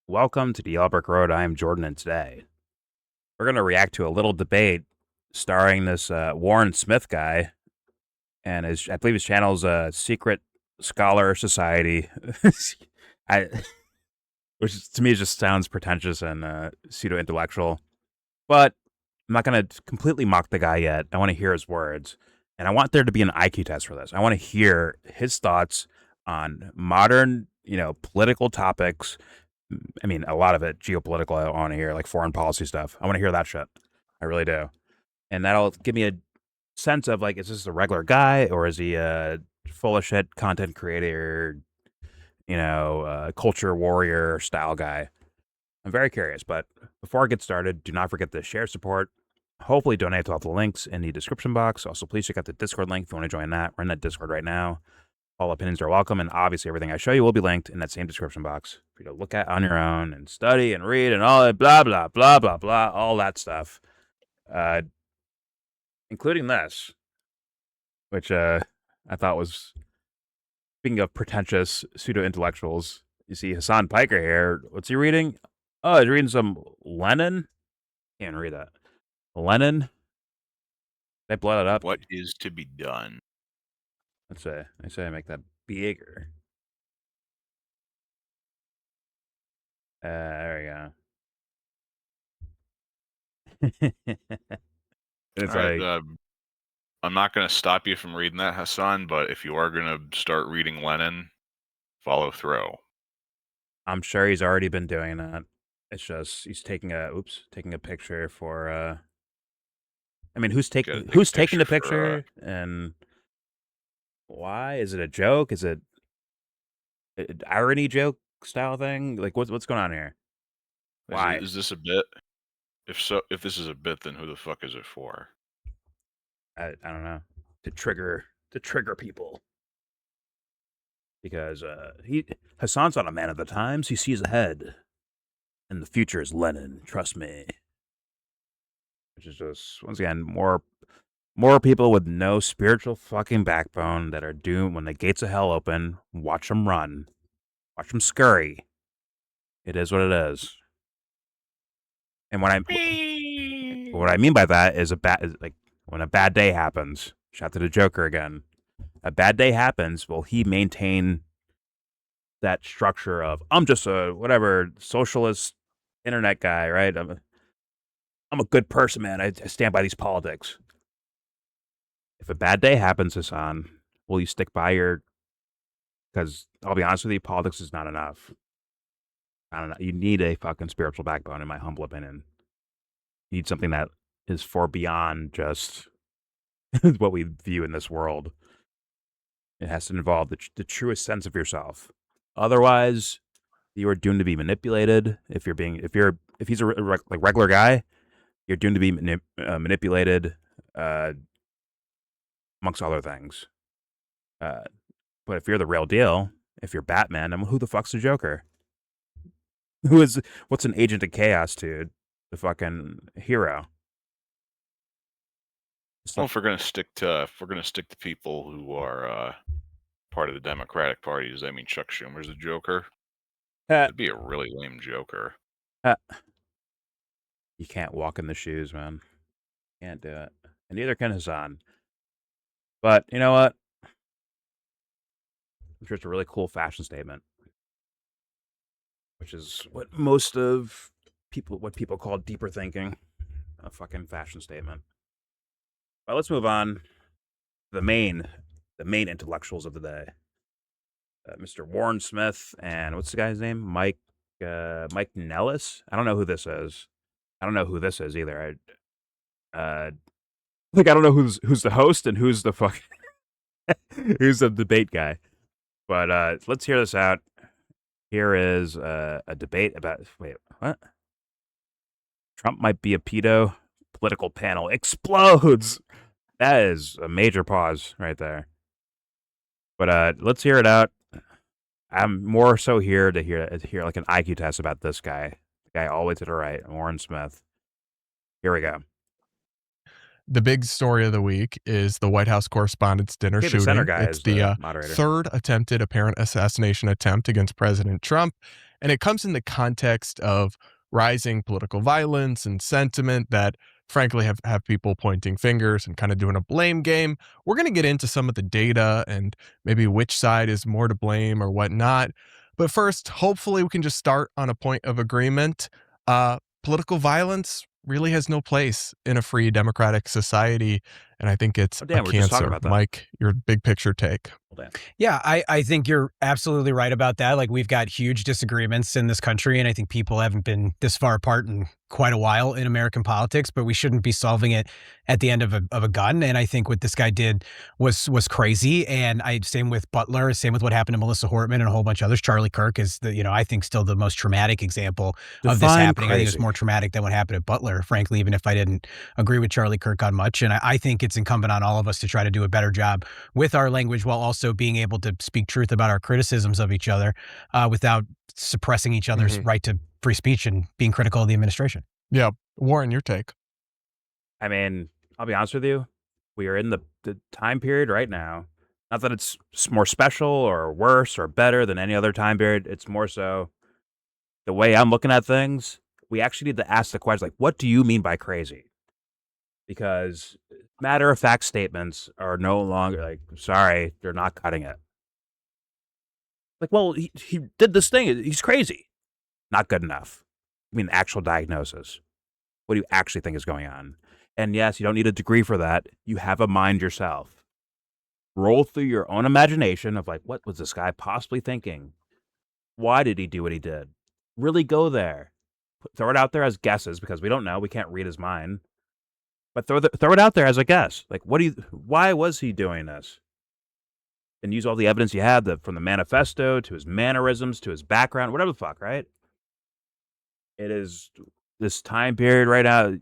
Welcome to the Yellow Brick Road. I am Jordan, and today we're going to react to a little debate starring this Warren Smith guy, and I believe his channel is Secret Scholar Society, I, to me just sounds pretentious and pseudo intellectual. But I'm not going to completely mock the guy yet. I want to hear his words, and I want there to be an IQ test for this. I want to hear his thoughts on modern, political topics. I mean, a lot of it geopolitical. I want to hear like foreign policy stuff. I want to hear that shit. I really do, and that'll give me a sense of like, is this a regular guy or is he a full of shit content creator, culture warrior style guy? I'm very curious. But before I get started, do not forget to share support. Hopefully, donate to all the links in the description box. Also, please check out the Discord link if you want to join that. We're in that Discord right now. All opinions are welcome, and obviously everything I show you will be linked in that same description box for you to look at on your own and study and read and all that blah, blah, blah, blah, blah, all that stuff. Including this, which I thought was, speaking of pretentious pseudo-intellectuals, you see Hassan Piker here. What's he reading? Oh, he's reading some Lenin? Can't read that. Lenin? Did I blow that up? What is to be done? Let's say I make that bigger. There we go. It's All right, like, I'm not going to stop you from reading that, Hassan, but if you are going to start reading Lenin, follow through. I'm sure he's already been doing that. It's just he's taking a picture for I mean, who's taking the picture and why? Is it a joke? Is it an irony joke style thing? Like what's going on here? Why? Is this a bit? If so, if this is a bit, then who the fuck is it for? I don't know. To trigger people. Because Hassan's not a man of the times. He sees ahead. And the future is Lenin, trust me. Which is just, once again, more people with no spiritual fucking backbone that are doomed when the gates of hell open. Watch them run. Watch them scurry. It is what it is. And what I mean by that is when a bad day happens. Shout to the Joker again. A bad day happens. Will he maintain that structure of I'm just a whatever socialist internet guy, right? I'm a good person, man. I stand by these politics. If a bad day happens, Hassan, will you stick by your? Because I'll be honest with you, politics is not enough. I don't know. You need a fucking spiritual backbone, in my humble opinion. You need something that is far beyond just what we view in this world. It has to involve the truest sense of yourself. Otherwise, you are doomed to be manipulated. If he's a regular guy, you're doomed to be manipulated, amongst other things. But if you're the real deal, if you're Batman, who the fuck's the Joker? What's an agent of chaos to the fucking hero? Well, if we're gonna stick to people who are part of the Democratic Party, does that mean Chuck Schumer's the Joker? That'd be a really lame Joker. You can't walk in the shoes, man. Can't do it. And neither can Hassan. But you know what? I'm sure it's a really cool fashion statement, which is what people call deeper thinking. A fucking fashion statement. But let's move on. The main intellectuals of the day. Mr. Warren Smith and what's the guy's name? Mike Nellis. I don't know who this is. I don't know who this is either. I don't know who's the host and who's the fuck who's the debate guy. But let's hear this out. Here is a debate about what? Trump might be a pedo. Political panel explodes. That is a major pause right there. But let's hear it out. I'm more so here to hear like an IQ test about this guy. The guy all the way to the right, Warren Smith. Here we go. The big story of the week is the White House Correspondents' Dinner Okay, the shooting. center guy It's is the the moderator. third attempted apparent assassination attempt against President Trump. And it comes in the context of rising political violence and sentiment that frankly have people pointing fingers and kind of doing a blame game. We're going to get into some of the data and maybe which side is more to blame or whatnot. But first, hopefully we can just start on a point of agreement. Political violence really has no place in a free democratic society. And I think it's Oh, damn, a we're just talking cancer. about that. Mike, your big picture take. Well, damn. Yeah, I think you're absolutely right about that. Like, we've got huge disagreements in this country, and I think people haven't been this far apart in quite a while in American politics, but we shouldn't be solving it at the end of a gun. And I think what this guy did was crazy. And same with Butler, same with what happened to Melissa Hortman and a whole bunch of others. Charlie Kirk is I think still the most traumatic example of this happening. I think it's more traumatic than what happened at Butler, frankly, even if I didn't agree with Charlie Kirk on much. And I think it's incumbent on all of us to try to do a better job with our language while also being able to speak truth about our criticisms of each other without suppressing each other's right to free speech and being critical of the administration. Yeah. Warren, your take. I mean, I'll be honest with you. We are in the time period right now. Not that it's more special or worse or better than any other time period. It's more so the way I'm looking at things. We actually need to ask the question, like, what do you mean by crazy? Because matter-of-fact statements are no longer like, sorry, they're not cutting it. Like, well, he did this thing. He's crazy. Not good enough. I mean, actual diagnosis. What do you actually think is going on? And yes, you don't need a degree for that. You have a mind yourself. Roll through your own imagination of like, what was this guy possibly thinking? Why did he do what he did? Really go there. Throw it out there as guesses because we don't know. We can't read his mind. But throw it out there as a guess. Like, why was he doing this? And use all the evidence you have from the manifesto to his mannerisms to his background, whatever the fuck, right? It is this time period right now.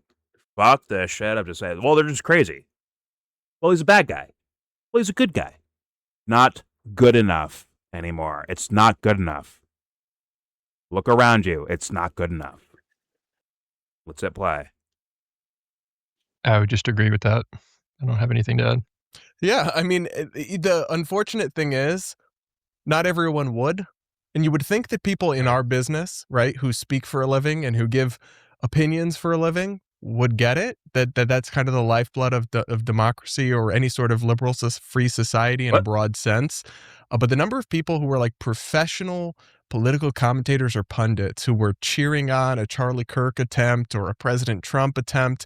Fuck this shit. I'm just saying, well, they're just crazy. Well, he's a bad guy. Well, he's a good guy. Not good enough anymore. It's not good enough. Look around you. It's not good enough. Let's hit play. I would just agree with that. I don't have anything to add. Yeah, I mean, the unfortunate thing is not everyone would. And you would think that people in our business, right, who speak for a living and who give opinions for a living would get it, that's kind of the lifeblood of democracy or any sort of liberal free society in a broad sense. But the number of people who were like professional political commentators or pundits who were cheering on a Charlie Kirk attempt or a President Trump attempt,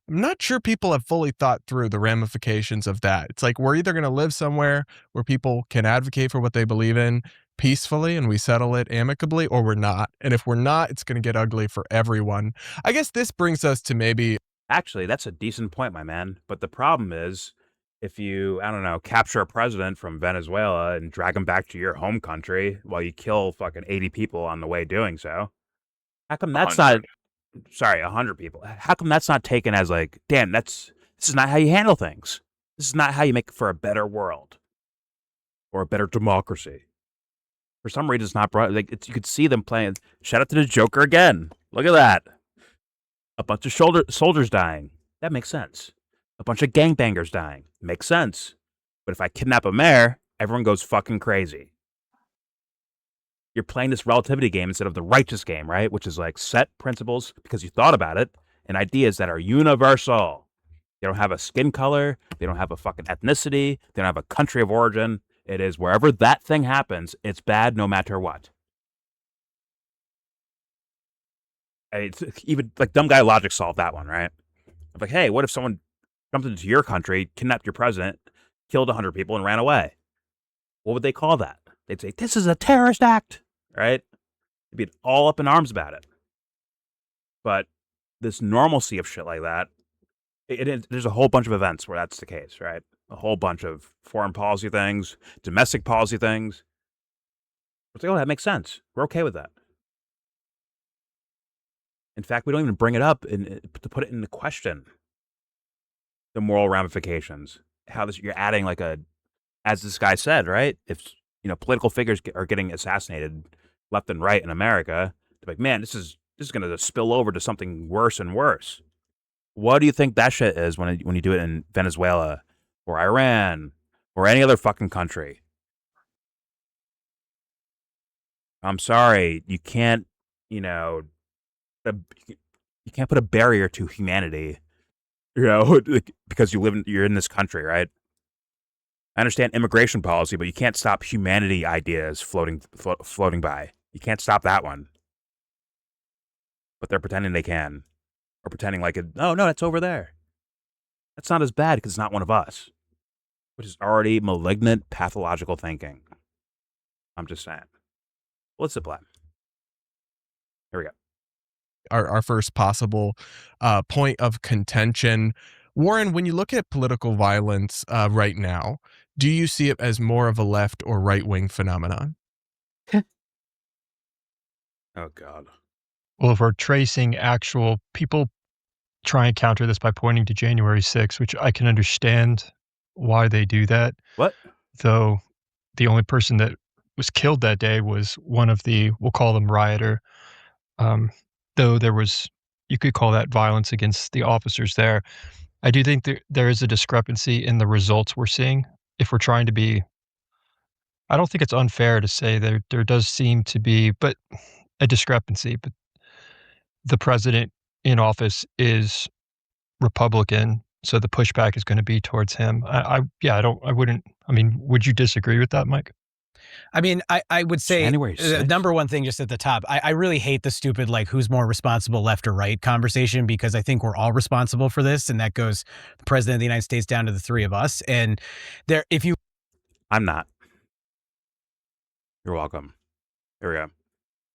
I'm not sure people have fully thought through the ramifications of that. It's like we're either going to live somewhere where people can advocate for what they believe in peacefully and we settle it amicably, or we're not. And if we're not, it's going to get ugly for everyone. I guess this brings us to maybe... Actually, that's a decent point, my man. But the problem is, if you, I don't know, capture a president from Venezuela and drag him back to your home country while you kill fucking 80 people on the way doing so, how come that's 100. not... Sorry, 100 people. How come that's not taken as like, damn, this is not how you handle things. This is not how you make for a better world or a better democracy. For some reason, it's not brought. Like you could see them playing. Shout out to the Joker again. Look at that. A bunch of soldiers dying. That makes sense. A bunch of gangbangers dying. Makes sense. But if I kidnap a mayor, everyone goes fucking crazy. You're playing this relativity game instead of the righteous game, right? Which is like set principles because you thought about it and ideas that are universal. They don't have a skin color. They don't have a fucking ethnicity. They don't have a country of origin. It is wherever that thing happens, it's bad no matter what. It's even like dumb guy logic solved that one, right? Like, hey, what if someone jumped into your country, kidnapped your president, killed 100 people, and ran away? What would they call that? They'd say, this is a terrorist act, right? They'd be all up in arms about it. But this normalcy of shit like that, there's a whole bunch of events where that's the case, right? A whole bunch of foreign policy things, domestic policy things. It's like, oh, that makes sense. We're okay with that. In fact, we don't even bring it up to put it into question. The moral ramifications. You're adding like as this guy said, right? If political figures are getting assassinated left and right in America, they're like, man, this is going to spill over to something worse and worse. What do you think that shit is when you do it in Venezuela or Iran or any other fucking country? I'm sorry, you can't, you know, you can't put a barrier to humanity, because you're in this country, right? I understand immigration policy, but you can't stop humanity ideas floating by. You can't stop that one. But they're pretending they can, or pretending like oh no, that's over there. That's not as bad because it's not one of us, which is already malignant, pathological thinking. I'm just saying. What's the plan? Here we go. Our first possible point of contention. Warren, when you look at political violence right now, do you see it as more of a left or right wing phenomenon? Oh God. Well, if we're tracing actual people, try and counter this by pointing to January 6th, which I can understand why they do that. What? Though the only person that was killed that day was one of the, we'll call them rioter. Though you could call that violence against the officers there. I do think there is a discrepancy in the results we're seeing. If we're trying to be, I don't think it's unfair to say there does seem to be, but a discrepancy. But the president in office is Republican, so the pushback is going to be towards him. Would you disagree with that, Mike? I mean, I would say January the 6th? number one thing just at the top, I really hate the stupid, like, who's more responsible, left or right conversation, because I think we're all responsible for this. And that goes the president of the United States down to the three of us. And I'm not. You're welcome. Here we go.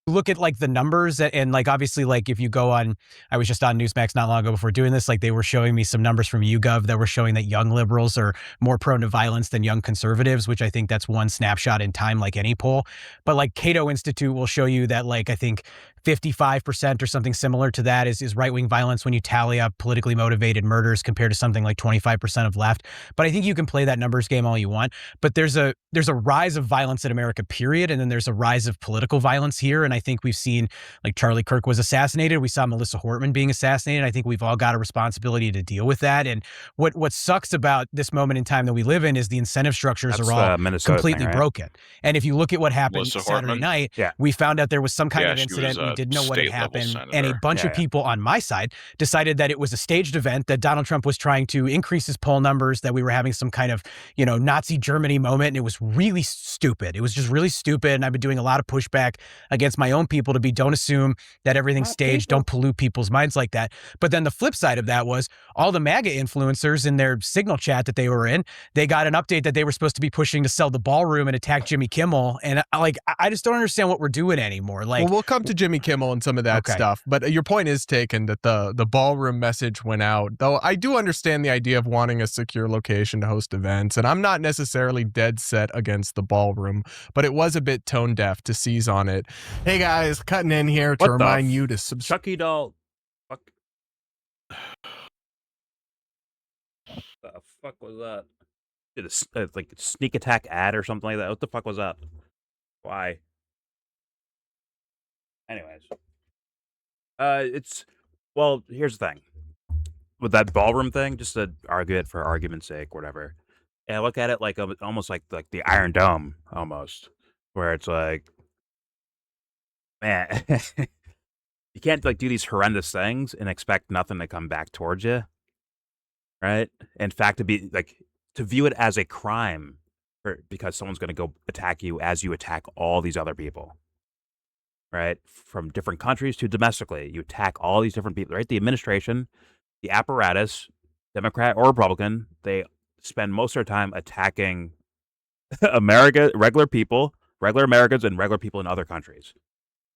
look at like the numbers and like, obviously, like if you go on, I was just on Newsmax not long ago before doing this, like they were showing me some numbers from YouGov that were showing that young liberals are more prone to violence than young conservatives, which I think that's one snapshot in time, like any poll. But like Cato Institute will show you that, like, I think 55% or something similar to that is right-wing violence when you tally up politically motivated murders compared to something like 25% of left. But I think you can play that numbers game all you want. But there's a rise of violence in America, period. And then there's a rise of political violence here. And I think we've seen, like, Charlie Kirk was assassinated. We saw Melissa Hortman being assassinated. I think we've all got a responsibility to deal with that. And what sucks about this moment in time that we live in is the incentive structures That's are all Minnesota completely thing, right? broken. And if you look at what happened Melissa Saturday Hortman? night, Yeah. we found out there was some kind Yeah, of she incident. was We a didn't know what had state-level happened. senator. And a bunch of people on my side decided that it was a staged event, that Donald Trump was trying to increase his poll numbers, that we were having some kind of, Nazi Germany moment. And it was really stupid. It was just really stupid. And I've been doing a lot of pushback against my own people to be, don't assume that everything's staged. Don't pollute people's minds like that. But then the flip side of that was all the MAGA influencers in their Signal chat that they were in, they got an update that they were supposed to be pushing to sell the ballroom and attack Jimmy Kimmel. And I just don't understand what we're doing anymore. Like, well, we'll come to Jimmy Kimmel and some of that stuff, but your point is taken that the ballroom message went out. Though I do understand the idea of wanting a secure location to host events, and I'm not necessarily dead set against the ballroom, but it was a bit tone deaf to seize on it. Hey guys, cutting in here to remind you to subscribe. Chucky doll. Fuck. The fuck was that? Did a like sneak attack ad or something like that? What the fuck was that? Why? Anyways, here's the thing with that ballroom thing. Just to argue it for argument's sake, whatever. And I look at it like almost like the Iron Dome, almost, where it's like, man, you can't like do these horrendous things and expect nothing to come back towards you, right? In fact, to view it as a crime because someone's going to go attack you as you attack all these other people. Right? From different countries to domestically. You attack all these different people, right? The administration, the apparatus, Democrat or Republican, they spend most of their time attacking regular people, regular Americans, and regular people in other countries.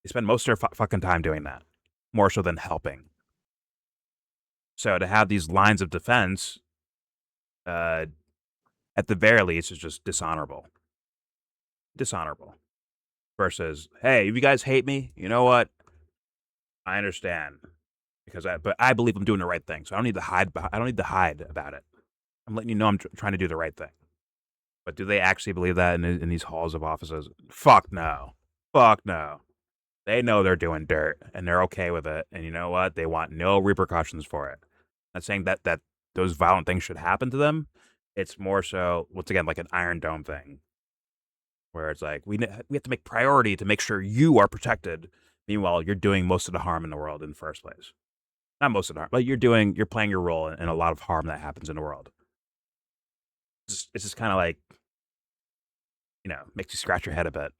They spend most of their fucking time doing that, more so than helping. So to have these lines of defense, at the very least, is just dishonorable. Dishonorable. Versus, hey, if you guys hate me, you know what? I understand, but I believe I'm doing the right thing, so I don't need to hide. I don't need to hide about it. I'm letting you know I'm trying to do the right thing. But do they actually believe that in these halls of offices? Fuck no. Fuck no. They know they're doing dirt and they're okay with it. And you know what? They want no repercussions for it. I'm not saying that those violent things should happen to them. It's more so, once again, like an Iron Dome thing. where it's like we have to make priority to make sure you are protected. Meanwhile, you're doing most of the harm in the world in the first place. Not most of the harm, but you're playing your role in a lot of harm that happens in the world. It's just kind of like, makes you scratch your head a bit.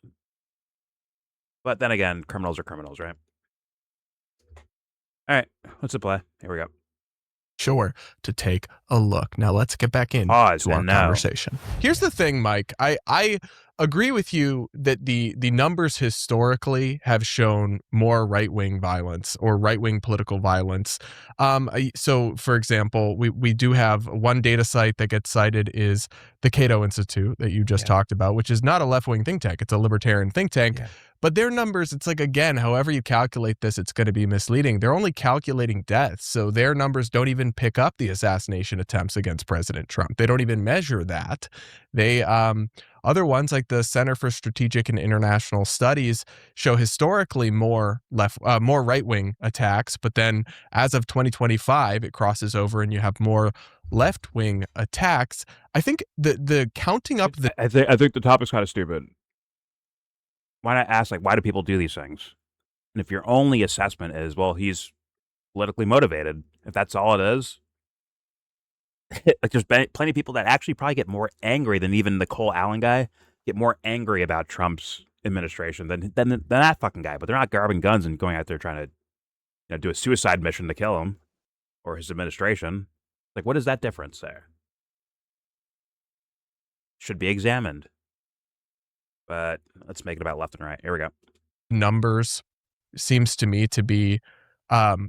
But then again, criminals are criminals, right? All right, let's play. Here we go. Sure, to take a look. Now let's get back in Pause to our and no. conversation. Here's the thing, Mike. I agree with you that the numbers historically have shown more right-wing violence or right-wing political violence. So, for example, we do have one data site that gets cited is the Cato Institute that you just talked about, which is not a left-wing think tank. It's a libertarian think tank. Yeah. But their numbers, it's like, again, however you calculate this, it's going to be misleading. They're only calculating deaths. So their numbers don't even pick up the assassination attempts against President Trump. They don't even measure that. They, other ones like the Center for Strategic and International Studies show historically more right-wing attacks. But then as of 2025, it crosses over and you have more left-wing attacks. I think the counting up the... I think the topic's kind of stupid. Why not ask, why do people do these things? And if your only assessment is, well, he's politically motivated, if that's all it is, there's plenty of people that actually probably get more angry than even the Cole Allen guy, get more angry about Trump's administration than that fucking guy. But they're not grabbing guns and going out there trying to do a suicide mission to kill him or his administration. What is that difference there? Should be examined. But let's make it about left and right. Here we go. Numbers seems to me to be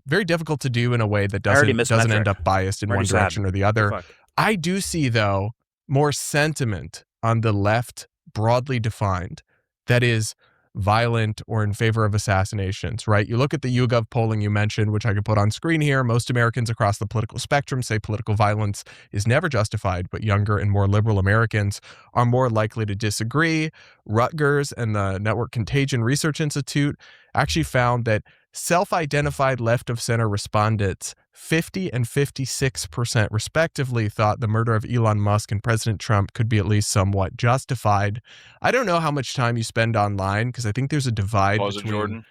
very difficult to do in a way that doesn't end up biased in one direction or the other. I do see, though, more sentiment on the left, broadly defined, that is violent or in favor of assassinations, right? You look at the YouGov polling you mentioned, which I could put on screen here. Most Americans across the political spectrum say political violence is never justified, but younger and more liberal Americans are more likely to disagree. Rutgers and the Network Contagion Research Institute actually found that self-identified left-of-center respondents, 50 and 56% respectively, thought the murder of Elon Musk and President Trump could be at least somewhat justified. I don't know how much time you spend online, because I think there's a divide between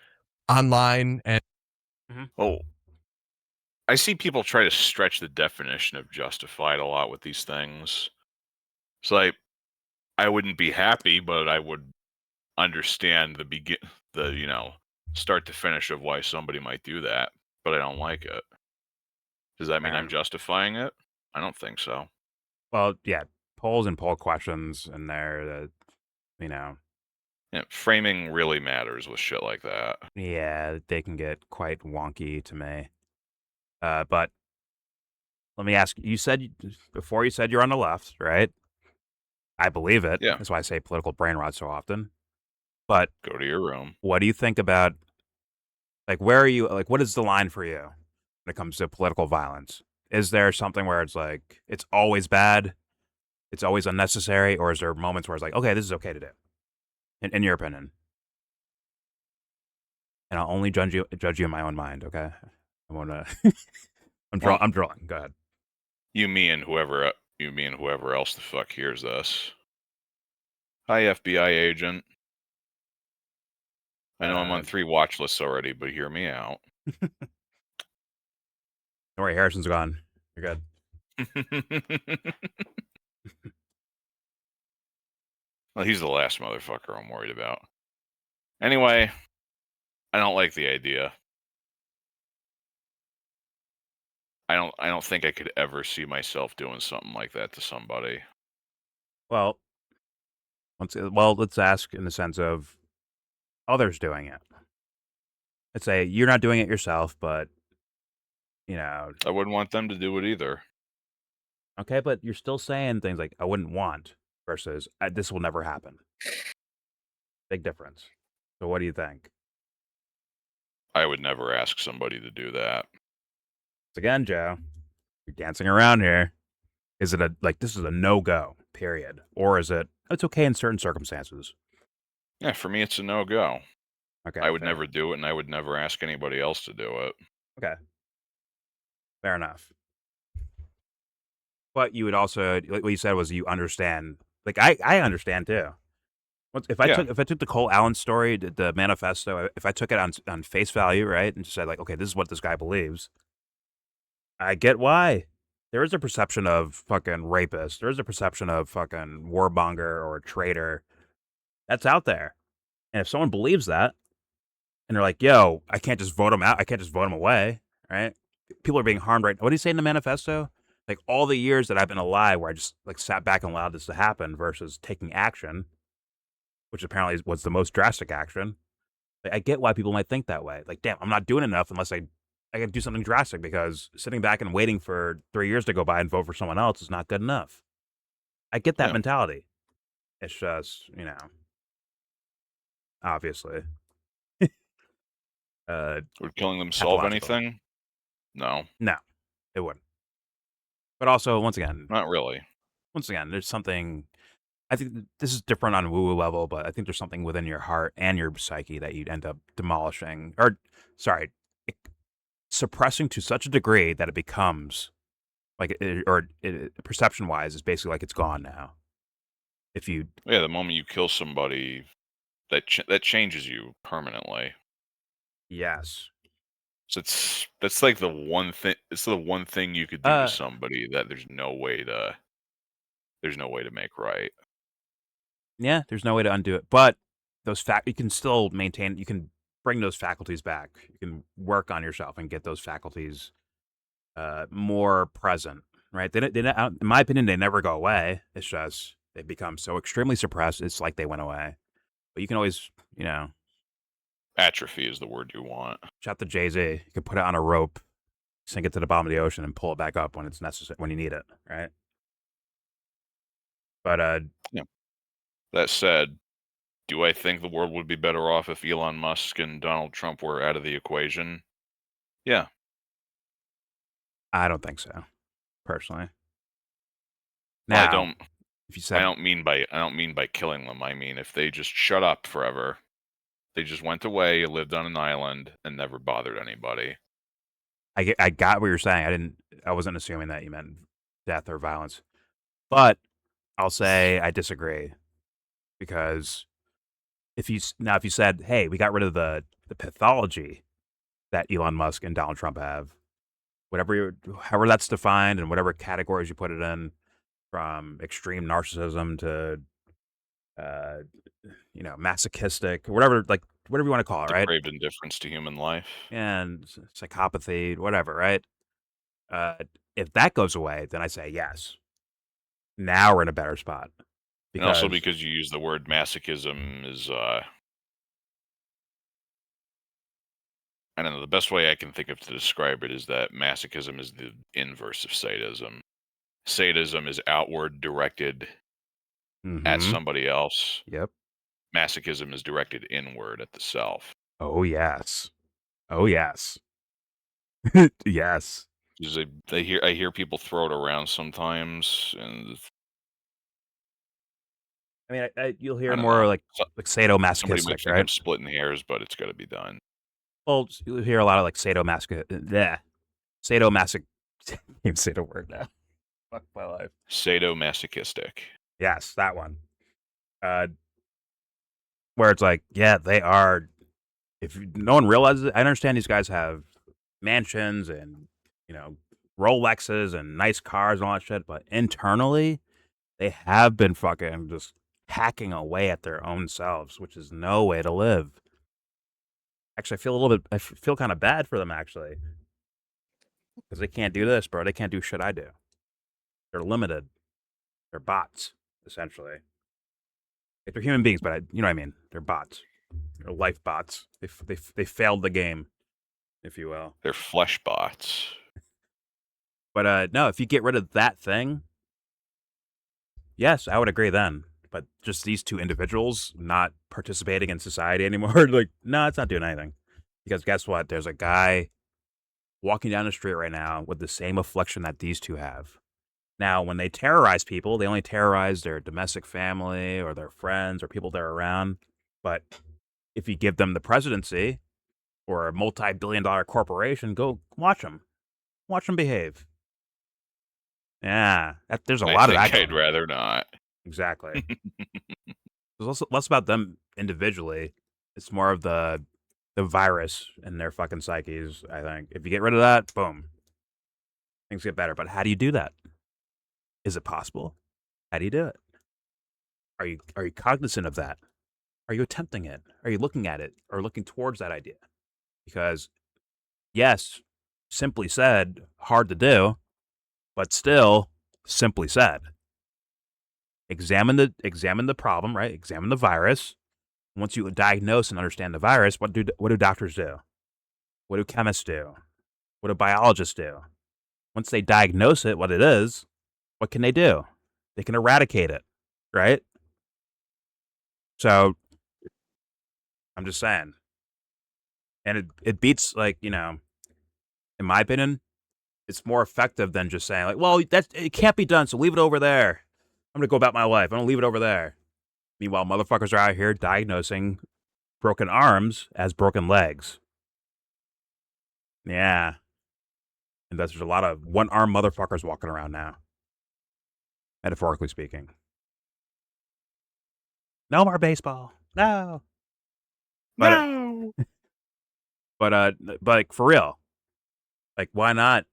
online and... Oh, I see people try to stretch the definition of justified a lot with these things. It's like, I wouldn't be happy, but I would understand the start to finish of why somebody might do that, but I don't like it. Does that mean I'm justifying it? I don't think so. Well, yeah, polls and poll questions in there that, Yeah, framing really matters with shit like that. Yeah, they can get quite wonky to me. But let me ask you, before you said you're on the left, right? I believe it. Yeah. That's why I say political brain rot so often. But go to your room. What do you think about, where are you, what is the line for you when it comes to political violence? Is there something where it's it's always bad, it's always unnecessary, or is there moments where it's okay, this is okay to do, in your opinion? And I'll only judge you in my own mind, okay? I want to... I'm drawing. Go ahead. You, me, and whoever else the fuck hears this. Hi, FBI agent. I know I'm on 3 watch lists already, but hear me out. Don't worry, Harrison's gone. You're good. Well, he's the last motherfucker I'm worried about. Anyway, I don't like the idea. I don't think I could ever see myself doing something like that to somebody. Well, let's ask in the sense of others doing it. Let's say you're not doing it yourself, but I wouldn't want them to do it either. Okay, but you're still saying things like I wouldn't want versus this will never happen. Big difference. So what do you think? I would never ask somebody to do that. Again, Joe, you're dancing around here. Is it this is a no-go, period? Or is it's okay in certain circumstances? Yeah, for me, it's a no-go. Okay. I would never do it, and I would never ask anybody else to do it. Okay. Fair enough. But you would also, what you said was you understand. I understand too. If I Yeah. took the Cole Allen story, the manifesto, if I took it on face value, right, and just said like, okay, this is what this guy believes, I get why. There is a perception of fucking rapist. There is a perception of fucking warmonger or traitor. That's out there. And if someone believes that, and they're like, yo, I can't just vote him out. I can't just vote him away, right? People are being harmed right now. What do you say in the manifesto? Like all the years that I've been alive where I just like sat back and allowed this to happen versus taking action, which apparently was the most drastic action. Like, I get why people might think that way. Like, damn, I'm not doing enough unless I got to do something drastic because sitting back and waiting for 3 years to go by and vote for someone else is not good enough. I get that Yeah. mentality. It's just, obviously. Would killing them solve Pathological. anything? No, No, it wouldn't. But also, once again, not really. there's something. I think this is different on woo-woo level, but I think there's something within your heart and your psyche that you'd end up demolishing, or sorry, suppressing to such a degree that it becomes like, perception-wise, is basically like it's gone now. If you, Yeah, the moment you kill somebody, that changes you permanently. yes, So that's like the one thing. It's the one thing you could do to somebody that there's no way to make right. yeah, there's no way to undo it. But you can still maintain. You can bring those faculties back. You can work on yourself and get those faculties more present. Right? In my opinion, they never go away. It's just they become so extremely suppressed. It's like they went away. But you can always, Atrophy is the word you want. shout to Jay-Z. You can put it on a rope, sink it to the bottom of the ocean, and pull it back up when it's necessary, when you need it. Right? But That said, do I think the world would be better off if Elon Musk and Donald Trump were out of the equation? Yeah. I don't think so, personally. Well, Now, if you said, I don't mean by killing them. I mean if they just shut up forever. They just went away, lived on an island, and never bothered anybody. I got what you're saying. I wasn't assuming that you meant death or violence, but I'll say I disagree because if you said, hey, we got rid of the pathology that Elon Musk and Donald Trump have, however that's defined and whatever categories you put it in, from extreme narcissism to masochistic, whatever you want to call it, right? Depraved indifference to human life. And psychopathy, whatever, right? If that goes away, then I say yes. Now we're in a better spot. And also because you use the word masochism is, I don't know, the best way I can think of to describe it is that masochism is the inverse of sadism. Sadism is outward directed at somebody else. Yep. Masochism is directed inward at the self. Oh, yes. Oh, yes. Yes. Because I hear people throw it around sometimes, and I mean, you'll hear I don't more know. like Somebody might sadomasochistic, think right? I'm splitting hairs, but it's got to be done. Well, you'll hear a lot of like sadomasochistic. Can't say the word now. Fuck my life. Sadomasochistic. Yes, that one. Where it's like, yeah, they are. If no one realizes it, I understand these guys have mansions and Rolexes and nice cars and all that shit, but internally, they have been fucking just hacking away at their own selves, which is no way to live. Actually, I feel kind of bad for them, actually. Because they can't do this, bro. They can't do shit I do. They're limited. They're bots, essentially. Like, they're human beings, but you know what I mean. They're bots. They're life bots. They failed the game, if you will. They're flesh bots. But no, if you get rid of that thing, yes, I would agree then. But just these two individuals not participating in society anymore, like, no, it's not doing anything. Because guess what? There's a guy walking down the street right now with the same affliction that these two have. Now, when they terrorize people, they only terrorize their domestic family or their friends or people they're around. But if you give them the presidency or a multi-billion-dollar corporation, go watch them. Watch them behave. Yeah, there's a lot of that. I'd rather not. Exactly. It's also less about them individually. It's more of the virus in their fucking psyches, I think. If you get rid of that, boom, things get better. But how do you do that? Is it possible? How do you do it? Are you cognizant of that? Are you attempting it? Are you looking at it or looking towards that idea? Because yes, simply said, hard to do, but still simply said. Examine the problem, right? Examine the virus. Once you diagnose and understand the virus, what do doctors do? What do chemists do? What do biologists do? Once they diagnose it, what it is, what can they do? They can eradicate it, right? So I'm just saying. And it beats, like, you know, in my opinion, it's more effective than just saying, like, well, it can't be done, so leave it over there. I'm going to go about my life. I'm going to leave it over there. Meanwhile, motherfuckers are out here diagnosing broken arms as broken legs. Yeah. And there's a lot of one-arm motherfuckers walking around now. Metaphorically speaking. No more baseball. No. But, No. but like, for real. Like, why not?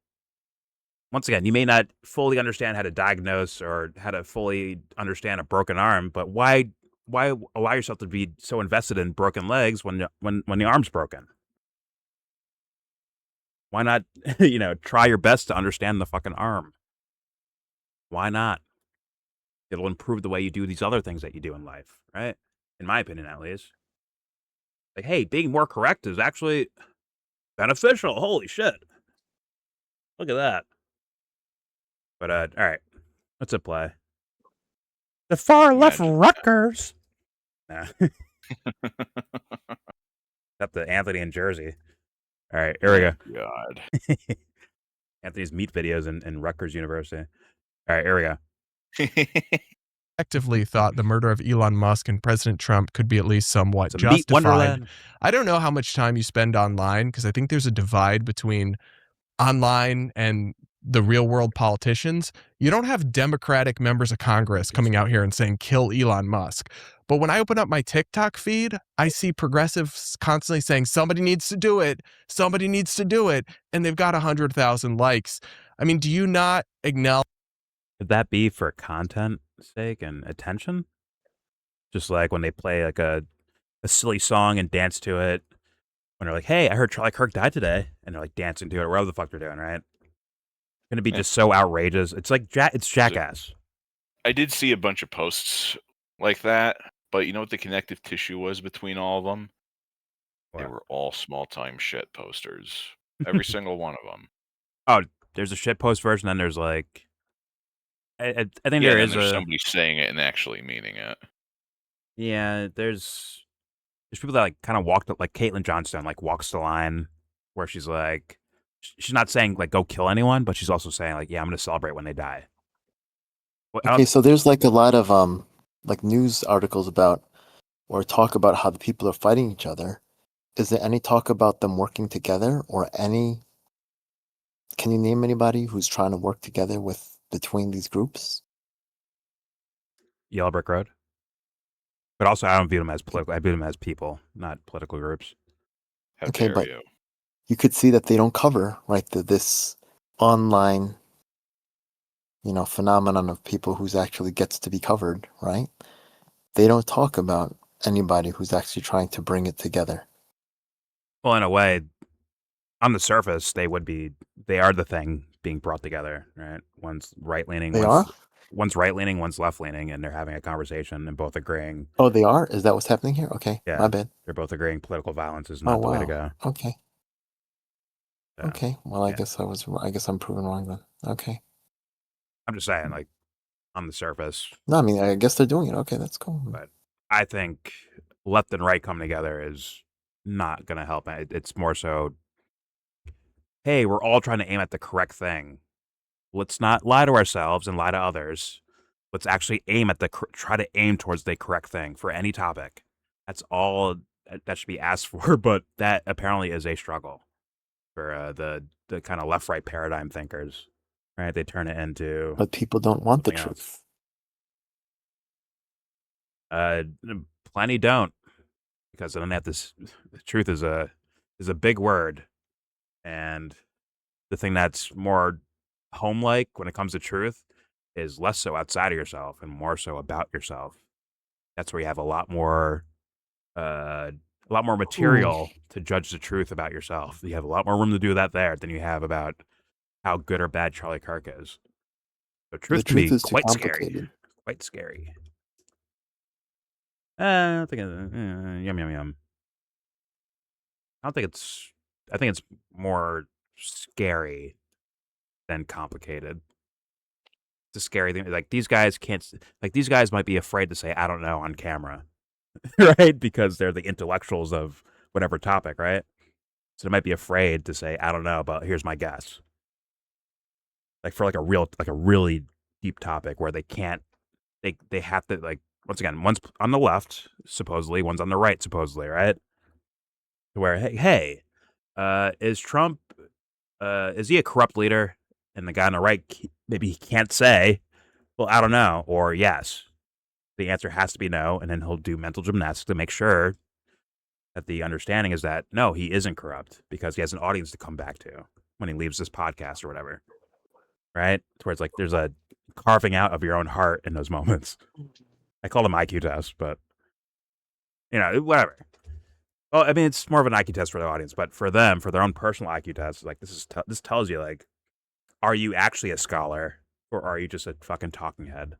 Once again, you may not fully understand how to diagnose or how to fully understand a broken arm, but why allow yourself to be so invested in broken legs when the arm's broken? Why not, you know, try your best to understand the fucking arm? Why not? It'll improve the way you do these other things that you do in life, right? In my opinion, at least. Like, hey, being more correct is actually beneficial. Holy shit. Look at that. But, all right. Let's play. The far left Imagine Rutgers. Nah. Except the Anthony in Jersey. All right, here we go. God. Anthony's meat videos in Rutgers University. All right, here we go. Effectively thought the murder of Elon Musk and President Trump could be at least somewhat It's a meat justified. wonderland. I don't know how much time you spend online because I think there's a divide between online and the real world politicians. You don't have Democratic members of Congress coming out here and saying, kill Elon Musk. But when I open up my TikTok feed, I see progressives constantly saying, somebody needs to do it. Somebody needs to do it. And they've got 100,000 likes. I mean, do you not acknowledge? Could that be for content sake and attention? Just like when they play like a silly song and dance to it. When they're like, hey, I heard Charlie Kirk died today. And they're like dancing to it, whatever the fuck they're doing, right? Going to be just so outrageous. It's like, it's jackass. I did see a bunch of posts like that, but you know what the connective tissue was between all of them? They What? were all small-time shit posters. Every single one of them. Oh, there's a shitpost version, and there's like, I think Yeah, there and is there's a somebody saying it and actually meaning it. yeah. There's people that like kind of walked up, like Caitlyn Johnstone, like walks the line where she's like, she's not saying like go kill anyone, but she's also saying like, yeah, I'm going to celebrate when they die. Well, Okay, so there's like a lot of like news articles about or talk about how the people are fighting each other. Is there any talk about them working together or any? Can you name anybody who's trying to work together between these groups? Yellow Brick Road. But also, I don't view them as political. I view them as people, not political groups. How Okay, dare but you? you could see that they don't cover this online, phenomenon of people who's actually gets to be covered, right? They don't talk about anybody who's actually trying to bring it together. Well, in a way, on the surface, they are the thing being brought together, right? One's right-leaning, one's right-leaning, one's left-leaning, and they're having a conversation and both agreeing. Oh, they are? Is that what's happening here? Okay, Yeah, my bad. they're both agreeing political violence is not the way to go. Okay. So, Okay. Well, I yeah. guess I'm proven wrong then. Okay. I'm just saying, like, on the surface. No, I mean, I guess they're doing it. Okay, that's cool. But I think left and right coming together is not going to help. It's more so, hey, we're all trying to aim at the correct thing. Let's not lie to ourselves and lie to others. Let's actually try to aim towards the correct thing for any topic. That's all that should be asked for, but that apparently is a struggle for the kind of left-right paradigm thinkers, right? They turn it into. But people don't want the something else. truth. Plenty don't, because then have this. The truth is a big word, and the thing that's more home-like when it comes to truth is less so outside of yourself and more so about yourself. That's where you have a lot more material to judge the truth about yourself. You have a lot more room to do that there than you have about how good or bad Charlie Kirk is. So truth can truth be is too quite scary. complicated. Quite scary. I think yum yum yum. I think it's more scary than complicated. It's a scary thing. Like these guys these guys might be afraid to say I don't know on camera, right? Because they're the intellectuals of whatever topic, right? So they might be afraid to say I don't know, but here's my guess. Like for a really deep topic where they can't, they have to, like, once again, one's on the left supposedly, one's on the right supposedly, right? Where hey, is Trump, is he a corrupt leader? And the guy on the right, maybe he can't say, well, I don't know, or yes. The answer has to be no, and then he'll do mental gymnastics to make sure that the understanding is that no, he isn't corrupt because he has an audience to come back to when he leaves this podcast or whatever, right? Where it's like there's a carving out of your own heart in those moments. I call them IQ tests, but whatever. Well, I mean, it's more of an IQ test for the audience, but for them, for their own personal IQ test, like this tells you, like, are you actually a scholar or are you just a fucking talking head?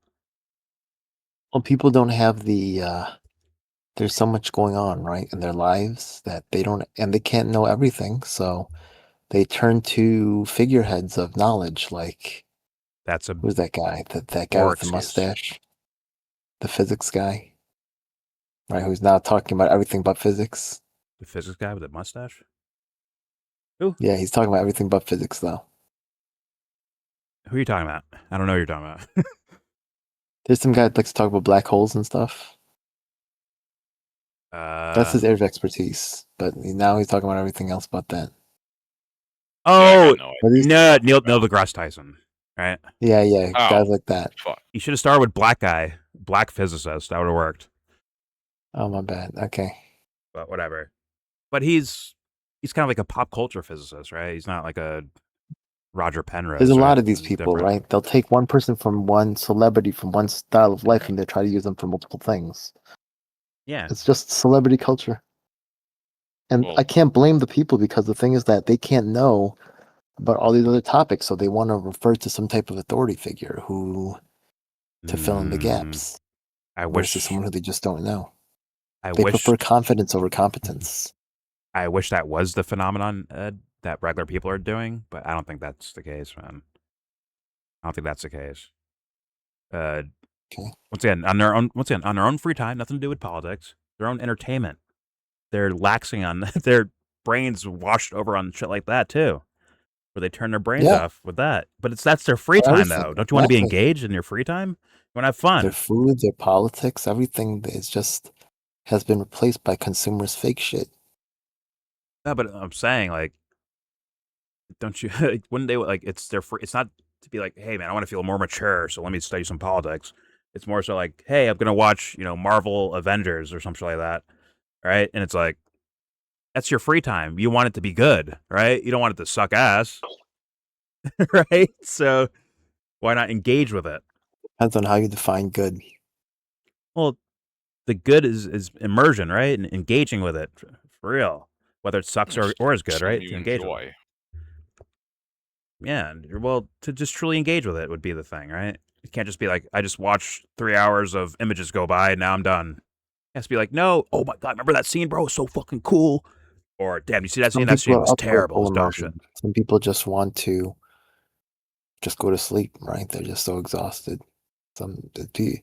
Well, people don't have there's so much going on, right, in their lives that they can't know everything. So they turn to figureheads of knowledge, like who's that guy? That guy with the mustache, the physics guy, right? Who's now talking about everything but physics. The physics guy with the mustache? Who? Yeah, he's talking about everything but physics, though. Who are you talking about? I don't know who you're talking about. There's some guy that likes to talk about black holes and stuff. That's his area of expertise, but now he's talking about everything else but that. Oh, no, Neil deGrasse Tyson, right? Yeah, guys like that. Fuck. You should have started with black physicist. That would have worked. Oh, my bad. Okay. But whatever. But he's kind of like a pop culture physicist, right? He's not like a Roger Penrose. There's a lot of these people, right? They'll take one person from one celebrity, from one style of life, and they try to use them for multiple things. Yeah. It's just celebrity culture. And I can't blame the people because the thing is that they can't know about all these other topics, so they want to refer to some type of authority figure to fill in the gaps. Versus someone who they just don't know. They prefer confidence over competence. I wish that was the phenomenon that regular people are doing, but I don't think that's the case, man. I don't think that's the case. Okay. Once again, on their own free time, nothing to do with politics, their own entertainment. They're laxing on their brains washed over on shit like that too, where they turn their brains off with that. But that's their free time, though. Don't you want to be engaged in your free time? You want to have fun. Their food, their politics, everything is just has been replaced by consumers' fake shit. Yeah, but I'm saying, like, don't you? Wouldn't they, like? It's their free. It's not to be like, hey man, I want to feel more mature, so let me study some politics. It's more so like, hey, I'm gonna watch, Marvel Avengers or some shit like that. Right? And it's like, that's your free time. You want it to be good, right? You don't want it to suck ass, right? So why not engage with it? Depends on how you define good. Well, the good is immersion, right? And engaging with it for real, whether it sucks or is good, right? To engage with it. Yeah, well, to just truly engage with it would be the thing, right? You can't just be like, I just watched 3 hours of images go by and now I'm done. It has to be like, no, oh my god, remember that scene, bro? It was so fucking cool. Or, damn, you see that scene? That scene was terrible. It was dog shit. Some people just want to just go to sleep, right? They're just so exhausted. The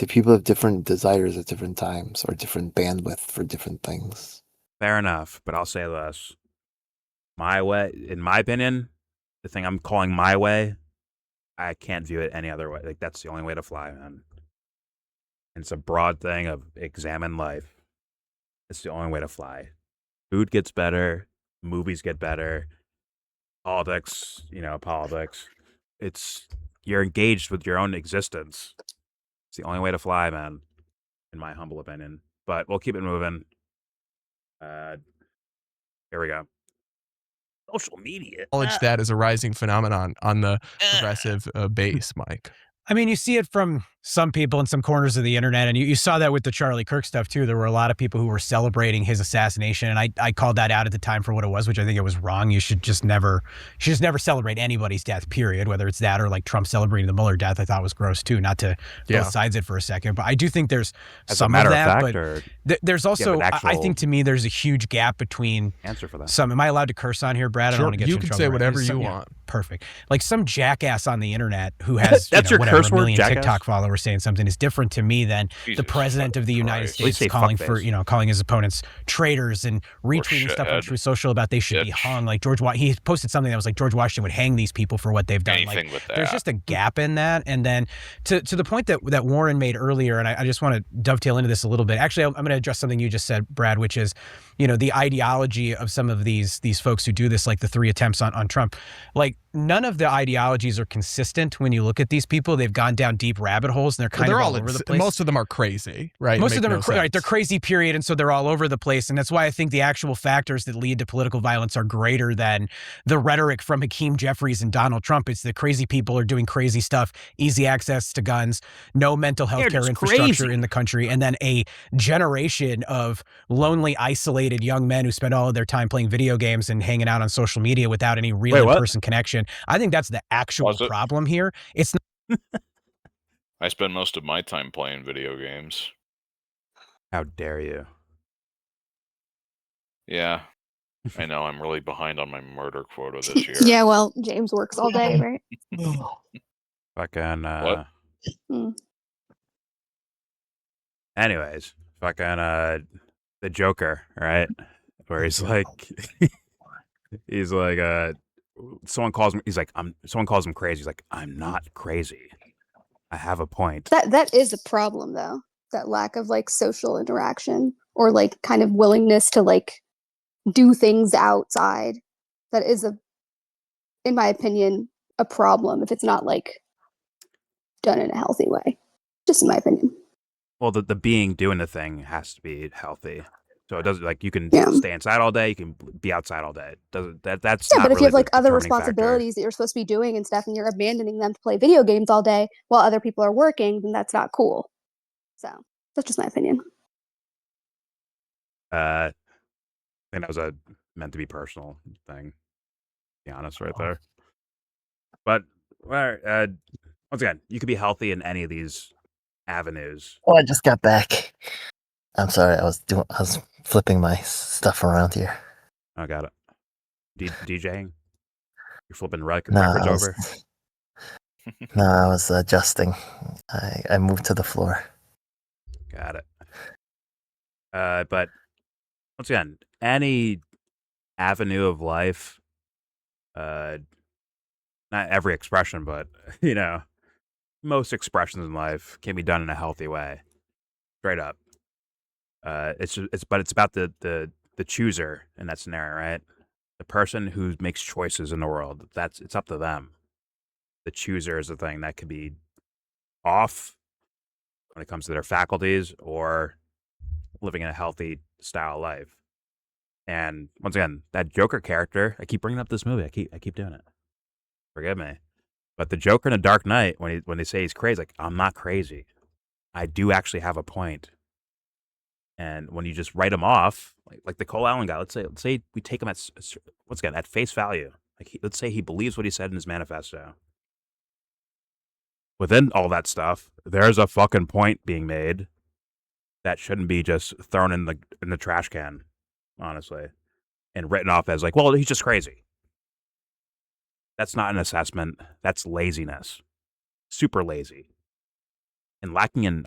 people have different desires at different times or different bandwidth for different things. Fair enough, but I'll say this. My way, in my opinion, the thing I'm calling my way, I can't view it any other way. Like, that's the only way to fly, man. And it's a broad thing of examine life. It's the only way to fly. Food gets better. Movies get better. Politics, politics. You're engaged with your own existence. It's the only way to fly, man. in my humble opinion. But we'll keep it moving. Here we go. Social media. Acknowledge that as a rising phenomenon on the progressive base, Mike. I mean, you see it from some people in some corners of the internet, and you saw that with the Charlie Kirk stuff too. There were a lot of people who were celebrating his assassination, and I called that out at the time for what it was, which I think it was wrong. You should just never celebrate anybody's death, period, whether it's that or like Trump celebrating the Mueller death. I thought was gross too, not to both sides it for a second. But I do think there's As some a matter of that, fact, but or there's also, an I think to me, there's a huge gap between answer for that. some. Am I allowed to curse on here, Brad? I don't Sure, want to get you in can trouble, say right? whatever Some- you yeah, want. Perfect. Like some jackass on the internet who has That's your whatever, curse a word, million jackass? TikTok followers saying something is different to me than Jesus the president of the United Christ. At least States say calling for, fuckface. calling his opponents traitors and retweeting stuff on shithead. Truth Social about they should be Bitch. hung. Like he posted something that was like George Washington would hang these people for what they've done. Anything Like with that. there's just a gap in that. And then to the point that Warren made earlier, and I just want to dovetail into this a little bit. Actually, I'm going to address something you just said, Brad, which is, the ideology of some of these folks who do this, like the 3 attempts on Trump. Like none of the ideologies are consistent when you look at these people. They've gone down deep rabbit holes and they're kind They're of all all over the place. Most of them are crazy, right? Most Make of them no are right. They're sense. crazy, period, and so they're all over the place. And that's why I think the actual factors that lead to political violence are greater than the rhetoric from Hakeem Jeffries and Donald Trump. It's that crazy people are doing crazy stuff, easy access to guns, no mental health They're care just infrastructure crazy. in the country, and then a generation of lonely, isolated young men who spend all of their time playing video games and hanging out on social media without any real Wait, what? in-person connection. I think that's the actual Was it? problem here. It's I spend most of my time playing video games. How dare you? Yeah. I know I'm really behind on my murder quota this year. Yeah, well, James works all day, right? Fucking What? anyways, fucking the Joker, right? Where he's like he's like someone calls him someone calls him crazy. He's like, I'm not crazy. I have a point. That is a problem though. That lack of like social interaction or like kind of willingness to like do things outside. That is in my opinion, a problem if it's not like done in a healthy way. Just in my opinion. Well, the doing the thing has to be healthy. So it doesn't like you can Yeah. stay inside all day, you can be outside all day. That's Yeah, not but if really you have the like other determining factor. responsibilities that you're supposed to be doing and stuff and you're abandoning them to play video games all day while other people are working, then that's not cool. So that's just my opinion. I think that was meant to be personal thing. To be honest, right there. But once again, you could be healthy in any of these avenues. Oh, I just got back. I'm sorry, I was flipping my stuff around here. I got it. DJing? You're flipping records I was, over? No, I was adjusting. I moved to the floor. Got it. But once again, any avenue of life, not every expression, but most expressions in life can be done in a healthy way. Straight up. It's about the chooser in that scenario, right? The person who makes choices in the world. It's up to them. The chooser is the thing that could be off when it comes to their faculties or living in a healthy style of life. And once again, that Joker character, I keep bringing up this movie. I keep doing it. Forgive me. But the Joker in The Dark Knight, when they say he's crazy, like, I'm not crazy. I do actually have a point. And when you just write him off, like the Cole Allen guy, let's say we take him at face value. Let's say he believes what he said in his manifesto. Within all that stuff, there's a fucking point being made that shouldn't be just thrown in the trash can, honestly, and written off as like, well, he's just crazy. That's not an assessment. That's laziness. Super lazy. And lacking in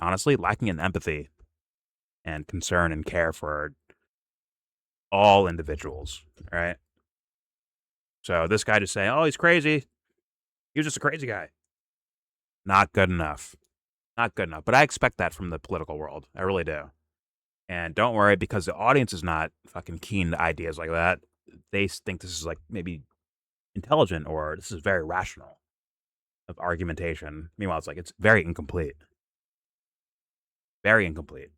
empathy and concern and care for all individuals, right? So this guy just saying, oh, he's crazy. He was just a crazy guy. Not good enough. Not good enough. But I expect that from the political world. I really do. And don't worry, because the audience is not fucking keen to ideas like that. They think this is like maybe intelligent or this is very rational of argumentation. Meanwhile, it's very incomplete. Very incomplete.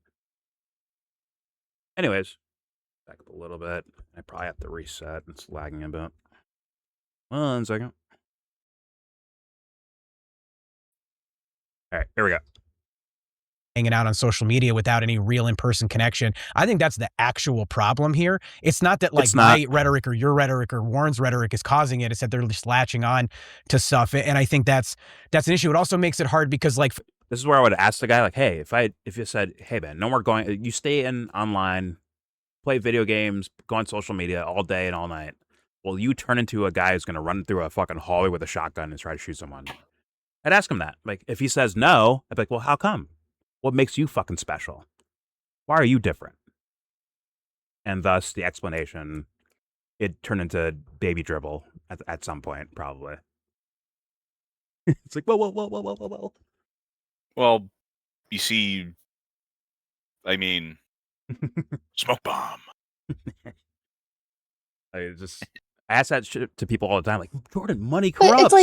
Anyways, back up a little bit. I probably have to reset. It's lagging a bit. 1 second. All right, here we go. Hanging out on social media without any real in-person connection. I think that's the actual problem here. It's not that like It's not. my rhetoric or your rhetoric or Warren's rhetoric is causing it. It's that they're just latching on to stuff. And I think that's an issue. It also makes it hard because like This is where I would ask the guy, like, hey, if you said, hey man, no more going, you stay in online, play video games, go on social media all day and all night. Well, you turn into a guy who's gonna run through a fucking hallway with a shotgun and try to shoot someone. I'd ask him that. Like, if he says no, I'd be like, well, how come? What makes you fucking special? Why are you different? And thus, the explanation, it turned into baby dribble at some point, probably. It's like, whoa. Well, you see, I mean, smoke bomb. I ask that shit to people all the time. Like, Jordan, money But corrupts.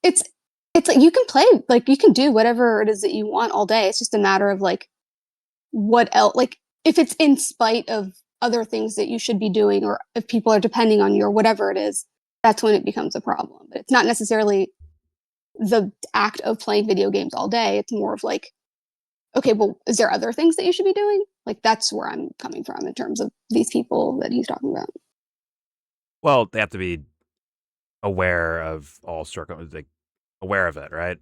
it's like you can play, like you can do whatever it is that you want all day. It's just a matter of like what else, like if it's in spite of other things that you should be doing, or if people are depending on you or whatever it is, that's when it becomes a problem. But it's not necessarily the act of playing video games all day. It's more of like, okay, well, is there other things that you should be doing? Like that's where I'm coming from in terms of these people that he's talking about. Well, they have to be aware of all like aware of it, right?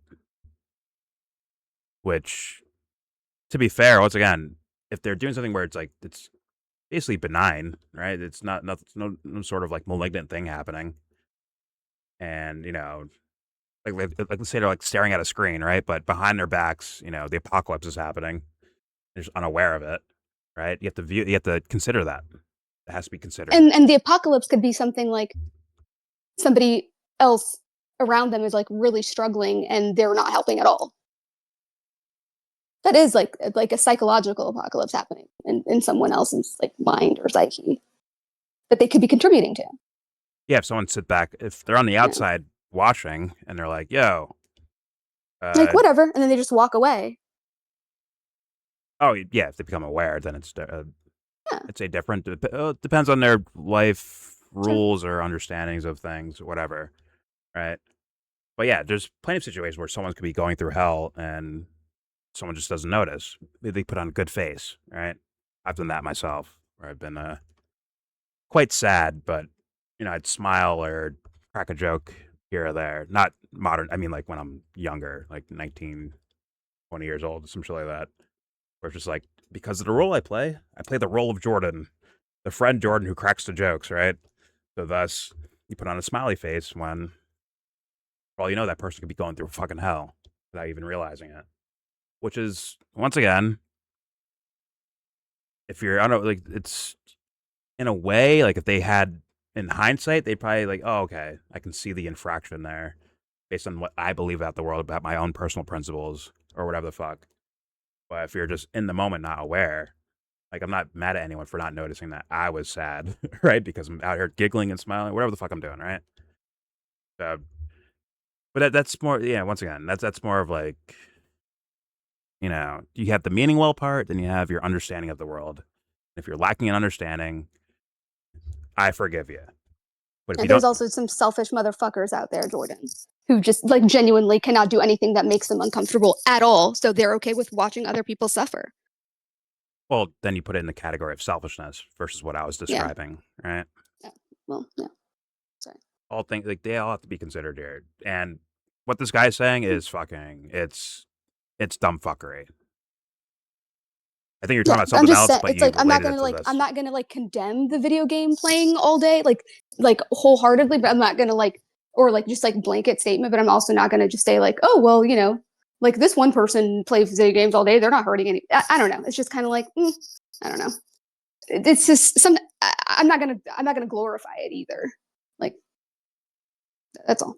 Which, to be fair, once again, if they're doing something where it's like it's basically benign, right? It's not no sort of like malignant thing happening, and like let's say they're like staring at a screen, right? But behind their backs, the apocalypse is happening. They're just unaware of it, right? You have to consider that. It has to be considered. And the apocalypse could be something like somebody else around them is like really struggling and they're not helping at all. That is like a psychological apocalypse happening in someone else's like mind or psyche that they could be contributing to. Yeah, if someone sit back, if they're on the outside watching and they're like, yo. Like whatever, and then they just walk away. Oh, yeah, if they become aware, then it's I'd say different. Depends on their life rules or understandings of things, or whatever, right? But yeah, there's plenty of situations where someone could be going through hell and someone just doesn't notice. They put on a good face, right? I've done that myself, where I've been quite sad, but I'd smile or crack a joke here or there. Not modern. I mean, like when I'm younger, like 19, 20 years old, some shit like that. Where it's just like, because of the role I play the role of Jordan, the friend Jordan who cracks the jokes, right? So thus, you put on a smiley face when, for all you know, that person could be going through fucking hell without even realizing it. Which is, once again, if you're, I don't know, like, it's, in a way, like, if they had, in hindsight, they'd probably like, oh, okay, I can see the infraction there, based on what I believe about the world, about my own personal principles, or whatever the fuck. But if you're just in the moment, not aware, like, I'm not mad at anyone for not noticing that I was sad, right? Because I'm out here giggling and smiling, whatever the fuck I'm doing, right? So, but that's more, yeah, once again, that's more of like, you have the meaning well part, then you have your understanding of the world. If you're lacking in understanding, I forgive you. But if you there's don't, also some selfish motherfuckers out there, Jordan, who just like genuinely cannot do anything that makes them uncomfortable at all. So they're okay with watching other people suffer. well, then you put it in the category of selfishness versus what I was describing, right? Yeah. Well, yeah. Sorry. All things, like, they all have to be considered here. And what this guy's saying is fucking, it's dumb fuckery. I think you're talking about something else, but it's like I'm not gonna like condemn the video game playing all day, like wholeheartedly, but I'm not gonna like, or like just like blanket statement, but I'm also not gonna just say like, oh well, like this one person plays video games all day, they're not hurting any. I don't know. It's just kind of like, I don't know. It's just some. I'm not gonna glorify it either. Like that's all.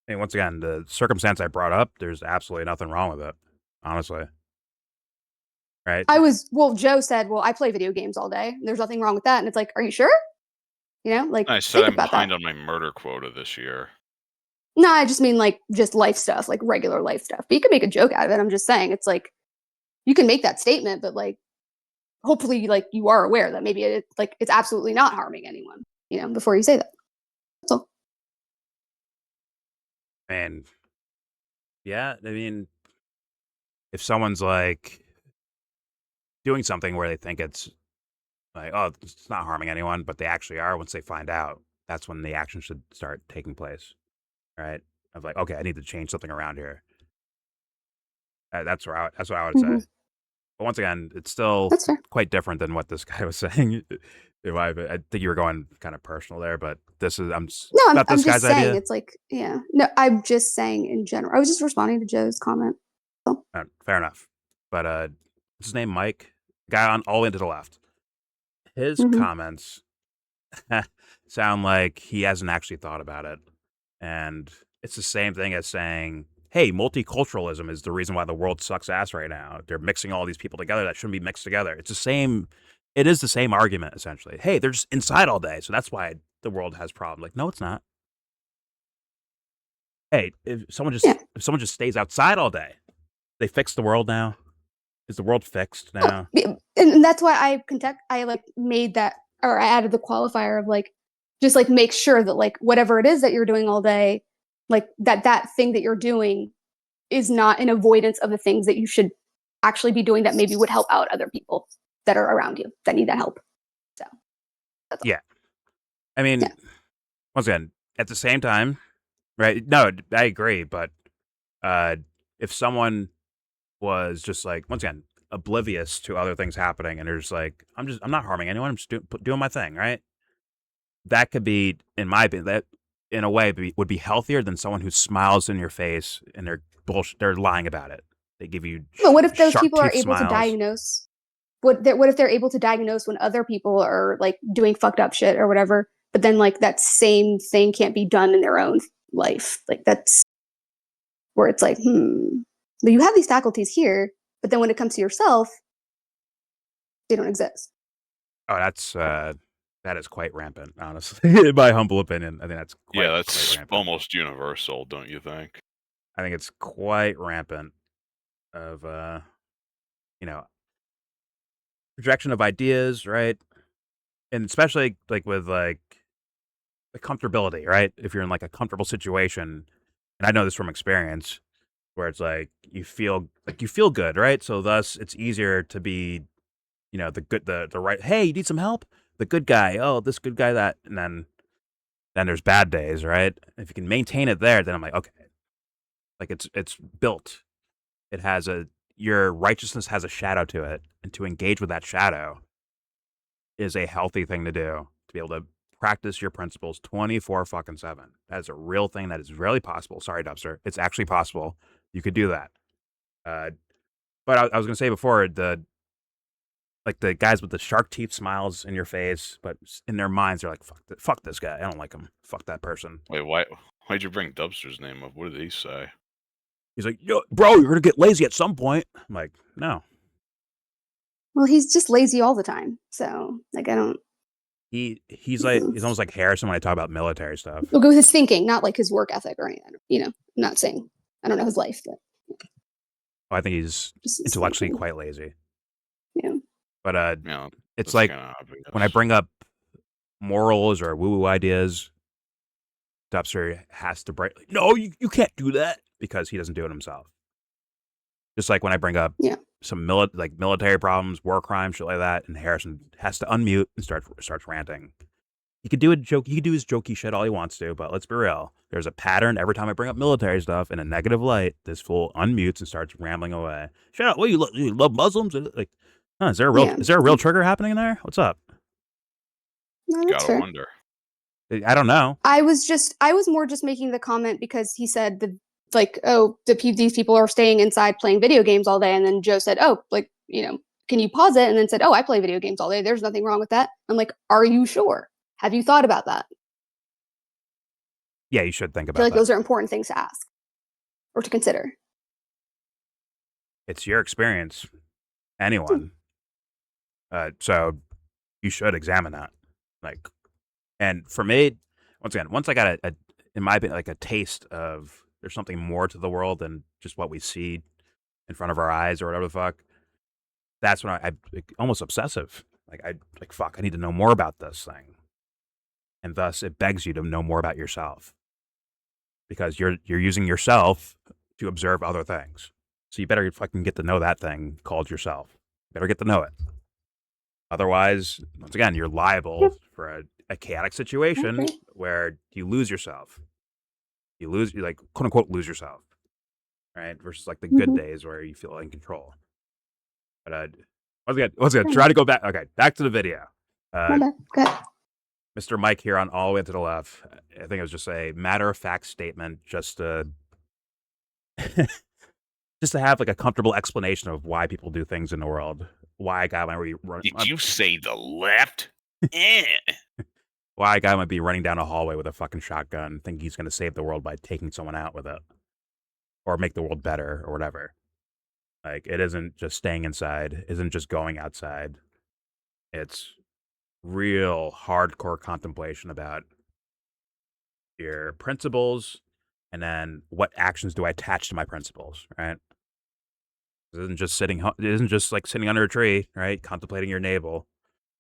I mean, once again, the circumstance I brought up, there's absolutely nothing wrong with it, honestly. Right? Joe said, well, I play video games all day. There's nothing wrong with that. And it's like, are you sure? Like, I said think I'm about behind that. on my murder quota this year. No, I just mean like just life stuff, like regular life stuff. But you can make a joke out of it. I'm just saying, it's like, you can make that statement, but like, hopefully like you are aware that maybe it's absolutely not harming anyone, before you say that. That's all. And yeah, I mean, if someone's like doing something where they think it's like, oh, it's not harming anyone, but they actually are, once they find out, that's when the action should start taking place, right? Of like, okay, I need to change something around here. That's what I would say. But once again, it's still That's fair. quite different than what this guy was saying. I think you were going kind of personal there, but this is I'm about this just guy's saying idea. it's like, yeah. No, I'm just saying in general. I was just responding to Joe's comment. Fair enough. But what's his name? Mike, guy on all the way to the left. His comments sound like he hasn't actually thought about it, and it's the same thing as saying, hey, multiculturalism is the reason why the world sucks ass right now. They're mixing all these people together that shouldn't be mixed together. It is the same argument, essentially. Hey, they're just inside all day, so that's why the world has problems. Like, no, it's not. Hey, if someone just stays outside all day, they fix the world now. Is the world fixed now? And that's why I like made that, or I added the qualifier of like, just like make sure that like whatever it is that you're doing all day, like that thing that you're doing is not an avoidance of the things that you should actually be doing that maybe would help out other people that are around you that need that help. So that's all. Yeah. I mean, once again, at the same time, right? No, I agree, but if someone was just like, once again, oblivious to other things happening, and they're just like, I'm not harming anyone, I'm just doing my thing, right? That could be, in my opinion, that in a way would be healthier than someone who smiles in your face and they're lying about it. They give you But what if those people are teeth able to smiles. diagnose? What if they're able to diagnose when other people are like doing fucked up shit or whatever, but then like that same thing can't be done in their own life? Like that's where it's like, you have these faculties here, but then when it comes to yourself, they don't exist. Oh, that is quite rampant, honestly. In my humble opinion, I think that's quite, that's quite rampant. almost universal, don't you think? I think it's quite rampant of projection of ideas, right? And especially like with like the comfortability, right? If you're in like a comfortable situation, and I know this from experience, where it's like you feel good, right? So thus it's easier to be, the right. Hey, you need some help? The good guy. Oh, this good guy, that, and then there's bad days, right? If you can maintain it there, then I'm like, okay, like it's built. It has your righteousness has a shadow to it, and to engage with that shadow is a healthy thing to do. To be able to practice your principles 24/7. That is a real thing. That is really possible. Sorry, Dubster. It's actually possible. You could do that. But I was gonna say before, the guys with the shark teeth smiles in your face, but in their minds they're like, fuck this guy. I don't like him. Fuck that person. Wait, why'd you bring Dubster's name up? What did he say? He's like, yo, bro, you're gonna get lazy at some point. I'm like, no. Well, he's just lazy all the time. So like I don't. He's almost like Harrison when I talk about military stuff. We'll go with his thinking, not like his work ethic or anything. I'm not saying I don't know his life, but I think he's intellectually quite lazy. Yeah. But it's like when I bring up morals or woo-woo ideas, Dubster has to break. No, you can't do that, because he doesn't do it himself. Just like when I bring up some military problems, war crimes, shit like that, and Harrison has to unmute and starts ranting. He could do a joke. He could do his jokey shit all he wants to, but let's be real. There's a pattern every time I bring up military stuff in a negative light. This fool unmutes and starts rambling away. Shut up! What, you love Muslims? Like, is there a real trigger happening in there? What's up? No, that's Gotta fair. wonder. I don't know. I was more just making the comment because he said these people are staying inside playing video games all day, and then Joe said, oh, like, can you pause it? And then said, oh, I play video games all day. There's nothing wrong with that. I'm like, are you sure? Have you thought about that? Yeah, you should think about I feel like that. those are important things to ask or to consider. It's your experience. Anyone. So you should examine that. Like, and for me, once I got in my opinion, like a taste of there's something more to the world than just what we see in front of our eyes or whatever the fuck, that's when I like, almost obsessive. Like fuck, I need to know more about this thing, and thus it begs you to know more about yourself, because you're using yourself to observe other things. So you better fucking get to know that thing called yourself. Better get to know it. Otherwise, once again, you're liable for a chaotic situation Okay. where you lose yourself. You like, quote unquote, lose yourself, right? Versus like the good days where you feel in control. But once again, try to go back. Okay, back to the video. My bad. Good. Mr. Mike here on all the way to the left. I think it was just a matter-of-fact statement, just to just to have like a comfortable explanation of why people do things in the world. Why a guy might be Did you say the left? why a guy might be running down a hallway with a fucking shotgun, think he's going to save the world by taking someone out with it, or make the world better, or whatever. Like, it isn't just staying inside, isn't just going outside. It's real hardcore contemplation about your principles, and then what actions do I attach to my principles, right? It isn't just it isn't just like sitting under a tree, right? Contemplating your navel.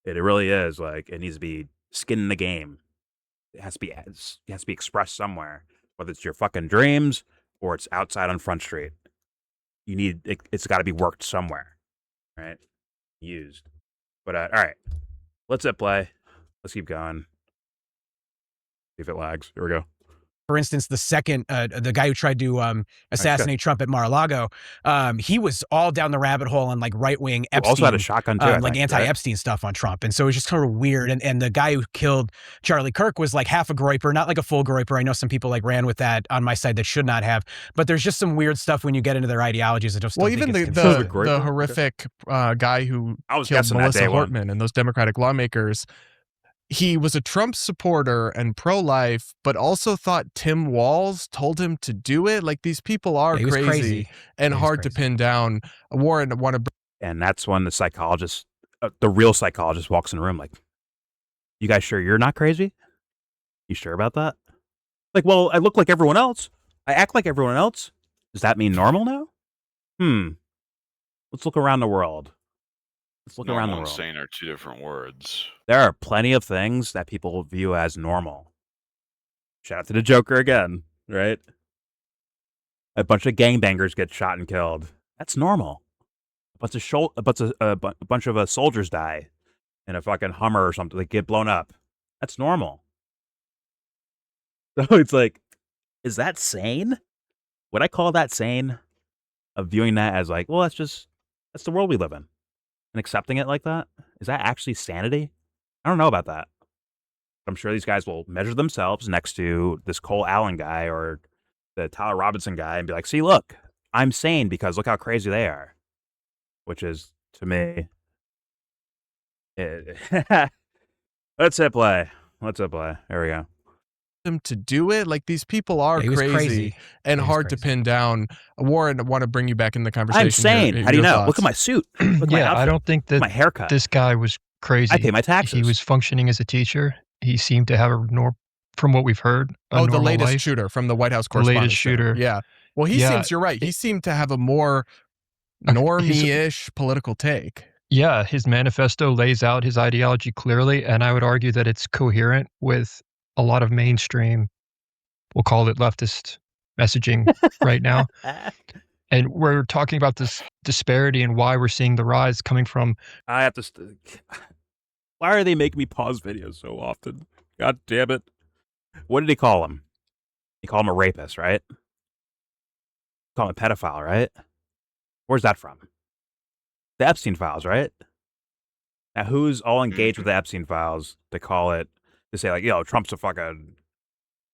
It really is like, it needs to be skin in the game. It has to be expressed somewhere, whether it's your fucking dreams or it's outside on Front Street. It's got to be worked somewhere, right? Used. But all right, let's hit play. Let's keep going. See if it lags. Here we go. For instance, the second, the guy who tried to assassinate Trump at Mar-a-Lago, he was all down the rabbit hole on like right-wing Epstein, also had a shotgun too, like anti-Epstein stuff on Trump, and so it was just kind of weird. And the guy who killed Charlie Kirk was like half a groyper, not like a full groyper. I know some people like ran with that on my side that should not have, but there's just some weird stuff when you get into their ideologies. I just don't even think the horrific guy who killed Melissa Hortman and those Democratic lawmakers. He was a Trump supporter and pro-life, but also thought Tim Walz told him to do it. Like, these people are crazy and hard to pin down. Warren, and that's when the psychologist, the real psychologist, walks in the room like, "You guys sure you're not crazy? You sure about that?" Like, well, I look like everyone else. I act like everyone else. Does that mean normal now? Let's look around the world. Let's look around the world. Normal and sane are two different words. There are plenty of things that people view as normal. Shout out to the Joker again, right? A bunch of gangbangers get shot and killed. That's normal. A bunch of soldiers die in a fucking Hummer or something. They get blown up. That's normal. So it's like, is that sane? Would I call that sane? Of viewing that as like, well, that's the world we live in. And accepting it like that? Is that actually sanity? I don't know about that. I'm sure these guys will measure themselves next to this Cole Allen guy or the Tyler Robinson guy and be like, see, look, I'm sane because look how crazy they are. Which is, to me, let's hit play. There we go. Them to do it, like, these people are crazy and hard to pin down. Warren, I want to bring you back in the conversation. I'm sane. How do you know? Thoughts? Look at my suit. Look at my outfit. I don't think that my haircut. This guy was crazy. I pay my taxes. He was functioning as a teacher. He seemed to have from what we've heard, the latest shooter from the White House correspondent. The latest shooter. Yeah. Well, you're right. He seemed to have a more normie-ish political take. Yeah, his manifesto lays out his ideology clearly, and I would argue that it's coherent with a lot of mainstream, we'll call it leftist messaging right now. And we're talking about this disparity and why we're seeing the rise coming from. I have to. Why are they making me pause videos so often? God damn it. What did he call him? He called him a rapist, right? Call him a pedophile, right? Where's that from? The Epstein files, right? Now, who's all engaged with the Epstein files to say like, yo, Trump's a fucking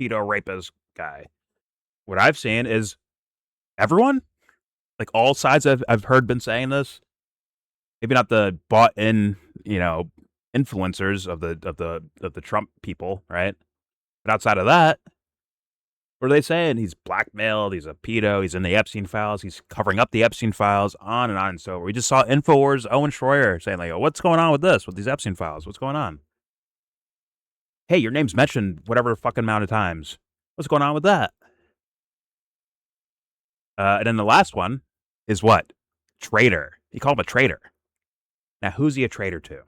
pedo rapist guy? What I've seen is everyone, like all sides I've heard been saying this. Maybe not the bought in, influencers of the Trump people, right? But outside of that, what are they saying? He's blackmailed, he's a pedo, he's in the Epstein files, he's covering up the Epstein files, on and on and so on. We just saw InfoWars Owen Schroyer saying like, oh, what's going on with these Epstein files? What's going on? Hey, your name's mentioned whatever fucking amount of times. What's going on with that? And then the last one is what? Traitor. He called him a traitor. Now, who's he a traitor to?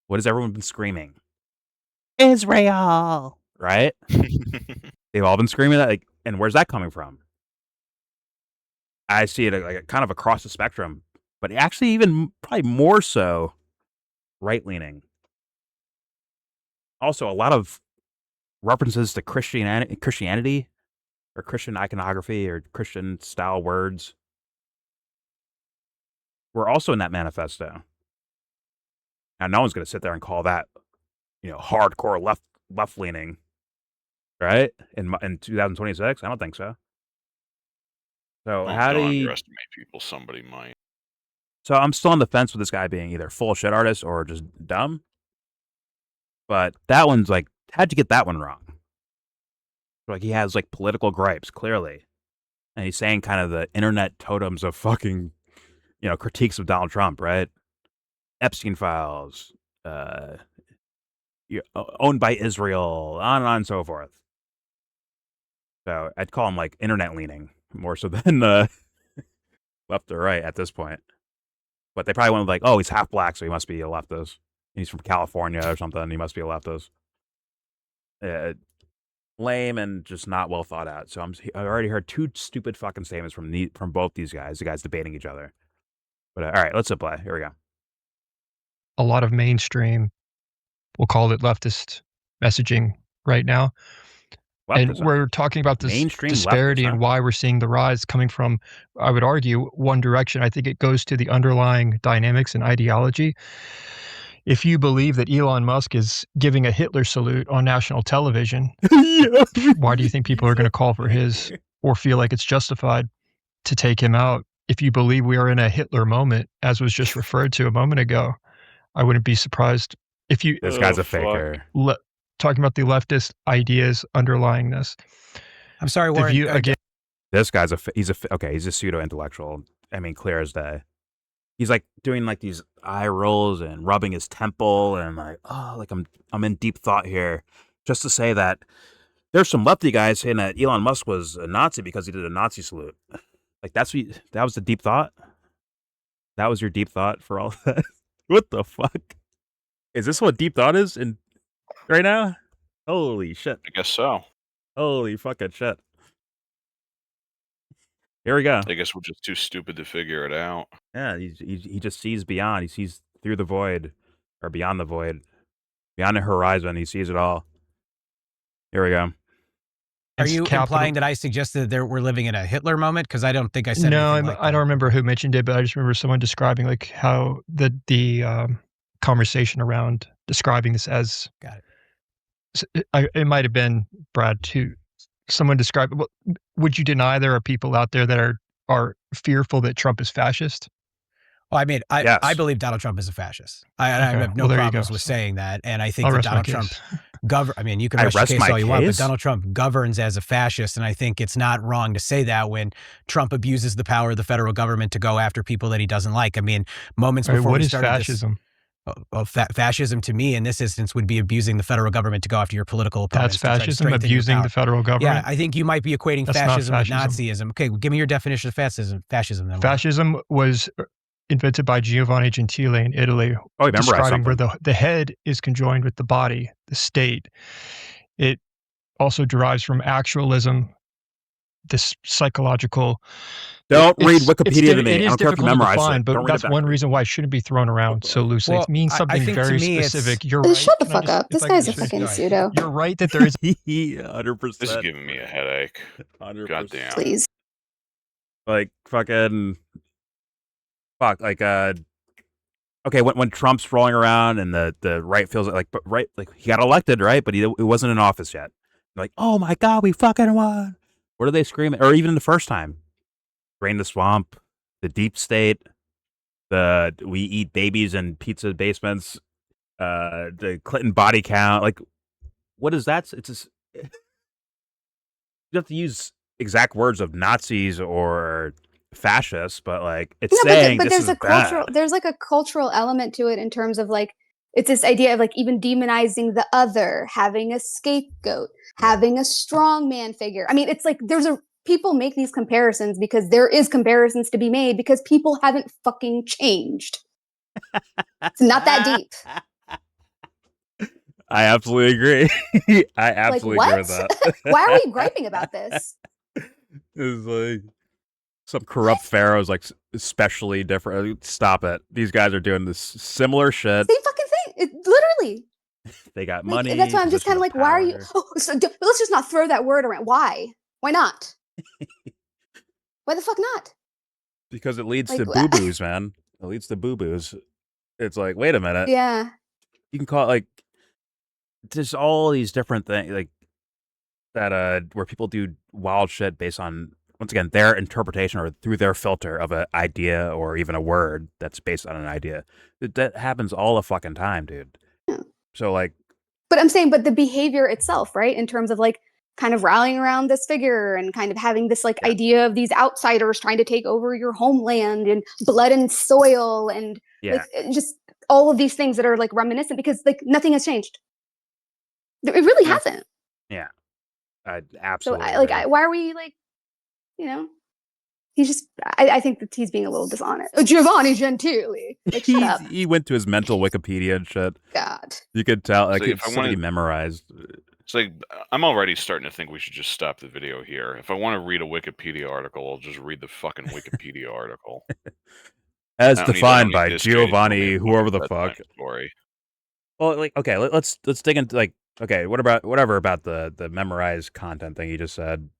What has everyone been screaming? Israel, right? They've all been screaming that, like, and where's that coming from? I see it like kind of across the spectrum, but actually even probably more so right-leaning. Also, a lot of references to Christianity or Christian iconography or Christian style words were also in that manifesto. Now, no one's going to sit there and call that, hardcore left leaning, right? In 2026, I don't think so. So Well, how do don't you? underestimate people. Somebody might. So I'm still on the fence with this guy being either full shit artist or just dumb. But that one's like, how'd you get that one wrong? Like he has like political gripes, clearly. And he's saying kind of the internet totems of fucking, critiques of Donald Trump, right? Epstein files, owned by Israel, on and on and so forth. So I'd call him like internet leaning more so than left or right at this point. But they probably went with like, oh, he's half black, so he must be a leftist. He's from California or something. He must be a leftist. Lame and just not well thought out. So I've already heard two stupid fucking statements from both these guys. The guys debating each other. But all right, let's play. Here we go. A lot of mainstream, we'll call it leftist messaging right now. And we're talking about this mainstream disparity and why we're seeing the rise coming from, I would argue, one direction. I think it goes to the underlying dynamics and ideology. If you believe that Elon Musk is giving a Hitler salute on national television, why do you think people are going to call for his or feel like it's justified to take him out? If you believe we are in a Hitler moment, as was just referred to a moment ago, I wouldn't be surprised if you... This guy's a faker. Talking about the leftist ideas underlying this. I'm sorry, Warren. Again, this guy's he's a pseudo-intellectual. I mean, clear as day. He's like doing like these eye rolls and rubbing his temple and like, oh, like I'm in deep thought here. Just to say that there's some lefty guys saying that Elon Musk was a Nazi because he did a Nazi salute. Like that was the deep thought? That was your deep thought for all that? What the fuck? Is this what deep thought is right now? Holy shit. I guess so. Holy fucking shit. Here we go. I guess we're just too stupid to figure it out. Yeah, he just sees beyond. He sees through the void, or beyond the void, beyond the horizon. He sees it all. Here we go. Are you implying that I suggested that we're living in a Hitler moment? Because I don't think I said anything like that. I don't remember who mentioned it, but I just remember someone describing like how the conversation around describing this as. Got it. It might have been Brad too. Someone described. Well, would you deny there are people out there that are fearful that Trump is fascist? Well, I mean, yes. I believe Donald Trump is a fascist. I have no problems with saying that, and I think that Donald Trump I mean, you can rest your case all you want, but Donald Trump governs as a fascist, and I think it's not wrong to say that when Trump abuses the power of the federal government to go after people that he doesn't like. I mean, moments before we started fascism? Fascism to me in this instance would be abusing the federal government to go after your political opponents. That's fascism, abusing the federal government? Yeah, I think you might be equating fascism with Nazism. Okay, give me your definition of fascism. Fascism was invented by Giovanni Gentile in Italy. Oh, describing where the head is conjoined with the body, the state. It also derives from actualism, this psychological... Don't read Wikipedia to me. It is difficult to define, but that's one reason reason why it shouldn't be thrown around so loosely. Well, it means something very specific. You're right. Shut the fuck up. This guy's a fucking pseudo. You're right that there is... 100%. This is giving me a headache. 100%. Goddamn. Please. Like, fucking... Fuck, like, okay, when Trump's rolling around and the right feels like he got elected, right? But he wasn't in office yet. Like, oh my God, we fucking won. What are they screaming? Or even the first time. Drain the swamp, the deep state, we eat babies in pizza basements, the Clinton body count. Like, what is that? It's just, you have to use exact words of Nazis or fascists, but like it's saying but this there's there's like a cultural element to it in terms of like it's this idea of like even demonizing the other, having a scapegoat, having a strong man figure. I mean, it's like people make these comparisons because there is comparisons to be made because people haven't fucking changed. It's not that deep. I absolutely agree. I absolutely agree with what? that. Why are we griping about this? It's like some corrupt pharaohs, like especially different. Stop it! These guys are doing this similar shit. Same fucking thing. Literally. They got Like, money. that's why I'm just kind of like, why are you? power. Oh, so let's just not throw that word around. Why? Why not? Why the fuck not? Because it leads Like, to boo boos, man. It leads to boo boos. It's like, wait a minute. Yeah. You can call it like there's all these different things like that where people do wild shit based on once again their interpretation or through their filter of an idea or even a word that's based on an idea. That happens all the fucking time, dude. Yeah. So like, but I'm saying, but the behavior itself, right? In terms of like kind of rallying around this figure and kind of having this like idea of these outsiders trying to take over your homeland and blood and soil and like just all of these things that are like reminiscent because like nothing has changed. It really hasn't. Yeah. Absolutely. So why are we like, you know, he's just, I think that he's being a little dishonest. Giovanni Gentile. Like, shut up. He went to his mental Wikipedia and shit. God. You could tell, like, So it's something he memorized. It's like, I'm already starting to think we should just stop the video here. If I want to read a Wikipedia article, I'll just read the fucking Wikipedia article. As defined by Giovanni, whoever the fuck. Story. Well, like, okay, let's dig into, like, okay, whatever about the memorized content thing you just said,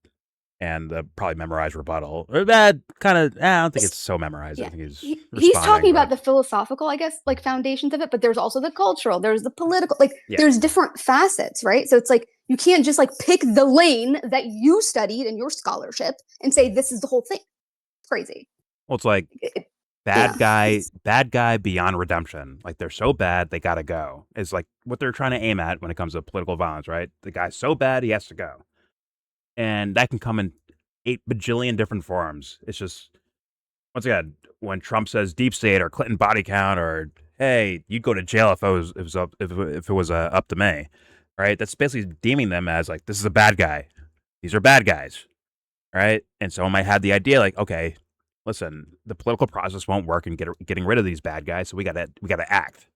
and the probably memorized rebuttal. That kind of, I don't think it's so memorized. Yeah. I think he's talking about the philosophical, I guess, like foundations of it, but there's also the cultural, there's the political, like there's different facets, right? So it's like you can't just like pick the lane that you studied in your scholarship and say this is the whole thing. It's crazy. Well, it's like bad guy beyond redemption. Like they're so bad they gotta go. Is like what they're trying to aim at when it comes to political violence, right? The guy's so bad he has to go. And that can come in 8 bajillion different forms. It's just, once again, when Trump says deep state or Clinton body count or hey, you'd go to jail if it was up to me, right? That's basically deeming them as like this is a bad guy. These are bad guys, right? And someone might have the idea like, okay, listen, the political process won't work in getting rid of these bad guys, so we gotta act,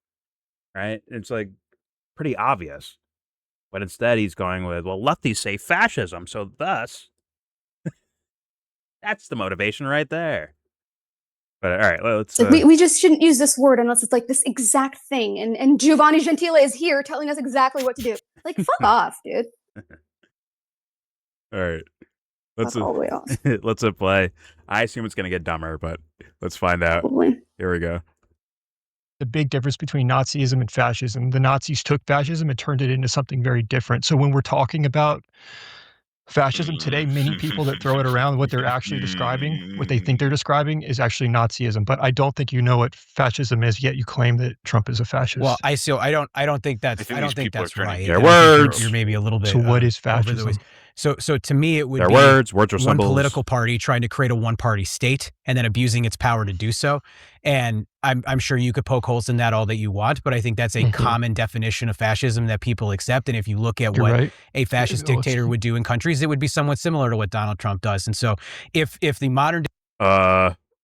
right? It's like pretty obvious. But instead, he's going with, well, lefties say fascism, so thus, that's the motivation right there. But all right, let's. We just shouldn't use this word unless it's like this exact thing. And Giovanni Gentile is here telling us exactly what to do. Like, fuck off, dude. All right, let's play. I assume it's gonna get dumber, but let's find out. Probably. Here we go. The big difference between Nazism and fascism. The Nazis took fascism and turned it into something very different. So when we're talking about fascism today, many people that throw it around, what they're actually describing, what they think they're describing is actually Nazism. But I don't think you know what fascism is, yet you claim that Trump is a fascist. Well, I don't think that's right. Their words. You're maybe a little bit. So what is fascism? So to me, it would Their be words are one symbols. political party trying to create a one-party state and then abusing its power to do so. And I'm sure you could poke holes in that all that you want, but I think that's a common definition of fascism that people accept. And if you look at what a fascist dictator would do in countries, it would be somewhat similar to what Donald Trump does. And so if the modern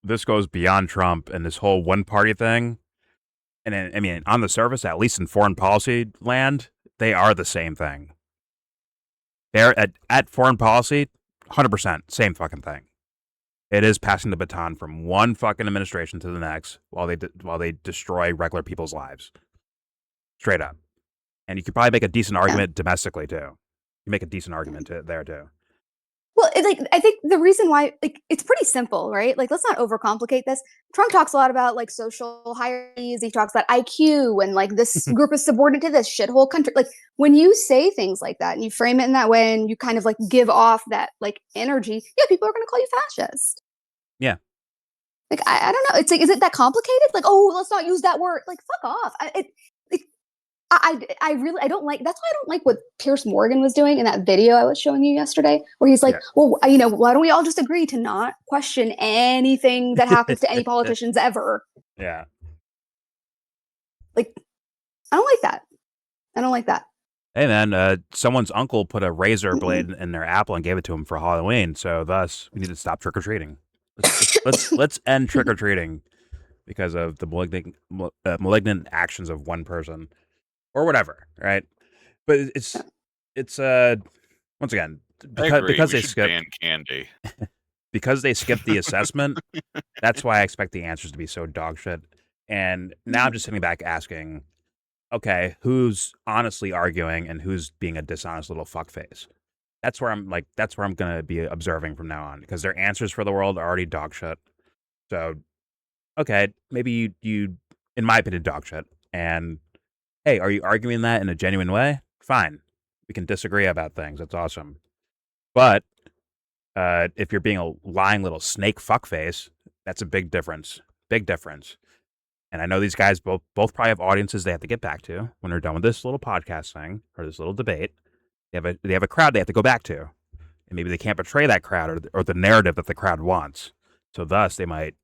this goes beyond Trump and this whole one-party thing, and I mean, on the surface, at least in foreign policy land, they are the same thing. They're at foreign policy, 100%, same fucking thing. It is passing the baton from one fucking administration to the next while they destroy regular people's lives. Straight up. And you could probably make a decent argument domestically, too. You make a decent argument there, too. Well, I think the reason why, like, it's pretty simple, right? Like, let's not overcomplicate this. Trump talks a lot about, like, social hierarchies. He talks about IQ and, like, this group is subordinate to this shithole country. Like, when you say things like that and you frame it in that way and you kind of, like, give off that, like, energy, yeah, people are going to call you fascist. Yeah. Like, I don't know. It's like, is it that complicated? Like, oh, let's not use that word. Like, fuck off. I really don't like, that's why I don't like what Pierce Morgan was doing in that video I was showing you yesterday, where he's like, well, you know, why don't we all just agree to not question anything that happens to any politicians ever? Yeah. Like, I don't like that. I don't like that. Hey man, someone's uncle put a razor blade in their apple and gave it to him for Halloween, so thus we need to stop trick or treating. Let's end trick or treating. because of the malignant actions of one person or whatever, right? But it's once again I agree. because We they should skip ban candy. because they skipped the assessment. That's why I expect the answers to be so dog shit. And now I'm just sitting back asking, okay, who's honestly arguing and who's being a dishonest little fuckface? That's where I'm gonna be observing from now on, because their answers for the world are already dog shit. So, okay, maybe you in my opinion, dog shit. And hey, are you arguing that in a genuine way? Fine, we can disagree about things. That's awesome. But if you're being a lying little snake fuckface, that's a big difference. Big difference. And I know these guys both probably have audiences they have to get back to when they're done with this little podcast thing or this little debate. They have a crowd they have to go back to, and maybe they can't betray that crowd or the narrative that the crowd wants. So thus, they might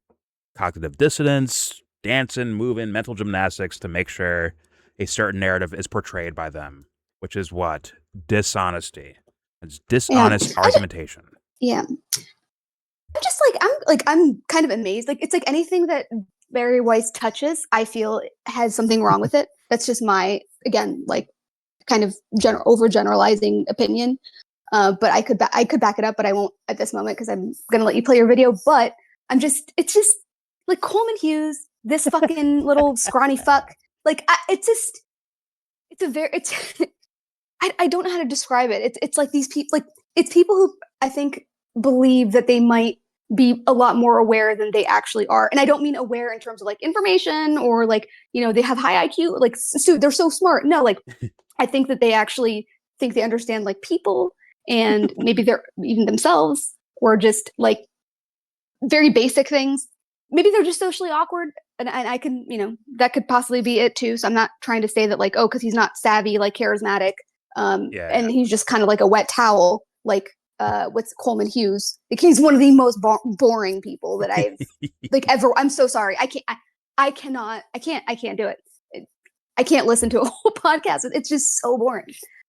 cognitive dissonance, dancing, moving, mental gymnastics to make sure a certain narrative is portrayed by them, which is what? Dishonesty. It's dishonest argumentation. Yeah. I'm kind of amazed. Like, it's like anything that Barry Weiss touches, I feel has something wrong with it. That's just my, again, like, kind of overgeneralizing opinion. But I could back it up, but I won't at this moment because I'm gonna let you play your video. But it's just like Coleman Hughes, this fucking little scrawny fuck. Like, I don't know how to describe it. It's like these people, like, it's people who I think believe that they might be a lot more aware than they actually are. And I don't mean aware in terms of like information or like, they have high IQ, like they're so smart. No, like, I think that they actually think they understand like people and maybe they're even themselves, or just like very basic things. Maybe they're just socially awkward, and I can, that could possibly be it too. So I'm not trying to say that like, oh, because he's not savvy, like charismatic, and he's just kind of like a wet towel, like what's Coleman Hughes? Like, he's one of the most boring people that I've like ever. I'm so sorry. I can't do it. I can't listen to a whole podcast. It's just so boring.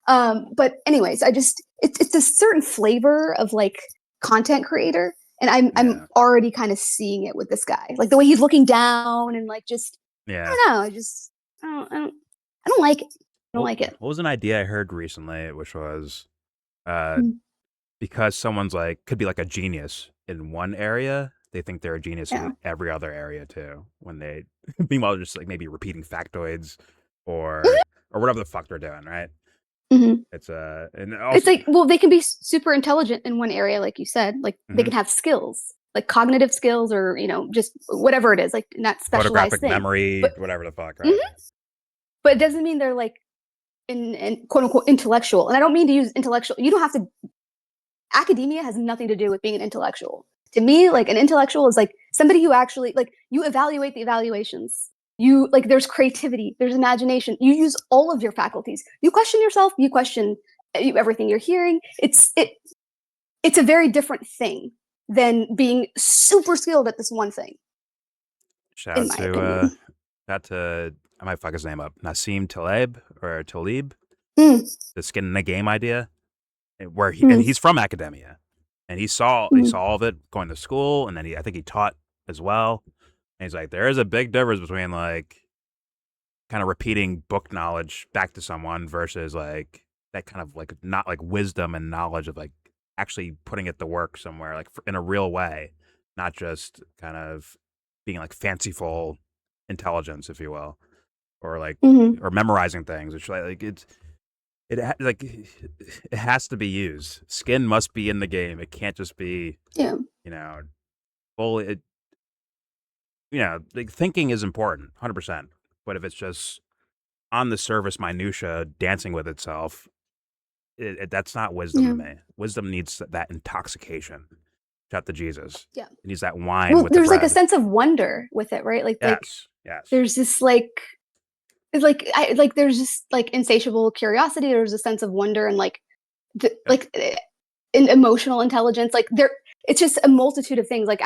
But anyways, it's a certain flavor of like content creator. And I'm already kind of seeing it with this guy, like the way he's looking down and like just I don't know. I don't like it. I don't like it. What was an idea I heard recently, which was because someone's like could be like a genius in one area, they think they're a genius in every other area too. When they meanwhile they're just like maybe repeating factoids or whatever the fuck they're doing, right? Mm-hmm. It's and also, it's like, well, they can be super intelligent in one area, like you said, like they can have skills, like cognitive skills, or just whatever it is, like not specialized photographic thing. memory, but, whatever the fuck, right? But it doesn't mean they're like in quote unquote intellectual. And I don't mean to use intellectual. You don't have to. Academia has nothing to do with being an intellectual. To me, like, an intellectual is like somebody who actually, like, you evaluate the evaluations. You, like, there's creativity, there's imagination. You use all of your faculties. You question yourself. You question everything you're hearing. It's a very different thing than being super skilled at this one thing. Shout out to I might fuck his name up. Nassim Taleb or Talib, the skin in the game idea, where and he's from academia, and he saw all of it going to school, and then I think he taught as well. And he's like, there is a big difference between like kind of repeating book knowledge back to someone versus like that kind of like not like wisdom and knowledge of like actually putting it to work somewhere, like in a real way, not just kind of being like fanciful intelligence, if you will, or like or memorizing things. It's like it has to be used. Skin must be in the game. It can't just be fully. Like thinking is important, 100%. But if it's just on the surface minutia dancing with itself, that's not wisdom to me. Wisdom needs that intoxication. Shout to Jesus. Yeah. It needs that wine. Well, with there's the like a bread. sense of wonder with it, right? Like, yes. There's this there's just like insatiable curiosity. There's a sense of wonder and like in emotional intelligence. Like it's just a multitude of things. Like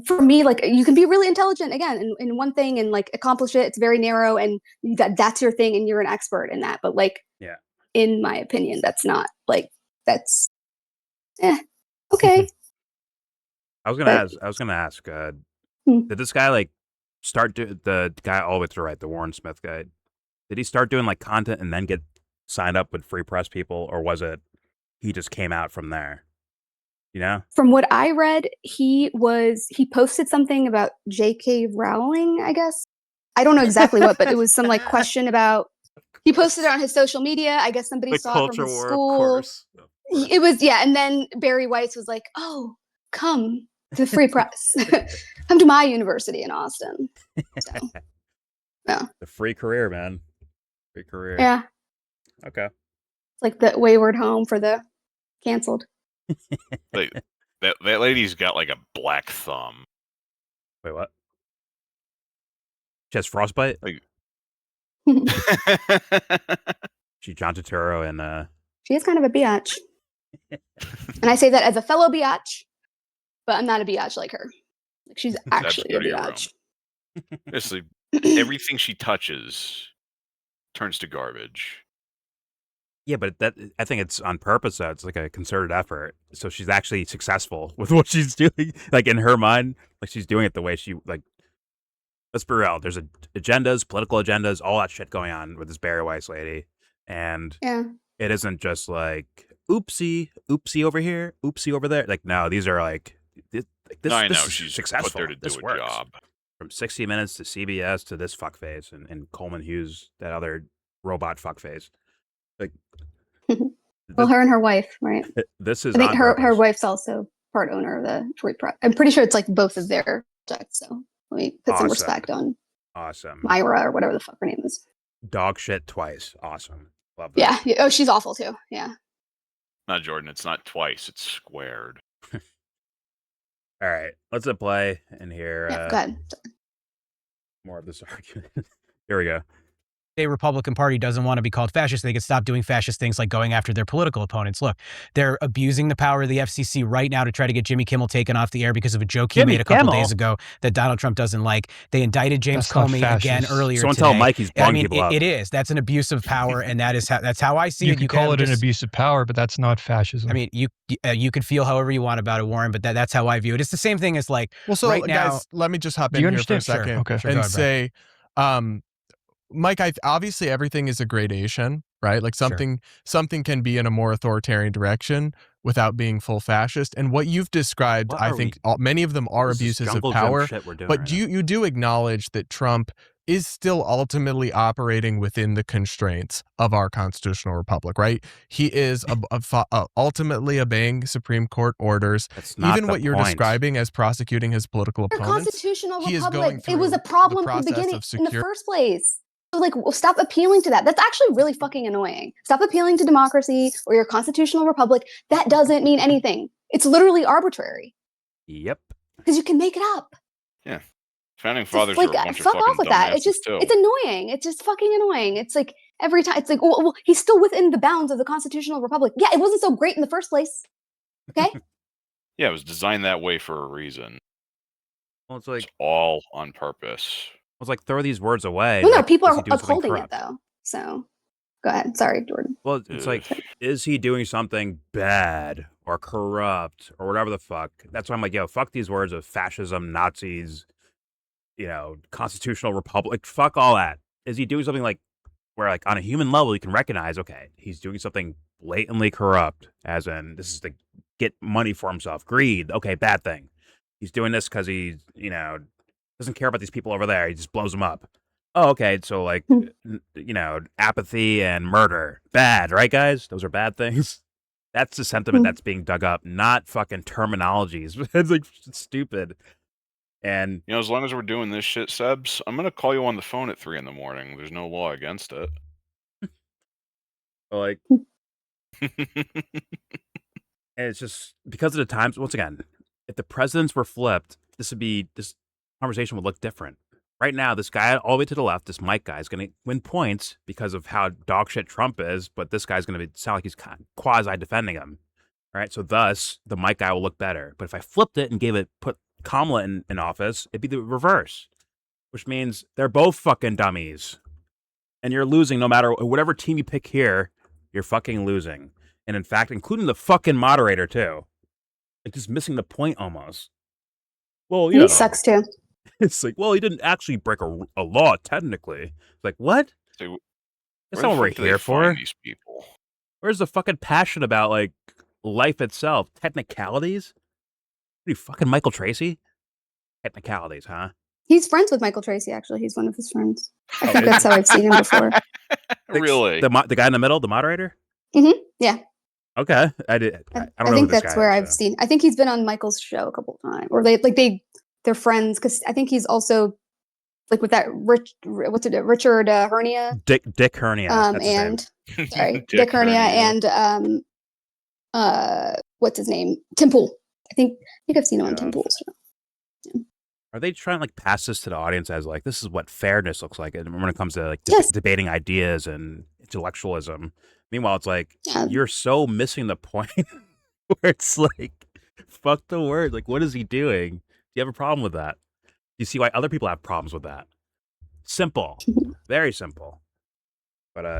for me, like, you can be really intelligent again in one thing and like accomplish it. It's very narrow, and that's your thing, and you're an expert in that. But like, in my opinion, that's not like okay. I was gonna ask. Did this guy like start the guy all the way to the right, the Warren Smith guy? Did he start doing like content and then get signed up with Free Press people, or was it he just came out from there? You know? From what I read, he posted something about J.K. Rowling, I guess. I don't know exactly what, but it was some like question about. He posted it on his social media. I guess somebody saw it from his school. It was, yeah, and then Barry Weiss was like, "Oh, come to Free Press, come to my university in Austin." So, yeah, The free career, man. Free career. yeah, Okay. it's like the wayward home for the canceled. Like, that lady's got like a black thumb. Wait, what? She has frostbite? She John Turturro and She is kind of a biatch. And I say that as a fellow biatch, but I'm not a biatch like her. Like, she's actually a biatch. Basically, everything she touches turns to garbage. Yeah, but I think it's on purpose though. It's like a concerted effort. So she's actually successful with what she's doing. Like in her mind, like she's doing it the way she like. Let's be real. There's agendas, political agendas, all that shit going on with this Barry Weiss lady, and it isn't just like oopsie over here, oopsie over there. Like no, these are like this. No, I know this is she's successful. put there to this do a works. job. From 60 Minutes to CBS to this fuckface and Coleman Hughes, that other robot fuckface. Like, well, her and her wife, right? This is. I think her wife's also part owner of the Free Press. I'm pretty sure it's like both of their projects. So let me put some respect on Myra or whatever the fuck her name is. Dog shit twice. Awesome. Love that. Yeah. Oh, she's awful too. Yeah. Not Jordan. It's not twice. It's squared. All right. Let's play in here. Yeah, go ahead. More of this argument. Here we go. The Republican Party doesn't want to be called fascist. They could stop doing fascist things like going after their political opponents. Look, they're abusing the power of the FCC right now to try to get Jimmy Kimmel taken off the air because of a joke he made a couple days ago that Donald Trump doesn't like. They indicted James Comey again earlier Someone today. tell Mike he's blowing people up. It is. That's an abuse of power, and that's how I see it. You can call it an abuse of power, but that's not fascism. I mean, you can feel however you want about it, Warren, but that's how I view it. It's the same thing as like right now. Guys, let me just hop in here for a second and say, Mike, obviously everything is a gradation, right? Like something can be in a more authoritarian direction without being full fascist. And what you've described, I think many of them are abuses of power. But you do acknowledge that Trump is still ultimately operating within the constraints of our constitutional republic, right? He is ultimately obeying Supreme Court orders. Even what you're describing as prosecuting his political opponents. Constitutional republic. It was a problem at the beginning in the first place. So, like, stop appealing to that. That's actually really fucking annoying. Stop appealing to democracy or your constitutional republic. That doesn't mean anything. It's literally arbitrary. Yep. Because you can make it up. Yeah. Founding fathers like, are a bunch fuck of fucking off with that. It's annoying. It's just fucking annoying. It's like every time. It's like, well, he's still within the bounds of the constitutional republic. Yeah, it wasn't so great in the first place. Okay. Yeah, it was designed that way for a reason. Well, it's all on purpose. It's like throw these words away. Well, no, people are upholding it though. So go ahead. Sorry, Jordan. Well, it's like, is he doing something bad or corrupt or whatever the fuck? That's why I'm like, yo, fuck these words of fascism, Nazis, constitutional republic. Fuck all that. Is he doing something like where, like, on a human level, you can recognize, okay, he's doing something blatantly corrupt, as in this is to get money for himself, greed. Okay, bad thing. He's doing this because he, doesn't care about these people over there. He just blows them up. Oh, okay. So, like, apathy and murder. Bad, right, guys? Those are bad things. That's the sentiment that's being dug up, not fucking terminologies. It's like stupid. And as long as we're doing this shit, Sebs, I'm gonna call you on the phone at 3 a.m. There's no law against it. Like, and it's just because of the times. Once again, if the presidents were flipped, this conversation would look different. Right now, this guy all the way to the left, this Mike guy, is going to win points because of how dog shit Trump is, but this guy's going to sound like he's quasi defending him. Right? So thus, the Mike guy will look better. But if I flipped it and put Kamala in office, it'd be the reverse, which means they're both fucking dummies. And you're losing no matter whatever team you pick here, you're fucking losing. And in fact, including the fucking moderator too. Like, just missing the point almost. Well, he sucks too. It's like, well, he didn't actually break a law technically. It's like, what? So That's where not the what we're fuck do they here find for. these people? Where's the fucking passion about like life itself? Technicalities? What are you fucking Michael Tracy? Technicalities, huh? He's friends with Michael Tracy. Actually, he's one of his friends. I Oh, think is that's how I've seen him before. Really? The guy in the middle, the moderator? Yeah. Okay, I don't know I who think this that's guy where is, I've so. seen. I think he's been on Michael's show a couple times, or they're friends because I think he's also like with that Richard Hernia. Dick Hernia. That's his name. And sorry, Dick Hernia and what's his name? Tim Pool. I think I've seen him on Tim Pool's show. Are they trying to like pass this to the audience as like this is what fairness looks like, and when it comes to like Yes. debating ideas and intellectualism? Meanwhile, it's like Yeah. you're so missing the point where it's like, fuck the word. Like, what is he doing? Do you have a problem with that? Do you see why other people have problems with that? Simple, very simple. But all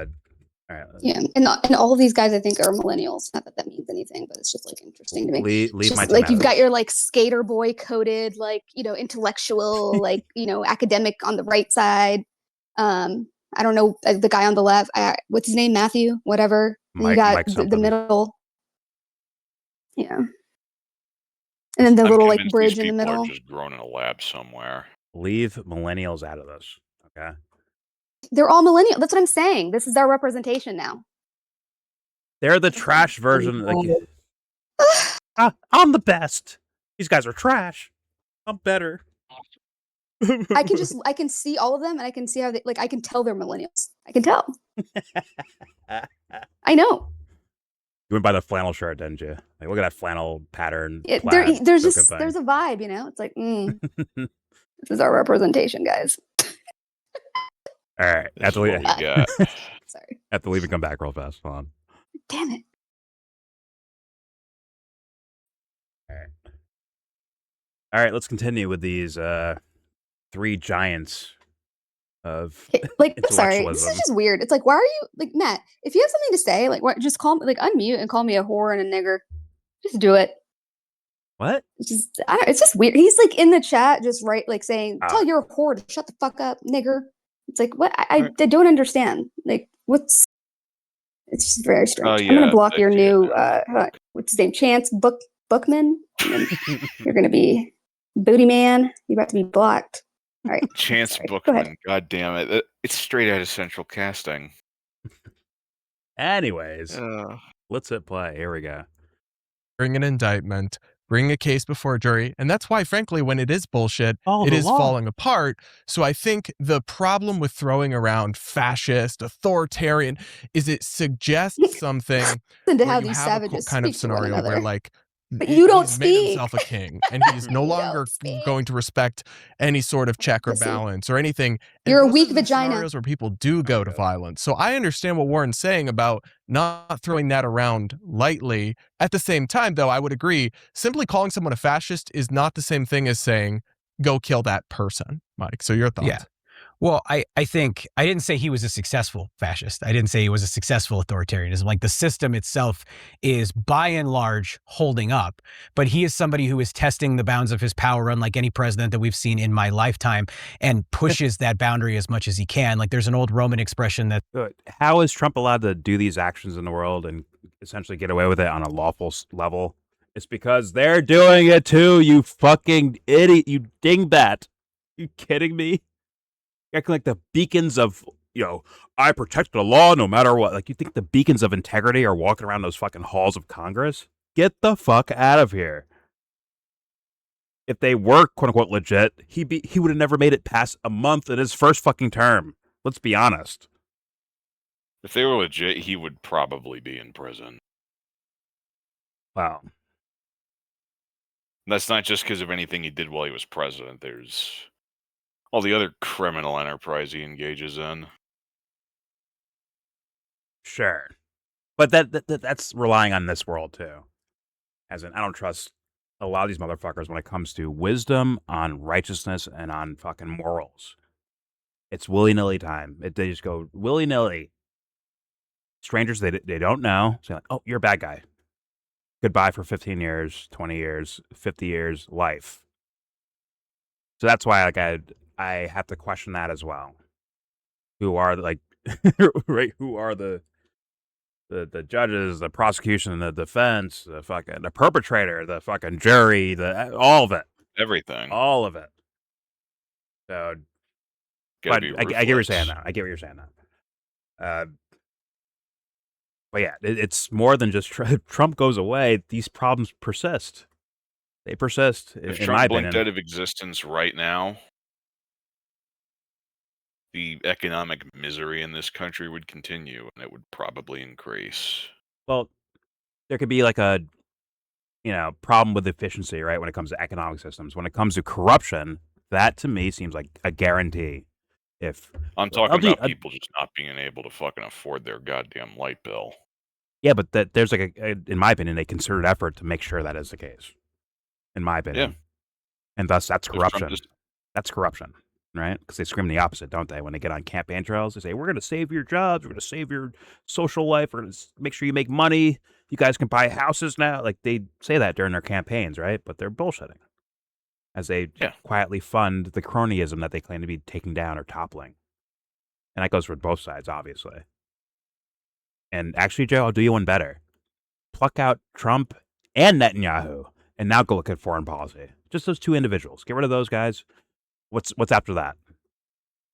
right. Yeah, and all of these guys I think are millennials. Not that that means anything, but it's just like interesting to me. Leave It's my just like team you've out got of your like skater boy coded, like intellectual, like academic on the right side. I don't know the guy on the left. What's his name? Matthew, whatever. And you got Mike the something. middle. Yeah. And then the I'm little like convinced bridge these in the people middle. are just grown in a lab somewhere. Leave millennials out of this, okay? They're all millennial. That's what I'm saying. This is our representation now. They're the trash version. Like, I'm the best. These guys are trash. I'm better. I can see all of them, and I can see how they I can tell they're millennials. I can tell. I know. You went by the flannel shirt, didn't you? Like, look at that flannel pattern. There's Plaid, a vibe, It's like, this is our representation, guys. All right, That's what we got. Sorry. Have to leave and come back real fast. Hold on. Damn it. All right, let's continue with these three giants of Like, I'm sorry, this intellectualism. is just weird. It's like, why are you like Matt? If you have something to say, like, what? Just call me, like, unmute and call me a whore and a nigger. Just do it. What? It's just weird. He's like in the chat, just like saying, "Tell you're a whore to shut the fuck up, nigger." It's like, what? I don't understand. Like, what's? It's just very strange. I'm gonna block your new what's his name? Chance Bookman. And then you're gonna be Booty Man. You're about to be blocked. All right. Chance Bookman. God damn it! It's straight out of Central Casting. Anyways, let's hit play. Here we go. Bring an indictment, bring a case before a jury. And that's why, frankly, when it is bullshit, it is law. falling apart. So I think the problem with throwing around fascist, authoritarian, is it suggests something to where how you these have savages a kind of speak to one scenario where another. like But you don't he's made speak. himself a king and he's no longer going to respect any sort of check or Pussy. balance or anything. And You're a those weak are the vagina. scenarios where people do go to violence. So I understand what Warren's saying about not throwing that around lightly. At the same time, though, I would agree, simply calling someone a fascist is not the same thing as saying, go kill that person, Mike. So your thoughts? Yeah. Well, I think I didn't say he was a successful fascist. I didn't say he was a successful authoritarianism. Like the system itself is by and large holding up, but he is somebody who is testing the bounds of his power, unlike any president that we've seen in my lifetime, and pushes that boundary as much as he can. Like there's an old Roman expression that how is Trump allowed to do these actions in the world and essentially get away with it on a lawful level? It's because they're doing it too, you fucking idiot, you dingbat. You kidding me? You're acting like the beacons of, I protect the law no matter what. Like, you think the beacons of integrity are walking around those fucking halls of Congress? Get the fuck out of here. If they were, quote unquote, legit, he would have never made it past a month in his first fucking term. Let's be honest. If they were legit, he would probably be in prison. Wow. And that's not just because of anything he did while he was president. There's all the other criminal enterprise he engages in. Sure. But that's relying on this world, too. As in, I don't trust a lot of these motherfuckers when it comes to wisdom, on righteousness, and on fucking morals. It's willy-nilly time. They just go willy-nilly. Strangers they don't know. Say like, oh, you're a bad guy. Goodbye for 15 years, 20 years, 50 years, life. So that's why like I have to question that as well. Who are like right? Who are the judges, the prosecution, the defense, the perpetrator, the fucking jury, all of it, Everything. all of it. So, Gotta but be I get what you're saying ruthless. now. I get what you're saying now. But yeah, it's more than just Trump goes away. These problems persist. They persist, If in my Trump blinked opinion. out of existence right now, the economic misery in this country would continue, and it would probably increase. Well, there could be like a problem with efficiency, right? When it comes to economic systems, when it comes to corruption, that to me seems like a guarantee. If I'm talking about people just not being able to fucking afford their goddamn light bill. Yeah, but there's like in my opinion, a concerted effort to make sure that is the case. In my opinion, and thus that's corruption. That's corruption, right? Because they scream the opposite, don't they? When they get on campaign trails, they say, "We're going to save your jobs. We're going to save your social life. We're going to make sure you make money. You guys can buy houses now." Like they say that during their campaigns, right? But they're bullshitting as they quietly fund the cronyism that they claim to be taking down or toppling. And that goes for both sides, obviously. And actually, Joe, I'll do you one better. Pluck out Trump and Netanyahu, and now go look at foreign policy. Just those two individuals. Get rid of those guys. What's after that?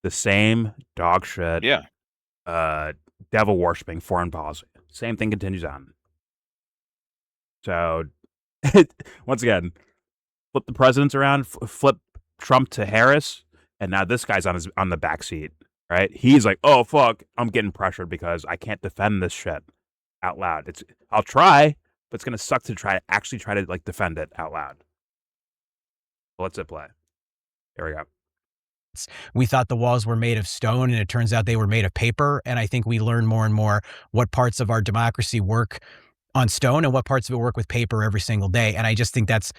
The same dog shit. Yeah. Devil worshipping foreign policy. Same thing continues on. So, once again, flip the presidents around. Flip Trump to Harris, and now this guy's on the back seat. Right? He's like, "Oh fuck, I'm getting pressured because I can't defend this shit out loud. I'll try, but it's gonna suck to try to like defend it out loud." Let's hit play. Here we go. We thought the walls were made of stone, and it turns out they were made of paper. And I think we learn more and more what parts of our democracy work on stone and what parts of it work with paper every single day. And I just think that's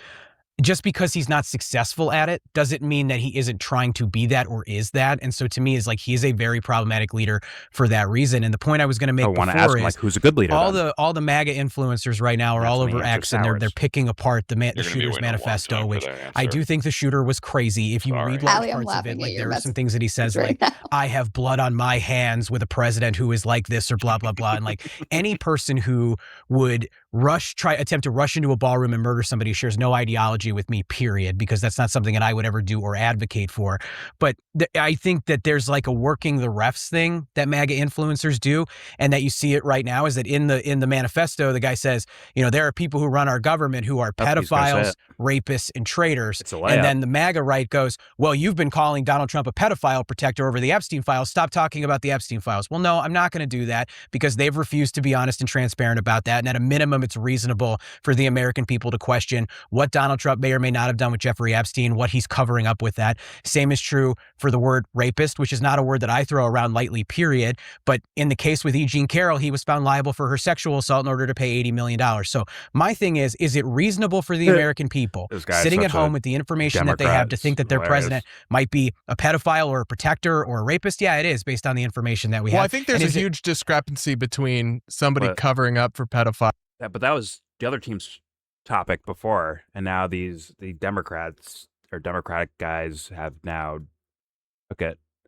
just because he's not successful at it doesn't mean that he isn't trying to be that or is that. And so to me, is like he is a very problematic leader for that reason. And the point I was going to make before ask him, like, who's a good leader? All the MAGA influencers right now are all over X, and they're picking apart the shooter's manifesto, which I do think the shooter was crazy. If you read large parts of it, like there are some things that he says, like I have blood on my hands with a president who is like this or blah blah blah, and like any person who would attempt to rush into a ballroom and murder somebody shares no ideology with me, period, because that's not something that I would ever do or advocate for. But I think that there's like a working the refs thing that MAGA influencers do, and that you see it right now is that in the manifesto, the guy says, there are people who run our government who are pedophiles, rapists, and traitors. And then the MAGA right goes, well, you've been calling Donald Trump a pedophile protector over the Epstein files. Stop talking about the Epstein files. Well, no, I'm not going to do that because they've refused to be honest and transparent about that. And at a minimum, it's reasonable for the American people to question what Donald Trump may or may not have done with Jeffrey Epstein, what he's covering up with that. Same is true for the word rapist, which is not a word that I throw around lightly, period. But in the case with E. Jean Carroll, he was found liable for her sexual assault in order to pay $80 million. So my thing is it reasonable for the American people sitting at home with the information that they have to think that their president might be a pedophile or a protector or a rapist? Yeah, it is based on the information that we have. Well, I think there's a huge discrepancy between somebody covering up for pedophile. Yeah, but that was the other team's topic before, and now the Democrats or Democratic guys have now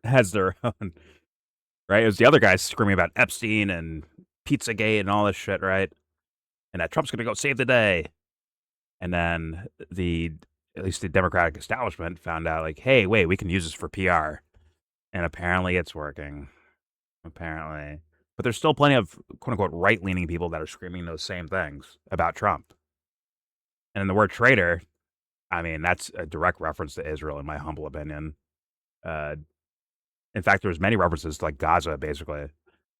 has their own, right? It was the other guys screaming about Epstein and Pizzagate and all this shit, right? And that Trump's gonna go save the day. And then at least the Democratic establishment found out, like, hey, wait, we can use this for PR. And apparently it's working. Apparently. But there's still plenty of quote-unquote right-leaning people that are screaming those same things about Trump. And the word traitor, I mean, that's a direct reference to Israel, in my humble opinion. In fact, there's many references to, like, Gaza, basically,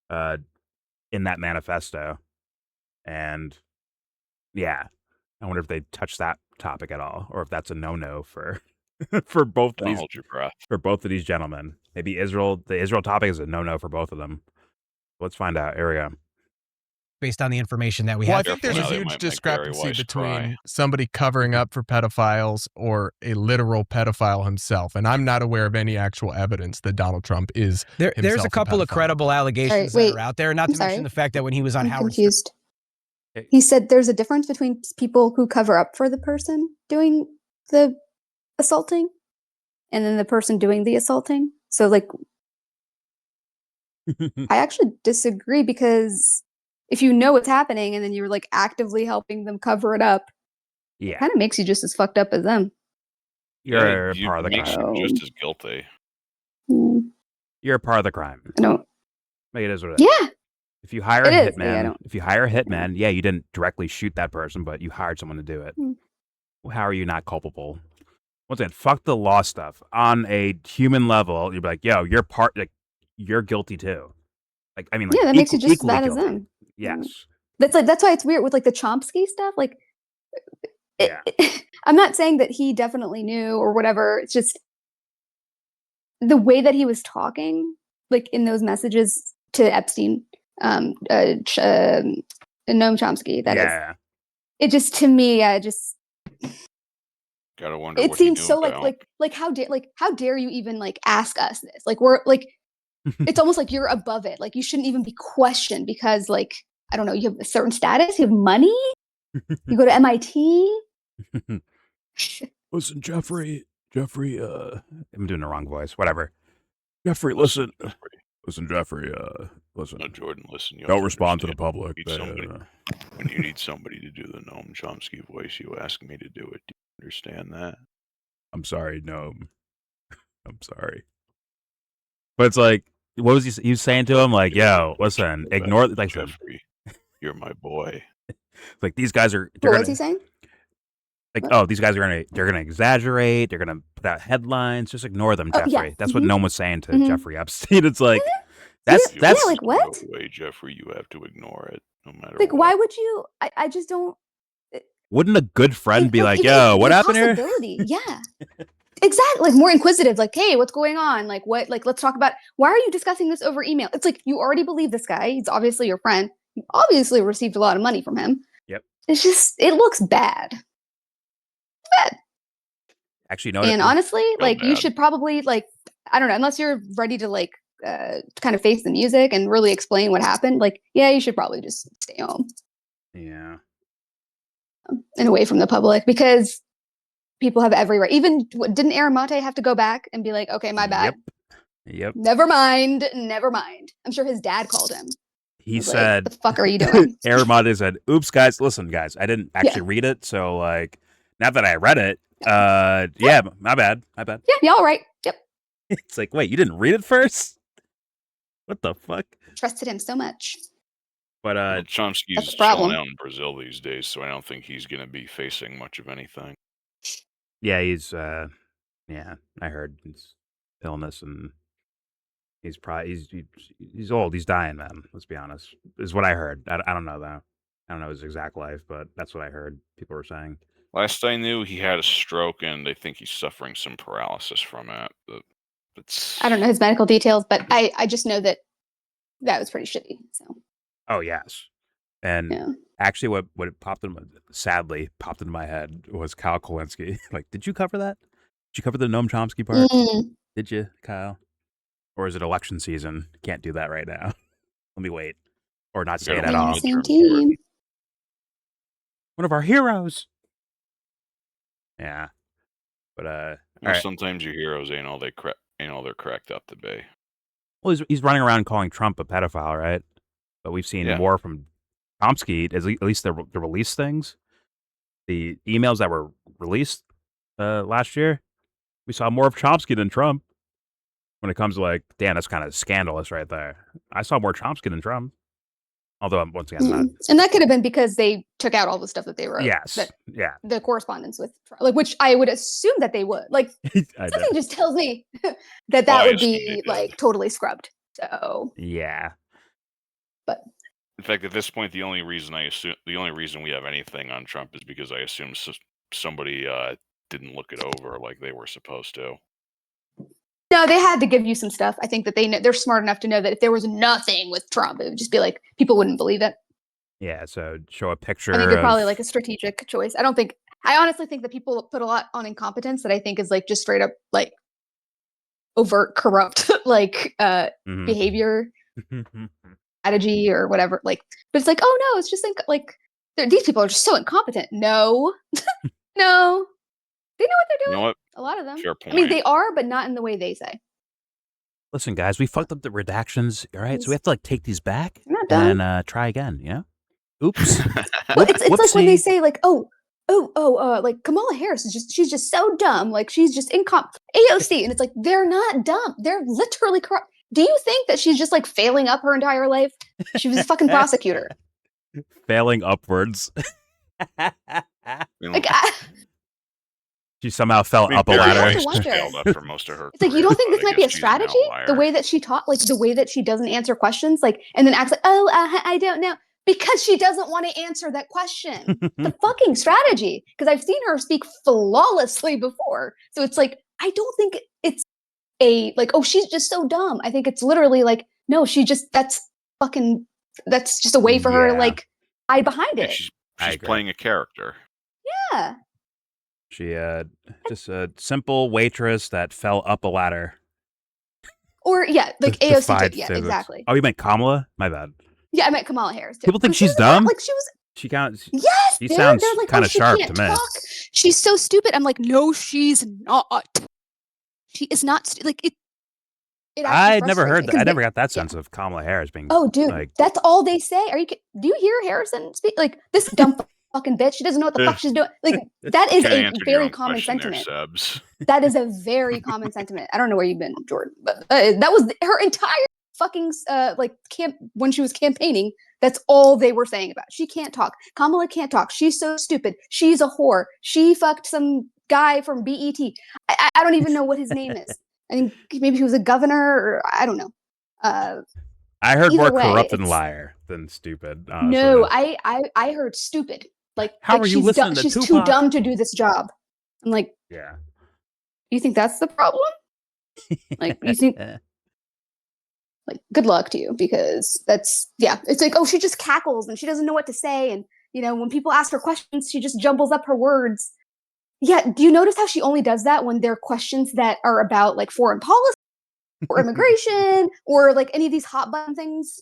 in that manifesto. And, yeah, I wonder if they touch that topic at all, or if that's a no-no for for both of these. Hold your breath. For both of these gentlemen. Maybe the Israel topic is a no-no for both of them. Let's find out. Here we go. Based on the information that we have. have. I think there's a huge discrepancy between somebody covering up for pedophiles or a literal pedophile himself. And I'm not aware of any actual evidence that Donald Trump is There's a couple of credible allegations that are out there, not to mention the fact that when he was on Howard confused. He said there's a difference between people who cover up for the person doing the assaulting and then the person doing the assaulting. So like, I actually disagree, because if you know what's happening and then you're like actively helping them cover it up, Yeah, kind of makes you just as fucked up as them. you're you part of the makes crime. you just as guilty. You're a part of the crime. I don't. Like, it is what it is. Yeah, If you hire it a is. hitman, Yeah, I don't. if you hire a hitman, yeah, you didn't directly shoot that person, but you hired someone to do it. Well, how are you not culpable? Once again, fuck the law stuff. On a human level, you'd be like, yo, you're you're guilty too. Like, I mean, like, Yeah, that makes you just as equally bad as guilty. them. Yes. That's why it's weird with like the Chomsky stuff. Like, Yeah. I'm not saying that he definitely knew or whatever. It's just the way that he was talking, like in those messages to Epstein, Noam Chomsky. That is. Yeah. It just, to me, just Gotta wonder it what he seems knew so about. like how dare you even like ask us this? Like, we're like, it's almost like you're above it. Like, you shouldn't even be questioned because, like, I don't know, you have a certain status, you have money, you go to MIT. Listen, Jeffrey, I'm doing the wrong voice. Whatever. Jeffrey, Jeffrey. listen, Jeffrey, listen. No, Jordan, listen. You have Don't to respond to the understand, public. when you need somebody to do the Noam Chomsky voice, you ask me to do it. Do you understand that? I'm sorry, Noam. I'm sorry. But it's like, what was he was saying to him? Like, yo, listen, ignore, like, Jeffrey, you're my boy. like, these guys are, What was he saying? like, What? oh, these guys are they're gonna exaggerate, they're gonna put out headlines, just ignore them, Oh, Jeffrey. yeah. That's what Noam was saying to Mhm. Jeffrey Epstein. It's like, Yeah, that's like, what? No way, Jeffrey, you have to ignore it, no matter Like, what. why would you? I just don't. wouldn't a good friend be like, even yo, what the happened here? possibility, yeah. Exactly. Like, more inquisitive, like, hey, what's going on? Like, what, like, let's talk about, why are you discussing this over email? It's like, you already believe this guy. He's obviously your friend. You obviously received a lot of money from him. Yep. It's just, it looks bad. Bad. Actually, no. And honestly, Real like, you bad. should probably, like, I don't know, unless you're ready to, like, kind of face the music and really explain what happened, like, yeah, you should probably just stay home Yeah. and away from the public, because people have every right. Even, didn't Aramonte have to go back and be like, okay, my bad. Yep. Never mind. I'm sure his dad called him. He Was said, like, "The fuck are you doing?" Aramonte said, oops, guys, listen, guys, I didn't actually read it. So, like, now that I read it, yeah, my bad. Yeah, y'all right. Yep. It's like, wait, you didn't read it first? What the fuck? Trusted him so much. But Well, Chomsky's That's the problem. chilling out in Brazil these days, so I don't think he's going to be facing much of anything. yeah, he's yeah, I heard his illness, and he's probably he's old, he's dying, man. Let's be honest, is what I heard. I don't know though. I don't know his exact life, but that's what I heard people were saying. Last I knew, he had a stroke, and I think he's suffering some paralysis from it. But I don't know his medical details, but I just know that was pretty shitty. So. Oh yes, and actually, what sadly popped into my head was Kyle Kowalski. Like, did you cover that? Did you cover the Noam Chomsky part? Did you, Kyle? Or is it election season? Can't do that right now. Let me wait, or not say it at all. Same team. One of our heroes. Yeah, but all right. Sometimes your heroes ain't all they're cracked up to be. Well, he's running around calling Trump a pedophile, right? But we've seen more from Chomsky, at least the release things. The emails that were released last year, we saw more of Chomsky than Trump. When it comes to, like, damn, that's kind of scandalous right there. I saw more Chomsky than Trump. Although, once again, not. And that could have been because they took out all the stuff that they wrote. Yes. Yeah. The correspondence with, like, which I would assume that they would. Like, something just tells me that would be, like, totally scrubbed. So. Yeah. But. In fact, at this point, the only reason we have anything on Trump is because I assume somebody didn't look it over like they were supposed to. No, they had to give you some stuff. I think that they're smart enough to know that if there was nothing with Trump, it would just be like, people wouldn't believe it. Yeah, so show a picture. I think it's probably like a strategic choice. I honestly think that people put a lot on incompetence that I think is like just straight up like overt corrupt like behavior, strategy or whatever. Like, but it's like, oh no, it's just like these people are just so incompetent. No, no. They know what they're You doing. know what? A lot of them. Fair I mean, point. they are, but not in the way they say. Listen, guys, we fucked up the redactions, all right? So we have to like take these back I'm not done. and try again, you know? Oops. Well, it's like when they Whoopsie. say like, like Kamala Harris is she's just so dumb, like she's just AOC, and it's like they're not dumb, they're literally corrupt. Do you think that she's just like failing up her entire life? She was a fucking prosecutor. Failing upwards. Like, She somehow fell I mean, up a Barry ladder. Weiss Wonder. failed up for most of her it's like you career, don't think but this I might be a guess she's an strategy? The outlier. way that she taught, like the way that she doesn't answer questions, like and then acts like, I don't know, because she doesn't want to answer that question. The fucking strategy. Because I've seen her speak flawlessly before, so it's like I don't think it's a like, oh, she's just so dumb. I think it's literally like, no, that's just a way for her to Yeah. like hide behind Yeah, it. she's I agree. playing a character. Yeah. She just a simple waitress that fell up a ladder. Or yeah, like De- AOC defied did. Yeah, physics. exactly. Oh, you meant Kamala? My bad. Yeah, I meant Kamala Harris too. People think 'Cause she she's was a brat, dumb? Like she was. She counts. Yes, She they're sounds like, kinda oh, she sharp can't to me. talk. She's so stupid. I'm like, no, she's not. She is not. Like it. It actually I'd never frustrates heard me, that. 'cause I never they- got that sense of Kamala Harris being. Oh, dude, like, that's all they say. Do you hear Harrison speak? Like this dumb fucking bitch. She doesn't know what the fuck she's doing. Like that is Kinda a answered your very own common question there, sentiment. Sebs. That is a very common sentiment. I don't know where you've been, Jordan, but that was her entire fucking when she was campaigning. That's all they were saying about. She can't talk. Kamala can't talk. She's so stupid. She's a whore. She fucked some guy from BET. I don't even know what his name is. I think maybe he was a governor, or I don't know. I heard more either way, corrupt than it's- liar than stupid. Honestly. No, I heard stupid. Like How like are you she's listening to she's too Tupac? dumb to do this job. I'm like, Yeah. you think that's the problem? Like you think like good luck to you, because it's like, oh, she just cackles and she doesn't know what to say, and when people ask her questions she just jumbles up her words. Yeah, do you notice how she only does that when they're questions that are about like foreign policy or immigration or like any of these hot button things?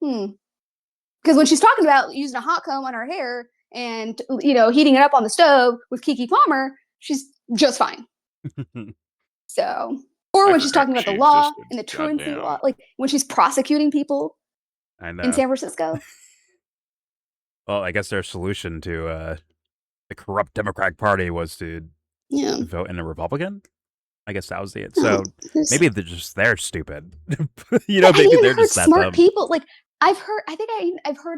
Because when she's talking about using a hot comb on her hair and heating it up on the stove with Keke Palmer, she's just fine. So, or I when she's forgot talking about the she law existed. and the truancy Goddamn. law, like when she's prosecuting people I know. in San Francisco. Well, I guess their solution to the corrupt Democratic Party was to Yeah. vote in a Republican. I guess that was the it. No, So there's- maybe they're stupid. I maybe even they're heard just that smart dumb. people. Like I've heard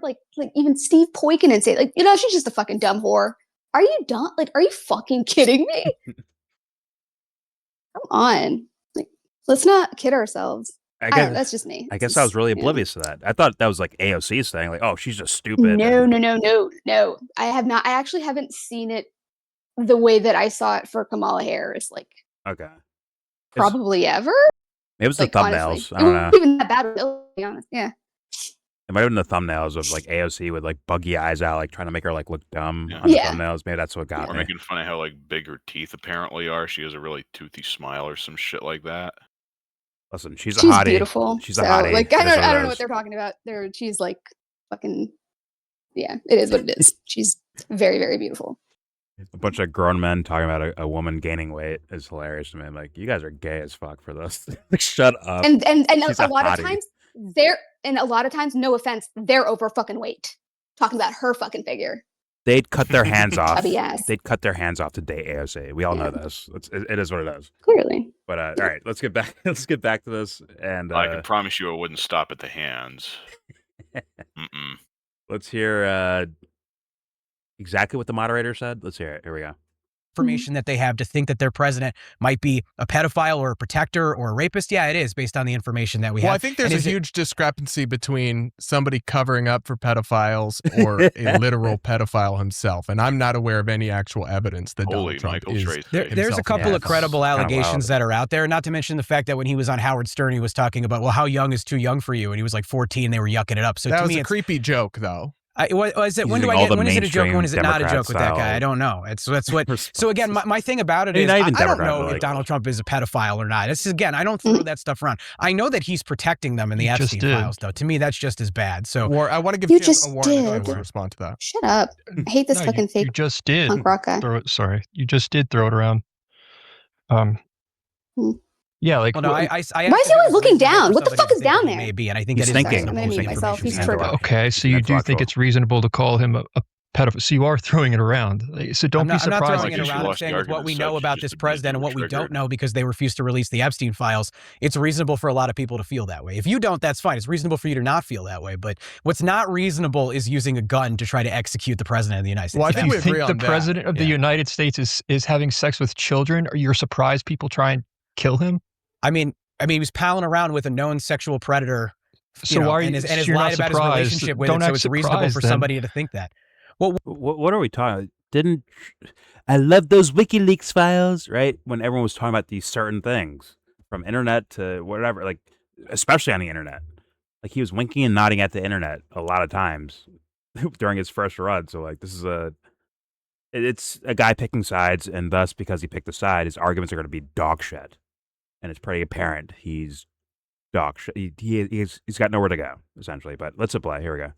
like even Steve Poikonen say like, she's just a fucking dumb whore. Are you dumb? Like, are you fucking kidding me? Come on. Like, let's not kid ourselves. I I don't know, guess, that's just me. I guess I was really oblivious to that. I thought that was like AOC's thing. Like, oh, she's just stupid. No, and- no. I have not. I actually haven't seen it the way that I saw it for Kamala Harris. Like, Okay. probably ever. It was the Like, thumbnails. honestly. I don't It know. wasn't even that bad, to be honest. Yeah. It might have been the thumbnails of like AOC with like buggy eyes out, like trying to make her like look dumb Yeah. on the Yeah. thumbnails. Maybe that's what got Or me. making fun of how like big her teeth apparently are. She has a really toothy smile or some shit like that. Listen, she's a She's hottie. She's She's a hottie. Like, It I is don't it know is. what they're talking about. She's like fucking. Yeah, it is what it is. She's very, very beautiful. A bunch of grown men talking about a woman gaining weight is hilarious to me. I'm like, you guys are gay as fuck for this. Like, shut up. And She's a a lot of hottie. times, no offense, they're over fucking weight. Talking about her fucking figure. They'd cut their hands off. Chubby ass. They'd cut their hands off to date AOC. We all know Yeah. this. It is what it is. Clearly. But all right, let's get back. Let's get back to this. And I can promise you it wouldn't stop at the hands. let's hear exactly what the moderator said. Let's hear it. Here we go. Information that they have to think that their president might be a pedophile or a protector or a rapist. Yeah, it is based on the information that we Well, have. I think there's And a is it- huge discrepancy between somebody covering up for pedophiles or a literal pedophile himself. And I'm not aware of any actual evidence that Holy Donald Trump Michael is. Tracy. There's a himself couple Yeah, of credible it's kinda allegations wild. that are out there, not to mention the fact that when he was on Howard Stern, he was talking about, well, how young is too young for you? And he was like 14, they were yucking it up. So That to was me, a it's, creepy joke, though. Was it? He's When do using I all get? the When is it a joke? When mainstream is it not a Democrat joke with that guy? I style don't know. That's what. So again, my thing about it I mean, is not even I don't Democrat, know but if like- Donald Trump is a pedophile or not. It's again, I don't throw that stuff around. I know that he's protecting them in the You just Epstein did. files, though. To me, that's just as bad. So I want to give You chance just Warren a chance did. to respond to that. Shut up. I hate this No, fucking you fake just did. punk rock guy. You just did throw it around. Yeah, like well, no, I Why is actually he think always it's looking reasonable down? for What the somebody fuck to is think down that he there? may be, and I think He's that is thinking. reasonable I'm gonna mute information myself. He's to have. triggered. okay, so He's you do think intellectual. it's reasonable to call him a pedophile? So you are throwing it around. Like, so don't I'm be not surprised. throwing it Like, you around. I'm lost the saying with what argument we and know said about you this just president and were what we don't triggered. know because they refused to release the Epstein files, it's reasonable for a lot of people to feel that way. If you don't, that's fine. It's reasonable for you to not feel that way. But what's not reasonable is using a gun to try to execute the president of the United States. Well, I If think you we agree think the on that. president of the Yeah. United States is having sex with children, or you're surprised people try and kill him? I mean, he was palling around with a known sexual predator. So why are and you? has You're lied not about his surprised. relationship with Don't it, so act it's reasonable surprised for then. somebody to think that. Well, What are we talking? I love those WikiLeaks files, right? When everyone was talking about these certain things, from internet to whatever, like especially on the internet, like he was winking and nodding at the internet a lot of times during his first run. So like this is it's a guy picking sides, and thus because he picked a side, his arguments are going to be dog shit, and it's pretty apparent he's dog shit. He's got nowhere to go essentially. But let's apply. Here we go.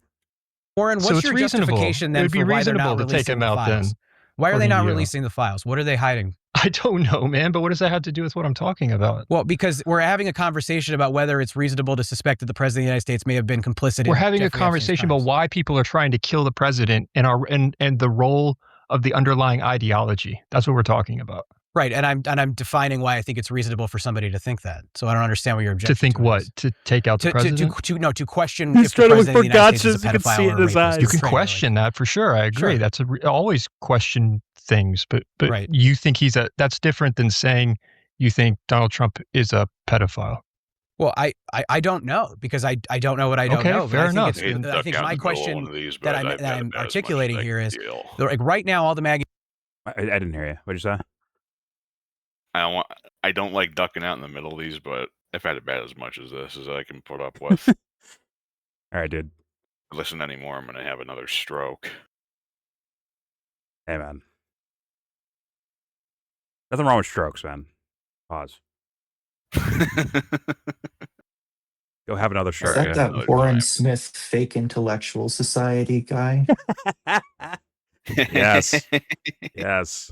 Warren, So what's it's your reasonable. justification It then would be for why they're reasonable not to take releasing him the out then, files? Why are they according not to you. releasing the files? What are they hiding? I don't know, man. But what does that have to do with what I'm talking about? Well, because we're having a conversation about whether it's reasonable to suspect that the president of the United States may have been complicit We're in having a Jeffrey Epstein's conversation about crimes. why people are trying to kill the president and the role of the underlying ideology. That's what we're talking about. Right, and I'm defining why I think it's reasonable for somebody to think that. So I don't understand what your objection To think to it what? is. To take out the president? To question He's if the trying to look president of the for United States is a gotchas. You can pedophile see it or in a his rapist. eyes. You can Right, question that for sure. I agree. Sure. That's always question things, but Right. you think that's different than saying you think Donald Trump is a pedophile. Well, I don't know because I don't know what I don't Okay, know. but fair I think enough. it's- I hate to I duck think out my in the middle of question one of these, that but I'm I've that had I'm about as much as articulating I here can is deal. like right now all the mag I didn't hear you. What'd you say? I don't like ducking out in the middle of these, but I've had about as much as this as I can put up with. All right, dude. Listen anymore, I'm gonna have another stroke. Hey, man. Nothing wrong with strokes, man. Pause. Go have another Is stroke. that yeah, that another Warren time. Smith fake intellectual society guy? Yes. Yes.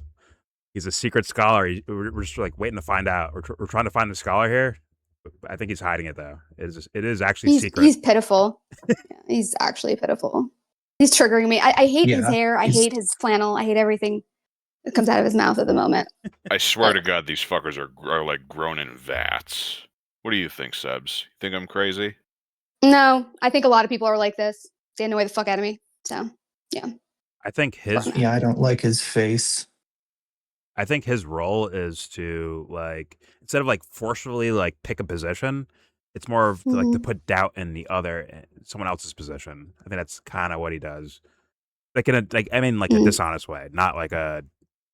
He's a secret scholar. We're just like waiting to find out. We're trying to find the scholar here. I think he's hiding it though. It is actually secret. He's pitiful. Yeah, he's actually pitiful. He's triggering me. I hate his Yeah, hair. I he's- hate his flannel. I hate everything that comes out of his mouth at the moment. I swear to God, these fuckers are like grown in vats. What do you think, Sebs? You think I'm crazy? No, I think a lot of people are like this. They annoy the fuck out of me. So I think his Yeah, I don't like his face. I think his role is to like instead of like forcefully like pick a position, it's more of like to put doubt in someone else's position. I think that's kind of what he does. Like in a a dishonest way, not like a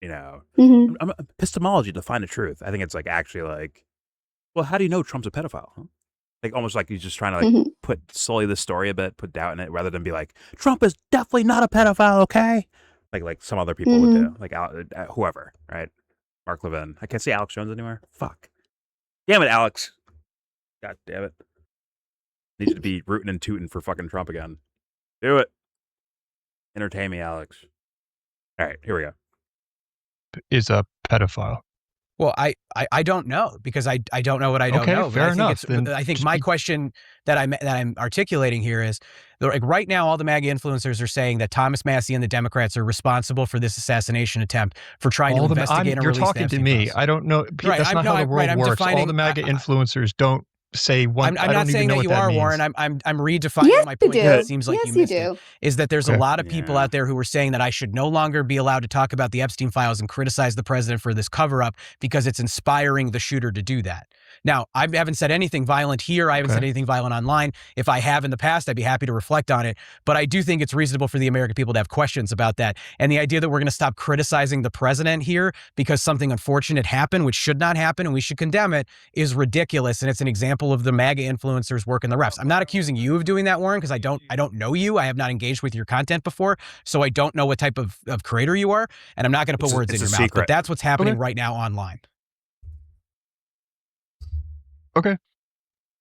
Mhm. epistemology to find the truth. I think it's like actually like, well, how do you know Trump's a pedophile? Huh? Like almost like he's just trying to like sully the story a bit, put doubt in it, rather than be like, Trump is definitely not a pedophile, okay? Like some other people would do, like whoever, right? Mark Levin. I can't see Alex Jones anywhere. Fuck. Damn it, Alex. God damn it. Need you to be rooting and tooting for fucking Trump again. Do it. Entertain me, Alex. All right, here we go. Is a pedophile. Well, I don't know because I don't know what I don't Okay, know. But fair I think enough. it's- Then I think just my be- question that I'm articulating here is like right now all the MAGA influencers are saying that Thomas Massey and the Democrats are responsible for this assassination attempt for trying to investigate and you're release the talking to Epstein me. files. I don't know. Right, That's not how the world I'm works. All defining- the MAGA influencers don't say one. I'm I not don't saying even know that what you that are, means. Warren. I'm redefining Yes, my you point. do. It seems like Yes, you you missed it. do. Is that there's a Okay. lot of people out there who are saying that I should no longer be allowed to talk about the Epstein files and criticize the president for this cover up because it's inspiring the shooter to do that. Now, I haven't said anything violent here. I haven't said Okay. anything violent online. If I have in the past, I'd be happy to reflect on it. But I do think it's reasonable for the American people to have questions about that. And the idea that we're going to stop criticizing the president here because something unfortunate happened, which should not happen, and we should condemn it, is ridiculous. And it's an example of the MAGA influencers working the refs. I'm not accusing you of doing that, Warren, because I don't know you. I have not engaged with your content before, so I don't know what type of creator you are, and I'm not going to put words in your mouth. But that's what's happening right now online. Okay.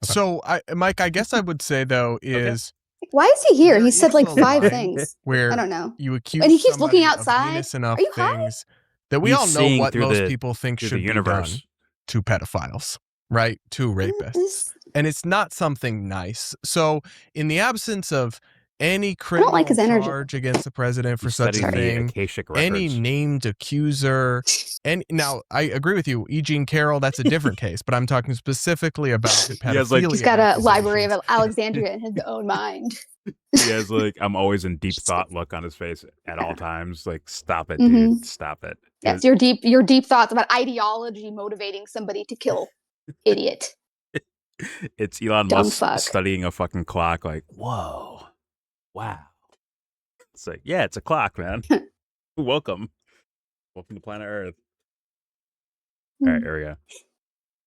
So, Mike, I guess I would say though is Why is he here? There He said is like a 5 line things. where I don't know. you accuse And he keeps somebody looking of outside. heinous enough Are you high? things that we He's all know seeing what through most the- people think through should the be universe. done to pedophiles, right? To rapists. And it's not something nice. So, in the absence of any criminal like his energy. charge against the president for He's such a studying the thing, Akashic any records. named accuser, and now I agree with you, E. Jean Carroll, that's a different case, but I'm talking specifically about the He has, like- pedophilia. He's got a library accusations. of Alexandria in his own mind. He has like I'm always in deep thought look on his face at all times. Like, stop it, Mhm. dude. Stop it. Yes, your deep thoughts about ideology motivating somebody to kill. Idiot. It's Elon Dumb Musk fuck. studying a fucking clock. Like, whoa, wow. It's like, yeah, it's a clock, man. Welcome to planet Earth. All right, here we go.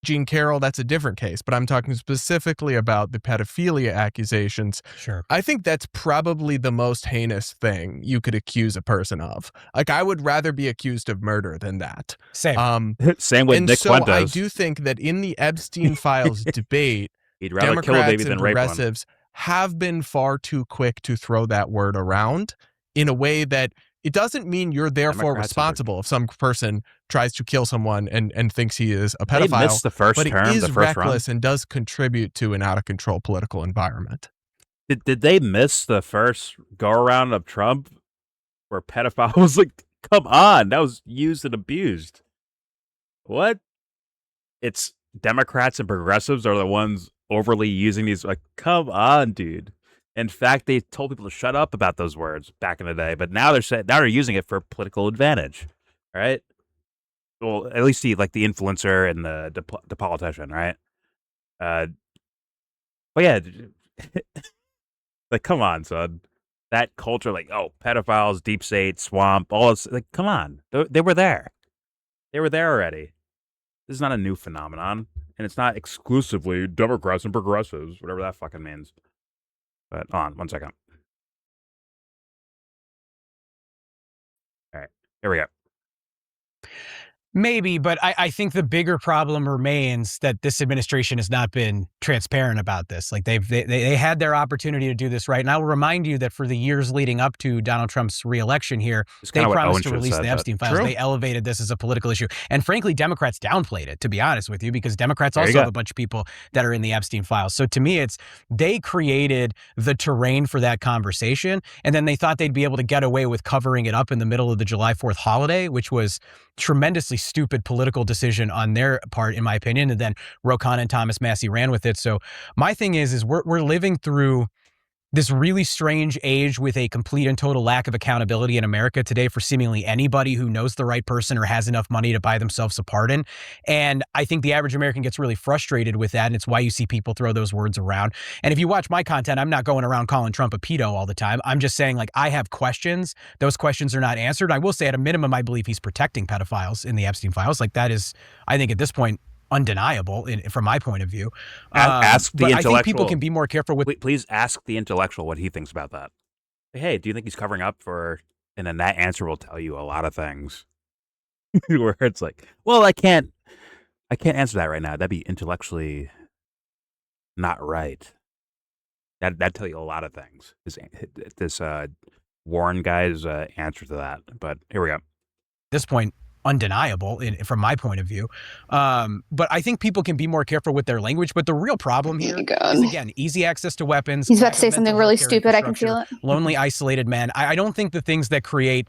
Jean Carroll, that's a different case, but I'm talking specifically about the pedophilia accusations. Sure. I think that's probably the most heinous thing you could accuse a person of. Like, I would rather be accused of murder than that. Same. Same with And Nick so Fuentes. I do think that in the Epstein files debate, He'd rather kill a Democrats baby than and rape one. progressives have been far too quick to throw that word around in a way that it doesn't mean you're therefore Democrats and responsible if some person tries to kill someone and thinks he is a They pedophile. missed the first But term, it is the first run. reckless and does contribute to an out of control political environment. Did they miss the first go around of Trump where pedophile was like, come on, that was used and abused? What? It's Democrats and progressives are the ones overly using these. Like, come on, dude. In fact, they told people to shut up about those words back in the day, but now they're using it for political advantage, right? Well, at least the influencer and the politician, right? But yeah, like, come on, son. That culture, like, oh, pedophiles, deep state, swamp, all this, like, come on. They were there. They were there already. This is not a new phenomenon, and it's not exclusively Democrats and progressives, whatever that fucking means. But hold on, 1 second. All right, here we go. Maybe, but I think the bigger problem remains that this administration has not been transparent about this. Like they had their opportunity to do this right. And I will remind you that for the years leading up to Donald Trump's reelection here, It's they kinda what Owen promised to should have release said, the but- Epstein files. True. They elevated this as a political issue. And frankly, Democrats downplayed it, to be honest with you, because Democrats There you also go. have a bunch of people that are in the Epstein files. So to me, they created the terrain for that conversation. And then they thought they'd be able to get away with covering it up in the middle of the July 4th holiday, which was tremendously stupid political decision on their part, in my opinion. And then Ro Khanna and Thomas Massey ran with it. So my thing is we're living through this really strange age with a complete and total lack of accountability in America today for seemingly anybody who knows the right person or has enough money to buy themselves a pardon. And I think the average American gets really frustrated with that. And it's why you see people throw those words around. And if you watch my content, I'm not going around calling Trump a pedo all the time. I'm just saying, like, I have questions. Those questions are not answered. I will say at a minimum, I believe he's protecting pedophiles in the Epstein files. Like, that is, I think at this point, undeniable from my point of view. Ask the but intellectual. I think people can be more careful with. Please ask the intellectual what he thinks about that. Hey, do you think he's covering up for? And then that answer will tell you a lot of things. Where it's like, well, I can't answer that right now. That'd be intellectually not right. That'd tell you a lot of things. This Warren guy's answer to that. But here we go. At this point, undeniable from my point of view. But I think people can be more careful with their language. But the real problem here is, again, easy access to weapons. He's about lack to of say mental something health really care stupid. I can infrastructure, feel it. lonely, isolated men. I don't think the things that create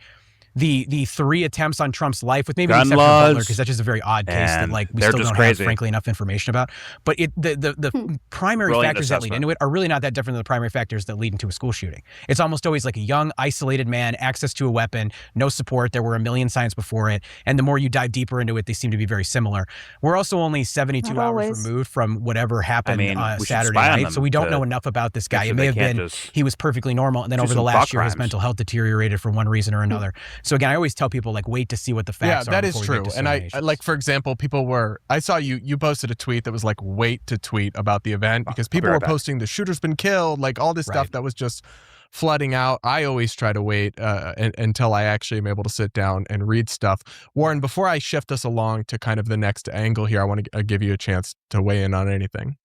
the 3 attempts on Trump's life, with maybe Gun the exception of Butler, laws, because that's just a very odd case that and like we they're still just don't crazy. have, frankly, enough information about. But the primary Brilliant factors that lead assessment. into it are really not that different than the primary factors that lead into a school shooting. It's almost always like a young, isolated man, access to a weapon, no support. There were a million signs before it, and the more you dive deeper into it, they seem to be very similar. We're also only 72 Not hours always. removed from whatever happened we should Saturday spy on night, them so we don't to know enough about this make guy. sure It may they have can't been just he was perfectly normal, and then do over the some last thought year, his crimes. mental health deteriorated for one reason or another. So again, I always tell people, like, wait to see what the facts are. that is before we make true. And I determinations. like, for example, I saw you posted a tweet that was like, wait to tweet about the event, because I'll be people right were back. posting the shooter's been killed, like all this stuff Right. that was just flooding out. I always try to wait until I actually am able to sit down and read stuff. Warren, before I shift us along to kind of the next angle here, I want to give you a chance to weigh in on anything.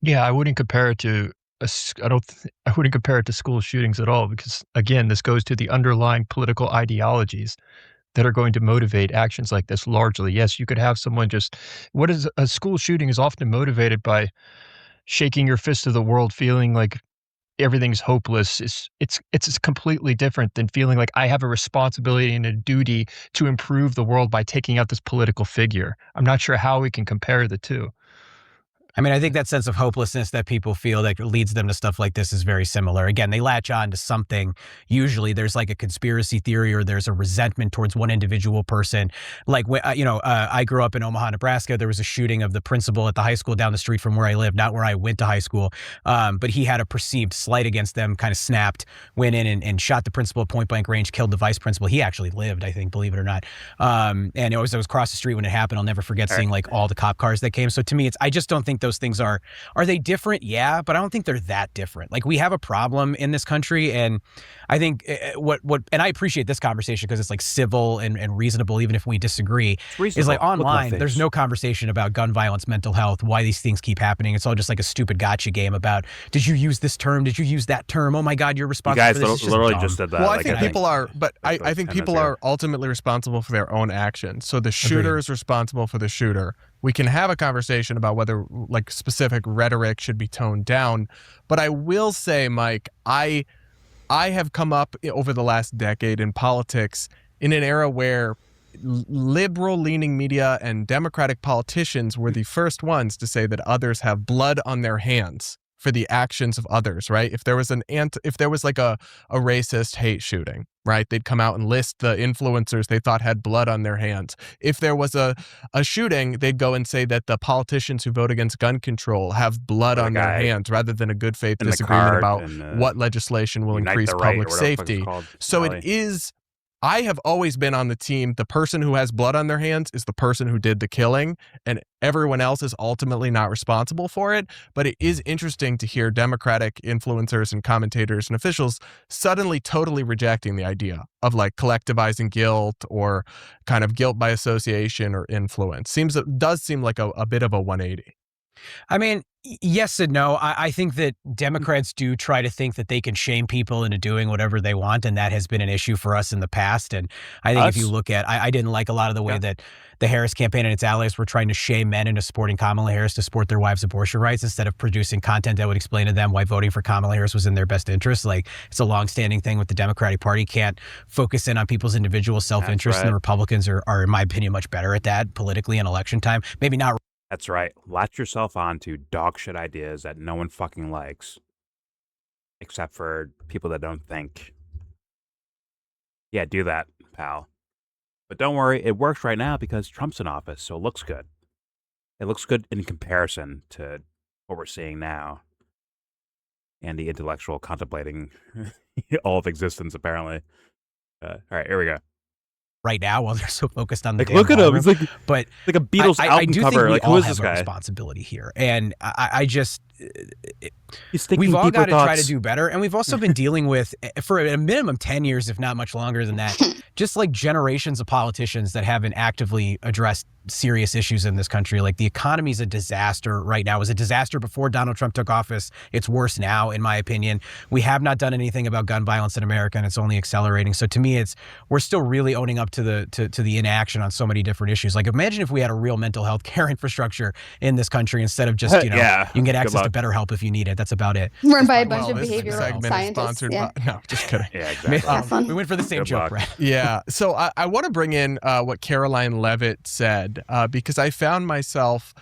Yeah, I wouldn't compare it to I wouldn't compare it to school shootings at all, because again, this goes to the underlying political ideologies that are going to motivate actions like this largely. Yes, you could have someone what is a school shooting is often motivated by shaking your fist to the world, feeling like everything's hopeless. It's completely different than feeling like I have a responsibility and a duty to improve the world by taking out this political figure. I'm not sure how we can compare the two. I mean, I think that sense of hopelessness that people feel that leads them to stuff like this is very similar. Again, they latch on to something. Usually there's like a conspiracy theory, or there's a resentment towards one individual person. Like, I grew up in Omaha, Nebraska. There was a shooting of the principal at the high school down the street from where I live, not where I went to high school. But he had a perceived slight against them, kind of snapped, went in and shot the principal at point blank range, killed the vice principal. He actually lived, I think, believe it or not. And I was across the street when it happened. I'll never forget seeing like all the cop cars that came. So to me, I just don't think those things are they different? Yeah, but I don't think they're that different. Like, we have a problem in this country, and I think and I appreciate this conversation because it's like civil and reasonable, even if we disagree. Is like online, there's no conversation about gun violence, mental health, why these things keep happening. It's all just like a stupid gotcha game about, did you use this term? Did you use that term? Oh my God, you're responsible You for guys this. It's literally dumb. just did that. Well, I like, think people are, but like I think 10 people minutes are ultimately responsible for their own actions. So the shooter Agreed. is responsible for the shooter. We can have a conversation about whether like specific rhetoric should be toned down. But I will say, Mike, I have come up over the last decade in politics in an era where liberal-leaning media and Democratic politicians were the first ones to say that others have blood on their hands for the actions of others, right? If there was like a racist hate shooting, right, they'd come out and list the influencers they thought had blood on their hands. If there was a shooting, they'd go and say that the politicians who vote against gun control have blood on their hands, rather than a good faith in the disagreement card about and, what legislation will Unite increase the Right, or public whatever the fuck it's safety. called. So Daly. it is. I have always been on the team. The person who has blood on their hands is the person who did the killing, and everyone else is ultimately not responsible for it. But it is interesting to hear Democratic influencers and commentators and officials suddenly totally rejecting the idea of like collectivizing guilt or kind of guilt by association or influence. Does seem like a bit of a 180. I mean, yes and no. I think that Democrats do try to think that they can shame people into doing whatever they want, and that has been an issue for us in the past. And I think if you look at, I didn't like a lot of the way that the Harris campaign and its allies were trying to shame men into supporting Kamala Harris to support their wives' abortion rights, instead of producing content that would explain to them why voting for Kamala Harris was in their best interest. Like, it's a longstanding thing with the Democratic Party. Can't focus in on people's individual self-interest, and the Republicans are, in my opinion, much better at that politically in election time. Maybe not. That's right. Latch yourself on to dog shit ideas that no one fucking likes. Except for people that don't think. Yeah, do that, pal. But don't worry, it works right now because Trump's in office, so it looks good. It looks good in comparison to what we're seeing now. And the intellectual contemplating all of existence, apparently. All right, here we go. Right now, while they're so focused on the Like, look at him. It's like, but like a Beatles I album do cover. think we Like, who all is have this a guy? responsibility here, and I just He's thinking we've all deeper got to try thoughts. to do better, and we've also been dealing with, for a minimum 10 years, if not much longer than that, just like generations of politicians that haven't actively addressed serious issues in this country. Like, the economy is a disaster right now. It was a disaster before Donald Trump took office. It's worse now, in my opinion. We have not done anything about gun violence in America, and it's only accelerating. So to me, we're still really owning up to the inaction on so many different issues. Like, imagine if we had a real mental health care infrastructure in this country, instead of just, you Yeah, can get good access just a BetterHelp if you need it. That's about it. Run by a Fine. bunch of this behavioral segment is scientists. sponsored Yeah. by, no, just kidding. Yeah, exactly. Have fun. We went for the same Good joke, luck. Brad. Yeah. So I want to bring in what Caroline Levitt said because I found myself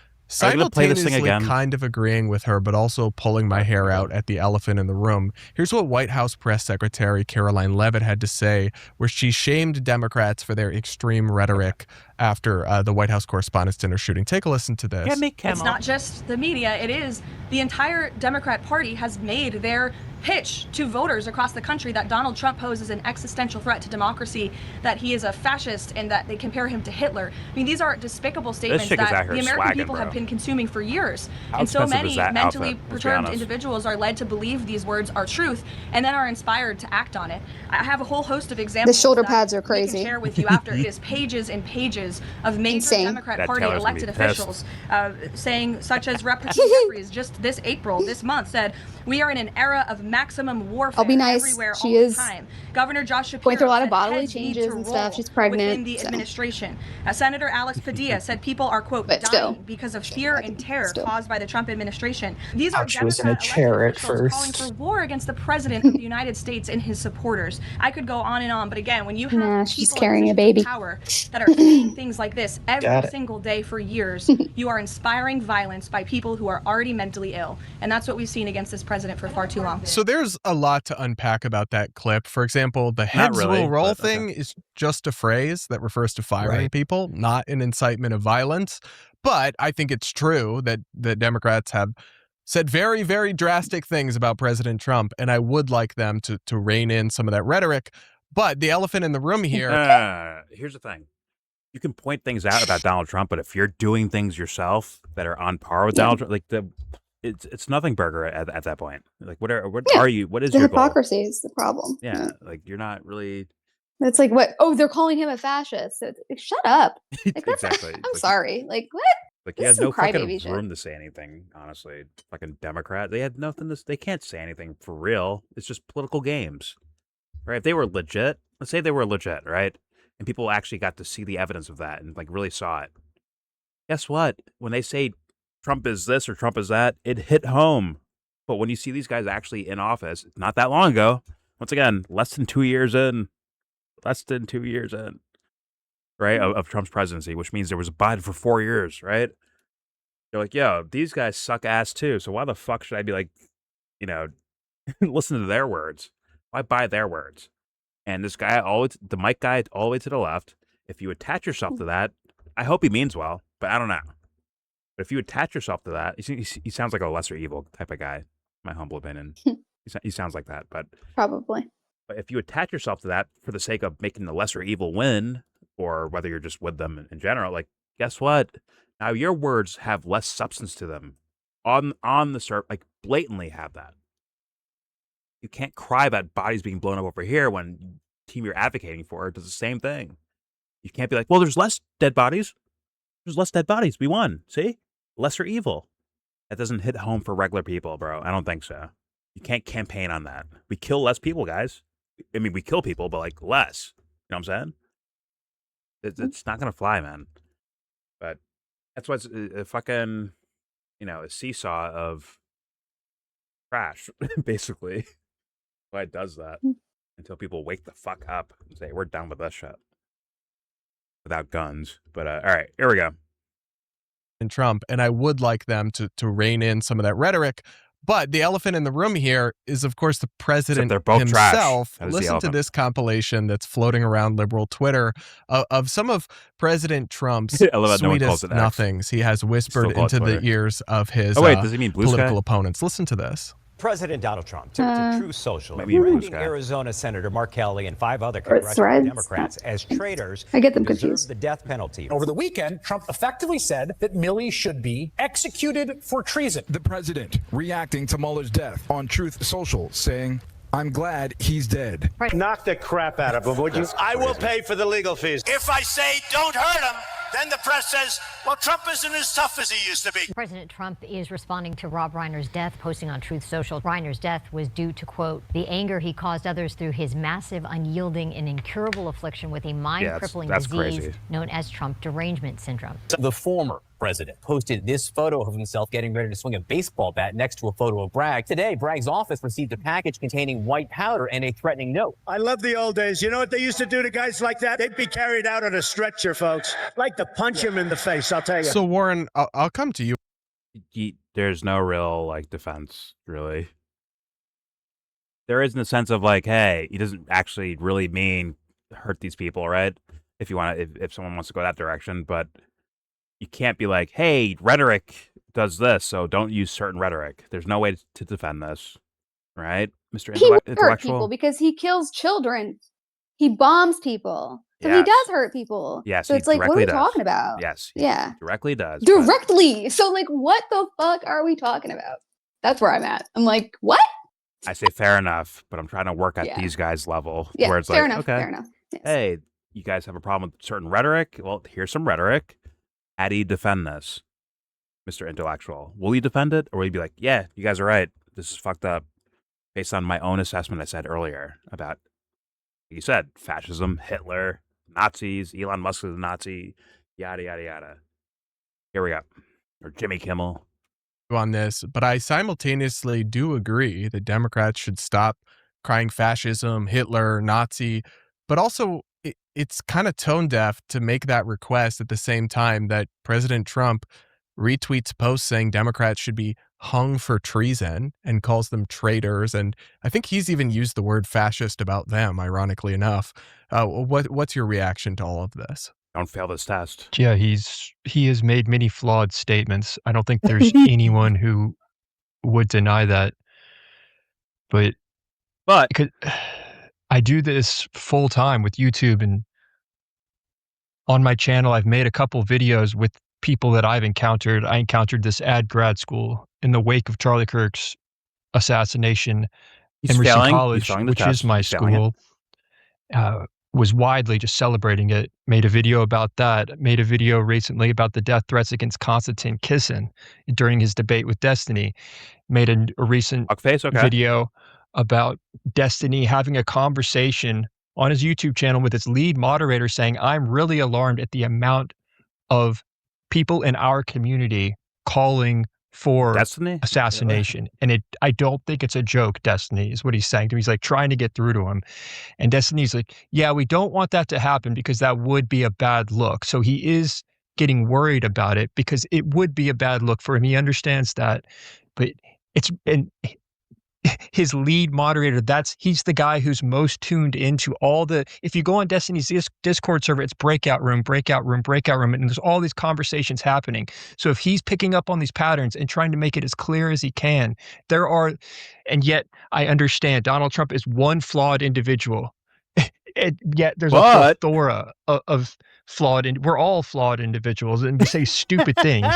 Are you gonna play this thing simultaneously again? kind of agreeing with her, but also pulling my hair out at the elephant in the room. Here's what White House Press Secretary Caroline Levitt had to say, where she shamed Democrats for their extreme rhetoric after the White House Correspondents' Dinner shooting. Take a listen to this. It's not just the media, it is the entire Democrat Party has made their pitch to voters across the country that Donald Trump poses an existential threat to democracy, that he is a fascist, and that they compare him to Hitler. I mean, these are despicable statements chick is that out here the American swagging, people bro. have been consuming for years. How And so expensive is many that mentally outfit? Let's be perturbed honest. individuals are led to believe these words are truth and then are inspired to act on it. I have a whole host of examples. The shoulder that pads are we can crazy. share with you after it is pages and pages of major Insane. Democrat That Party Taylor's gonna be elected pissed. officials saying, such as Representative Jeffries just this April, this month, said, "We are in an era of maximum warfare I'll be nice. everywhere She all is the time." Governor Josh Shapiro going through a lot of said bodily heads need changes to and stuff. roll She's pregnant, within the so. administration. Senator Alex Padilla said people are, quote, But dying still. because of fear and terror Still. caused by the Trump administration. These are She was in a Democrat chair elected at officials calling first. for war against the president of the United States and his supporters. I could go on and on, but again, when you have Nah, she's people in carrying a positions of baby. power that are saying things like this Got every it. single day for years, you are inspiring violence by people who are already mentally ill. And that's what we've seen against this president for far too long. So there's a lot to unpack about that clip. For example, the heads really, will roll but okay. thing is just a phrase that refers to firing Right. people, not an incitement of violence. But I think it's true that the Democrats have said very, very drastic things about President Trump, and I would like them to rein in some of that rhetoric. But the elephant in the room here, Here's the thing. You can point things out about Donald Trump, but if you're doing things yourself that are on par with Yeah. Donald Trump, like it's nothing burger at that point. Like what Yeah. are you? What is The your goal? hypocrisy is the problem. Yeah, like you're not really It's like, what? Oh, they're calling him a fascist. So it's like, shut up. Like, that's, exactly. I'm Like, sorry. Like, what? Like This you is had some no fucking crybaby shit. room to say anything. Honestly, fucking Democrat, they had nothing to. They can't say anything for real. It's just political games, right? If they were legit, let's say they were legit, right? And people actually got to see the evidence of that and like really saw it. Guess what? When they say Trump is this or Trump is that, it hit home. But when you see these guys actually in office, not that long ago, once again, less than 2 years in, right, of Trump's presidency, which means there was Biden for 4 years, right? They're like, yo, these guys suck ass too. So why the fuck should I be like, listen to their words? Why buy their words? And this guy, the Mike guy, all the way to the left, if you attach yourself to that, I hope he means well, but I don't know. But if you attach yourself to that, he sounds like a lesser evil type of guy, my humble opinion. He sounds like that, but Probably. if you attach yourself to that for the sake of making the lesser evil win, or whether you're just with them in general, like, guess what? Now your words have less substance to them on the surface, like blatantly have that. You can't cry about bodies being blown up over here when the team you're advocating for does the same thing. You can't be like, well, there's less dead bodies. There's less dead bodies. We won. See? Lesser evil. That doesn't hit home for regular people, bro. I don't think so. You can't campaign on that. We kill less people, guys. I mean, we kill people, but like less. You know what I'm saying? It's not going to fly, man. But that's why it's a fucking, a seesaw of trash, basically. Why it does that until people wake the fuck up and say, we're done with this shit. Without guns. But all right, here we go. and Trump, and I would like them to rein in some of that rhetoric. But the elephant in the room here is, of course, the president they're both trash. himself. That is the Listen to elephant. this compilation that's floating around liberal Twitter of some of President Trump's I love how no one calls sweetest it X. nothings he has whispered Still call it into the Twitter. ears of his Oh, wait, does he mean Blue political Sky? opponents. Listen to this. President Donald Trump took to True Social, Might be Blue branding Sky. Arizona Senator Mark Kelly and 5 other Or it's congressional Threads. Democrats as traitors I get them who deserve confused. the death penalty. Over the weekend, Trump effectively said that Milley should be executed for treason. The president reacting to Mueller's death on Truth Social, saying, I'm glad he's dead. Knock the crap out of him, would you? I will pay for the legal fees. If I say don't hurt him, then the press says Well, Trump isn't as tough as he used to be. President Trump is responding to Rob Reiner's death, posting on Truth Social. Reiner's death was due to, quote, the anger he caused others through his massive, unyielding, and incurable affliction with a mind-crippling disease crazy. known as Trump derangement syndrome. The former president posted this photo of himself getting ready to swing a baseball bat next to a photo of Bragg. Today, Bragg's office received a package containing white powder and a threatening note. I love the old days. You know what they used to do to guys like that? They'd be carried out on a stretcher, folks. Like to punch him in the face, I'll tell you. So Warren, I'll come to you. There's no real like defense, really. There isn't a sense of like, hey, he doesn't actually really mean hurt these people, right? If you want to, if someone wants to go that direction, but you can't be like, hey, rhetoric does this, so don't use certain rhetoric. There's no way to defend this, right, Mr. He would hurt Intellectual? people because he kills children. He bombs people. So he Yes. does hurt people. Yes, So he it's like, what are we directly does. talking about? Yes, he Yeah. directly does. but- Directly. So like, what the fuck are we talking about? That's where I'm at. I'm like, what? I say fair enough, but I'm trying to work at Yeah. these guys' level, Yeah, where it's fair like, enough. okay, Fair enough. Yes. hey, you guys have a problem with certain rhetoric? Well, here's some rhetoric. How do you defend this, Mr. Intellectual? Will you defend it, or will you be like, yeah, you guys are right. This is fucked up, based on my own assessment I said earlier about, you said, fascism, Hitler, Nazis, Elon Musk is a Nazi, yada, yada, yada. Here we go. Or Jimmy Kimmel. On this, but I simultaneously do agree that Democrats should stop crying fascism, Hitler, Nazi, but also it's kind of tone deaf to make that request at the same time that President Trump retweets posts saying Democrats should be hung for treason and calls them traitors. And I think he's even used the word fascist about them, ironically enough. What's your reaction to all of this? Don't fail this test. Yeah, he has made many flawed statements. I don't think there's anyone who would deny that. But I do this full time with YouTube, and on my channel, I've made a couple videos with people that I've encountered. I encountered this at grad school in the wake of Charlie Kirk's assassination. Emerson College, which is my school, was widely just celebrating it. Made a video about that. Made a video recently about the death threats against Konstantin Kisin during his debate with Destiny. Made a recent video about Destiny having a conversation on his YouTube channel with its lead moderator saying, I'm really alarmed at the amount of people in our community calling for assassination. And I don't think it's a joke, Destiny, is what he's saying to me. He's like trying to get through to him. And Destiny's like, yeah, we don't want that to happen because that would be a bad look. So he is getting worried about it because it would be a bad look for him. He understands that. But his lead moderator, he's the guy who's most tuned into all the, if you go on Destiny's Discord server, it's breakout room, and there's all these conversations happening. So if he's picking up on these patterns and trying to make it as clear as he can, and yet I understand Donald Trump is one flawed individual. Yet there's a plethora of flawed, we're all flawed individuals, and we say stupid things.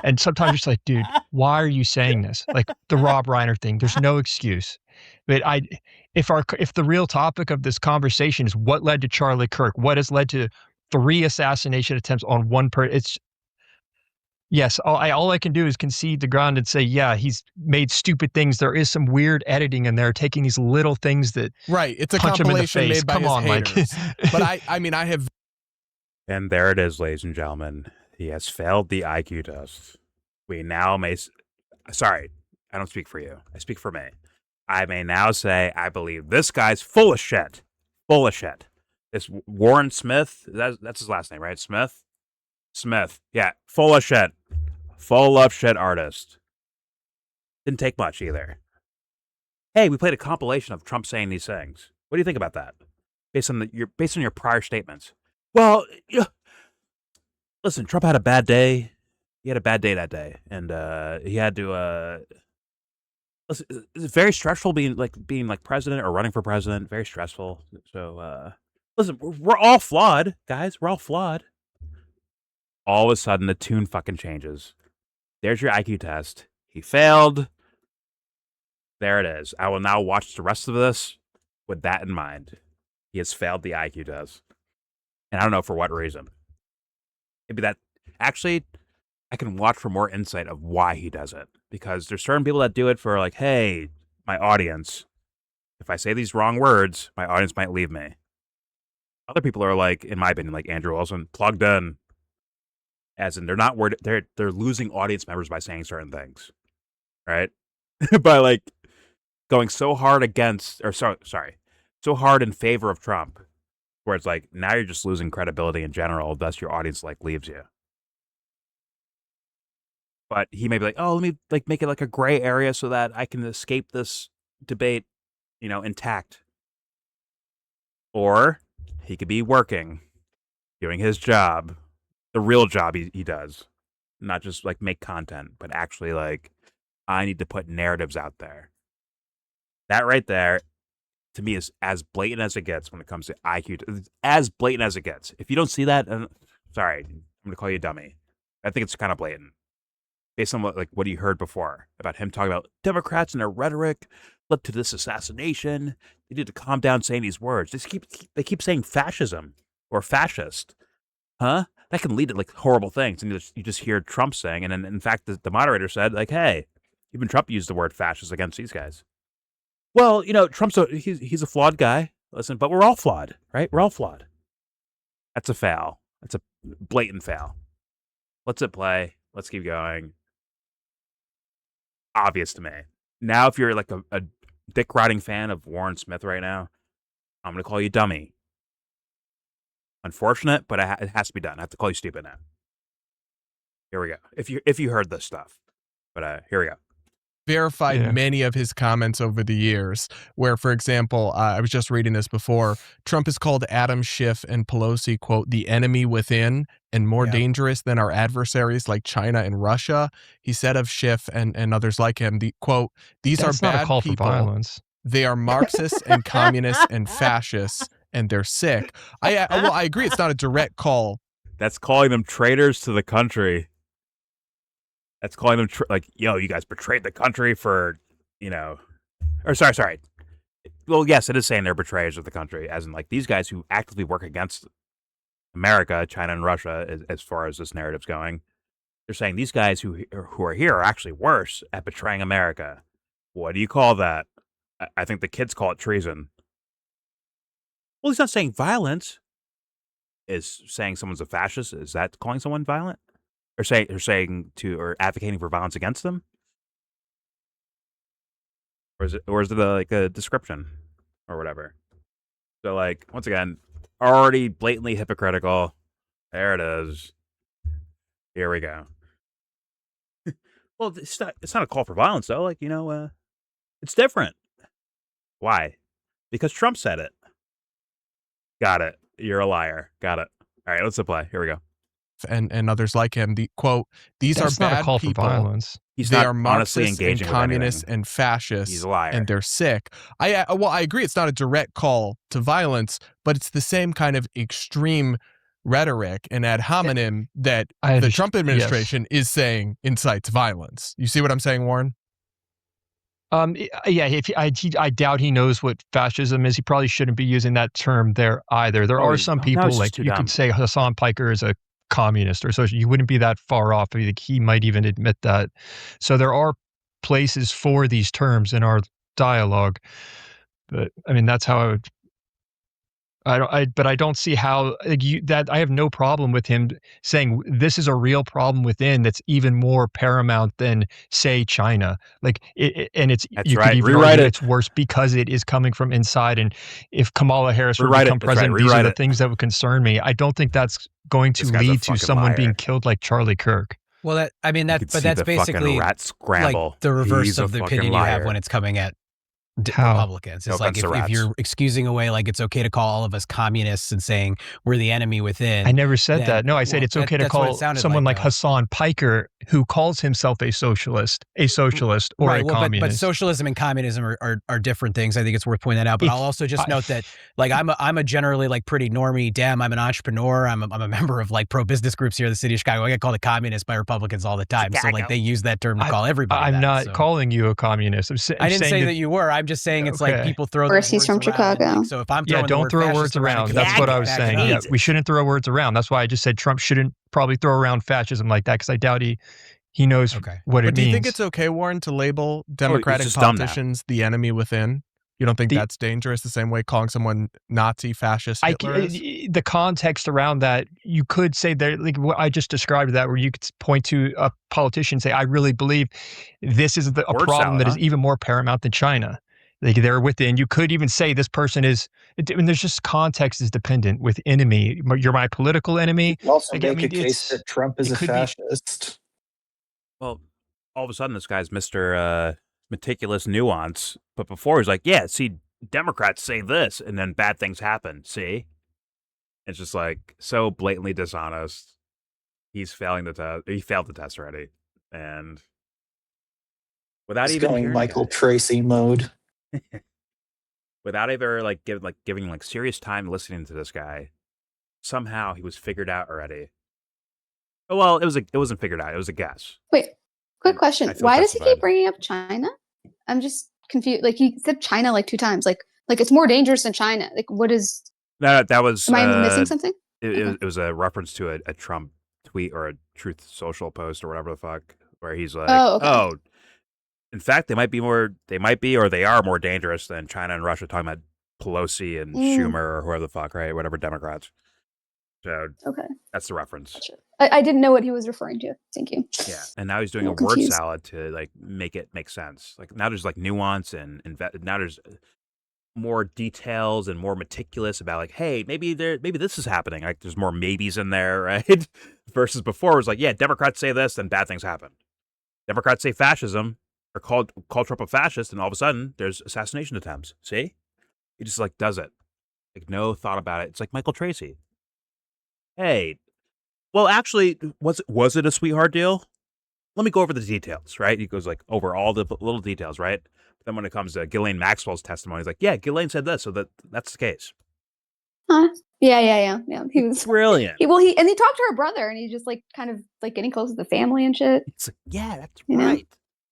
And sometimes it's like, dude, why are you saying this? Like the Rob Reiner thing, there's no excuse. But if the real topic of this conversation is what led to Charlie Kirk, what has led to 3 assassination attempts on one person, it's yes, all I can do is concede the ground and say, yeah, he's made stupid things. There is some weird editing in there, taking these little things that it's a punch him in the compilation face. made by Come his on, haters. Mike. But I have. And there it is, ladies and gentlemen. He has failed the IQ test. We now may... Sorry, I don't speak for you. I speak for me. I may now say I believe this guy's full of shit. Full of shit. This Warren Smith, that's his last name, right? Smith? Yeah, full of shit. Full of shit artist. Didn't take much either. Hey, we played a compilation of Trump saying these things. What do you think about that? Based on your prior statements. Well, listen, Trump had a bad day. He had a bad day that day, and he had to. Listen, it's very stressful being like president or running for president. Very stressful. So, listen, we're all flawed, guys. We're all flawed. All of a sudden, the tune fucking changes. There's your IQ test. He failed. There it is. I will now watch the rest of this with that in mind. He has failed the IQ test. And I don't know for what reason. Maybe that actually, I can watch for more insight of why he does it. Because there's certain people that do it for like, hey, my audience, if I say these wrong words, my audience might leave me. Other people are like, in my opinion, like Andrew Wilson, plugged in. As in, they're not worried. They're losing audience members by saying certain things, right? By like going so hard against, or so hard in favor of Trump, where it's like now you're just losing credibility in general. Thus, your audience like leaves you. But he may be like, oh, let me like make it like a gray area so that I can escape this debate, intact. Or he could be working, doing his job. The real job he does, not just like make content, but actually like I need to put narratives out there. That right there, to me, is as blatant as it gets when it comes to IQ. It's as blatant as it gets. If you don't see that, sorry, I'm gonna call you a dummy. I think it's kind of blatant, based on what you heard before about him talking about Democrats and their rhetoric led to this assassination. They need to calm down saying these words. They keep saying fascism or fascist, huh? That can lead to like horrible things, and you just hear Trump saying, and then in fact the moderator said like, "Hey, even Trump used the word fascist against these guys." Well, Trump's he's a flawed guy. Listen, but we're all flawed, right? We're all flawed. That's a fail. That's a blatant fail. Let's hit play. Let's keep going. Obvious to me. Now, if you're like a dick riding fan of Warren Smith right now, I'm gonna call you dummy. Unfortunate, but it has to be done. I have to call you stupid now. Here we go. If you heard this stuff, but here we go. Verified many of his comments over the years, where, for example, I was just reading this before, Trump has called Adam Schiff and Pelosi, quote, the enemy within and more dangerous than our adversaries like China and Russia. He said of Schiff and others like him, quote, these That's are not bad a call people. for violence. They are Marxists and communists and fascists, and they're sick. I agree. It's not a direct call. That's calling them traitors to the country. That's calling them you guys betrayed the country for, or sorry. Well, yes, it is saying they're betrayers of the country, as in like these guys who actively work against America, China, and Russia, as far as this narrative's going. They're saying these guys who are here are actually worse at betraying America. What do you call that? I think the kids call it treason. Well, he's not saying violence. Is saying someone's a fascist, is that calling someone violent? Or advocating for violence against them? Or is it like a description or whatever? So like, once again, already blatantly hypocritical. There it is. Here we go. Well, it's not a call for violence though. Like, it's different. Why? Because Trump said it. Got it. You're a liar. Got it. All right, let's apply. Here we go. And others like him, quote, these That's are not bad a call people. For violence. They are Marxists and communists and fascists. He's a liar. And they're sick. I agree it's not a direct call to violence, but it's the same kind of extreme rhetoric and ad hominem that the Trump administration is saying incites violence. You see what I'm saying, Warren? Yeah, I doubt he knows what fascism is. He probably shouldn't be using that term there either. There are some people, like you could say Hassan Piker is a communist or social. You wouldn't be that far off. I think he might even admit that. So there are places for these terms in our dialogue. But I mean, that's how I would. But I don't see how I have no problem with him saying this is a real problem within that's even more paramount than, say, China. Like, and it's that's you right. could even Rewrite argue it. It's worse because it is coming from inside. And if Kamala Harris were to become president, these are the things that would concern me. I don't think that's going to lead to someone being killed like Charlie Kirk. Well, that's basically rat scramble. Like the reverse of the opinion you have when it's coming at Republicans. It's like if you're excusing away, like it's okay to call all of us communists and saying we're the enemy within. I never said that. No, I said it's okay to call someone like Hassan Piker, who calls himself a socialist or a communist. But socialism and communism are different things. I think it's worth pointing that out. But I'll also just note that, like, I'm a generally like pretty normie. Damn, I'm an entrepreneur. I'm a member of like pro business groups here in the city of Chicago. I get called a communist by Republicans all the time. So like they use that term to call everybody. I'm not calling you a communist. I didn't say that you were. I'm just saying it's like Okay. people throw Of those course, he's words from around, and, Chicago. like, so if I'm Yeah, throwing the don't word throw fascist words around. you That's can't what take I it was back saying. and Yeah, use it. we shouldn't throw words around. That's why I just said Trump shouldn't probably throw around fascism like that, because I doubt he knows Okay. what But it do you means. think it's okay, Warren, to label he's Democratic just dumb now. politicians the enemy within? You don't think The- that's dangerous the same way calling someone Nazi, fascist, Hitler is? The context around that, you could say that, like what I just described, that where you could point to a politician and say, I really believe this is a Word problem salad, that is huh? even more paramount than China. Like they're within. You could even say this person is. And there's just context is dependent with enemy. You're my political enemy. You also Like, I make mean, a case that Trump is it a could be- fascist. Well, all of a sudden, this guy's Mr. Meticulous Nuance. But before, he's like, yeah, see, Democrats say this, and then bad things happen. See? It's just like so blatantly dishonest. He's failing the test. He failed the test already. And without He's even going hearing Michael it, Tracy mode. without ever giving serious time listening to this guy, somehow he was figured out already. Oh, well, it wasn't figured out. It was a guess. Wait, quick And question. I feel Why does he justified. keep bringing up China? I'm just confused. Like he said China like 2 times. Like it's more dangerous than China. Like what is? That was. Am I missing something? It was a reference to a Trump tweet or a Truth Social post or whatever the fuck, where he's like, Oh, okay. In fact, they might be, or they are more dangerous than China and Russia, talking about Pelosi and Schumer or whoever the fuck, right? Whatever Democrats. So Okay, that's the reference. gotcha. I didn't know what he was referring to. Thank you. Yeah, and now he's doing A a little word confused. salad to like make it make sense. Like now there's like nuance and now there's more details and more meticulous about like, hey, maybe this is happening. Like there's more maybes in there, right? Versus before it was like, yeah, Democrats say this, then bad things happen. Democrats say fascism or call Trump a fascist, and all of a sudden there's assassination attempts. See, he just like does it, like no thought about it. It's like Michael Tracy. Hey, well, actually, was it a sweetheart deal? Let me go over the details, right? He goes like over all the little details, right? But then when it comes to Ghislaine Maxwell's testimony, he's like, yeah, Ghislaine said this, so that's the case. Huh? Yeah. He was Brilliant. He talked to her brother, and he just like kind of like getting close to the family and shit. It's like, yeah, that's You know? right.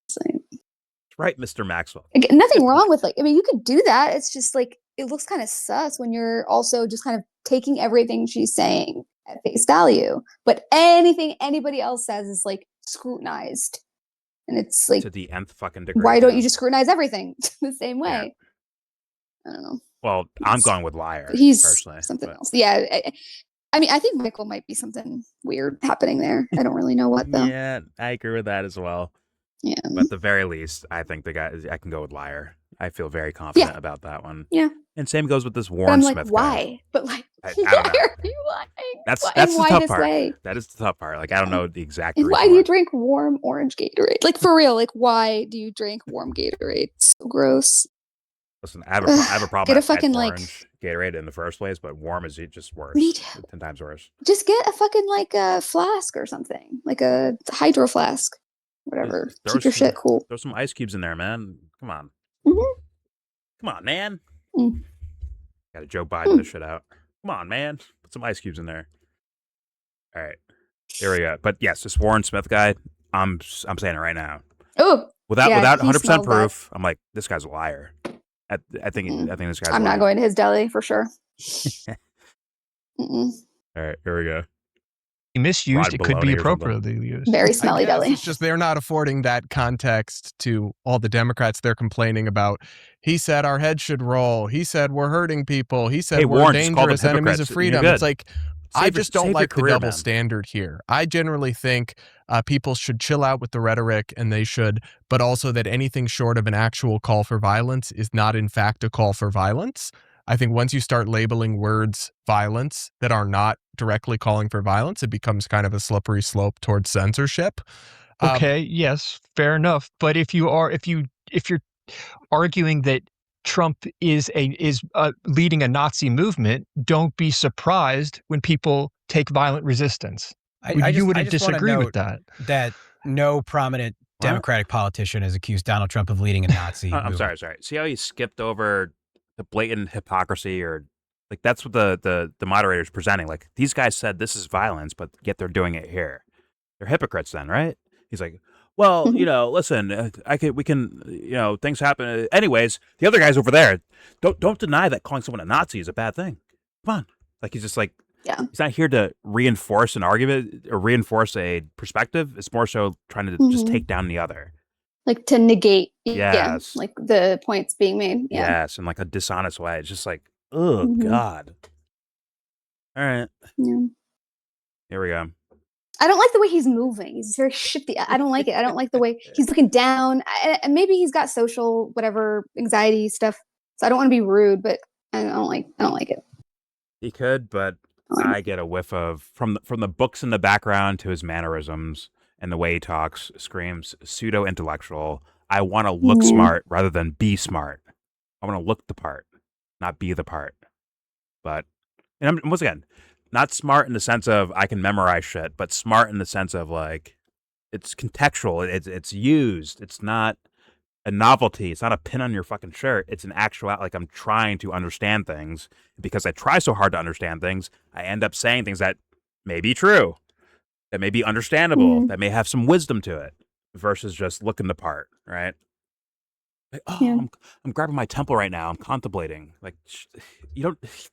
It's like, That's right, Mr. Maxwell. like, nothing wrong with like. I mean, you could do that. It's just like it looks kind of sus when you're also just kind of taking everything she's saying at face value, but anything anybody else says is like scrutinized, and it's like, To the nth fucking degree. why don't yeah. you just scrutinize everything the same Yeah. way? I don't know. Well, I'm going with liar. He's personally, something but- else. Yeah. I mean, I think Michael might be something weird happening there. I don't really know what though. Yeah, I agree with that as well. Yeah. But at the very least, I think I can go with liar. I feel very confident about that one. Yeah. And same goes with this But Warren I'm like, Smith guy. why? But like, I why don't know. are you lying? That's Why- that's and the why tough this part. way? That is the tough part. Like I don't know the exact And reason why do you drink warm orange Gatorade? Like for real, like why do you drink warm Gatorade? It's so gross. Listen, I have a problem. Get a at fucking, like- orange Gatorade in the first place, but warm is just worse. Me too. 10 times worse. Just get a fucking like a flask or something, like a hydro flask, whatever. Just throw Keep your some- shit cool. Throw some ice cubes in there, man. Come on. Mhm. Come on, man. Mm. Got to Joe Biden this shit out. Come on, man. Put some ice cubes in there. All right. Here we go. But yes, this Warren Smith guy, I'm saying it right now. Oh, Without yeah, he 100% smelled bad. proof, I'm like, this guy's a liar. I think this guy's. I'm a not liar. going to his deli for sure. Mm-mm. All right, here we go. Misused, Fried it could bologna be or something. appropriately used. Very I smelly guess deli. It's just they're not affording that context to all the Democrats they're complaining about. He said our heads should roll. He said we're hurting people. He said Hey, we're Warren, just call them dangerous enemies hypocrites of and you're freedom. good. It's like I Save your- just don't save your like the career, double man. standard here. I generally think people should chill out with the rhetoric, and they should, but also that anything short of an actual call for violence is not in fact a call for violence. I think once you start labeling words violence that are not directly calling for violence, it becomes kind of a slippery slope towards censorship. Okay, yes, fair enough. But if you're arguing that Trump is leading a Nazi movement, don't be surprised when people take violent resistance. You wouldn't just wanna disagree with note that. That no prominent Democratic politician has accused Donald Trump of leading a Nazi I'm movement. sorry. See how he skipped over the blatant hypocrisy, or like that's what the moderator's presenting. Like these guys said this is violence, but yet they're doing it here. They're hypocrites then, right? He's like, well, listen, we can, things happen. Anyways, the other guy's over there. Don't deny that calling someone a Nazi is a bad thing. Come on. Like, he's just like, Yeah. he's not here to reinforce an argument or reinforce a perspective. It's more so trying to just take down the other. Like to negate, Yes. like the points being made. Yeah. Yes, in like a dishonest way. It's just like, oh Mhm. God. All right, Yeah. here we go. I don't like the way he's moving. He's very shifty. I don't like it. I don't like the way he's looking down. And maybe he's got social whatever anxiety stuff. So I don't want to be rude, but I don't like it. He could, but I get a whiff of from the books in the background to his mannerisms and the way he talks screams pseudo intellectual. I want to look smart rather than be smart. I want to look the part, not be the part. But and once again, not smart in the sense of I can memorize shit, but smart in the sense of like it's contextual. It's used. It's not a novelty. It's not a pin on your fucking shirt. It's an actual, like, I'm trying to understand things. Because I try so hard to understand things, I end up saying things that may be true, that may be understandable, that may have some wisdom to it, versus just looking the part, right? Like, I'm grabbing my temple right now. I'm contemplating. Like,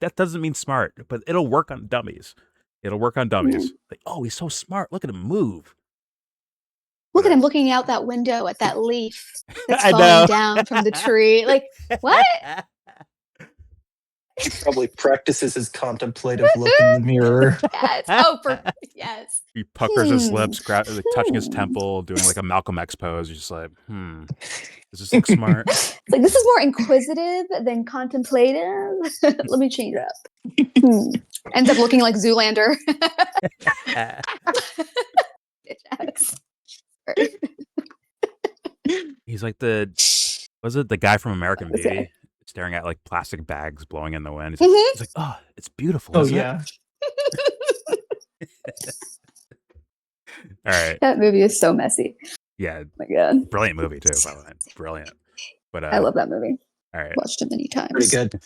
that doesn't mean smart, but it'll work on dummies. It'll work on dummies. Like, oh, he's so smart. Look at him move. Look at him looking out that window at that leaf that's I falling know. down from the tree. Like, what? He probably practices his contemplative look in the mirror. Yes. Oh, yes. He puckers his lips, like, touching his temple, doing like a Malcolm X pose. He's just like, does this look smart? It's like, this is more inquisitive than contemplative. Let me change it up. Ends up looking like Zoolander. He's like the guy from American Beauty, staring at like plastic bags blowing in the wind. He's like, oh, it's beautiful. Oh, isn't yeah. it? All right. That movie is so messy. Yeah. Oh my God. Brilliant movie too, by the way. Brilliant. But I love that movie. All right. Watched it many times. Pretty good.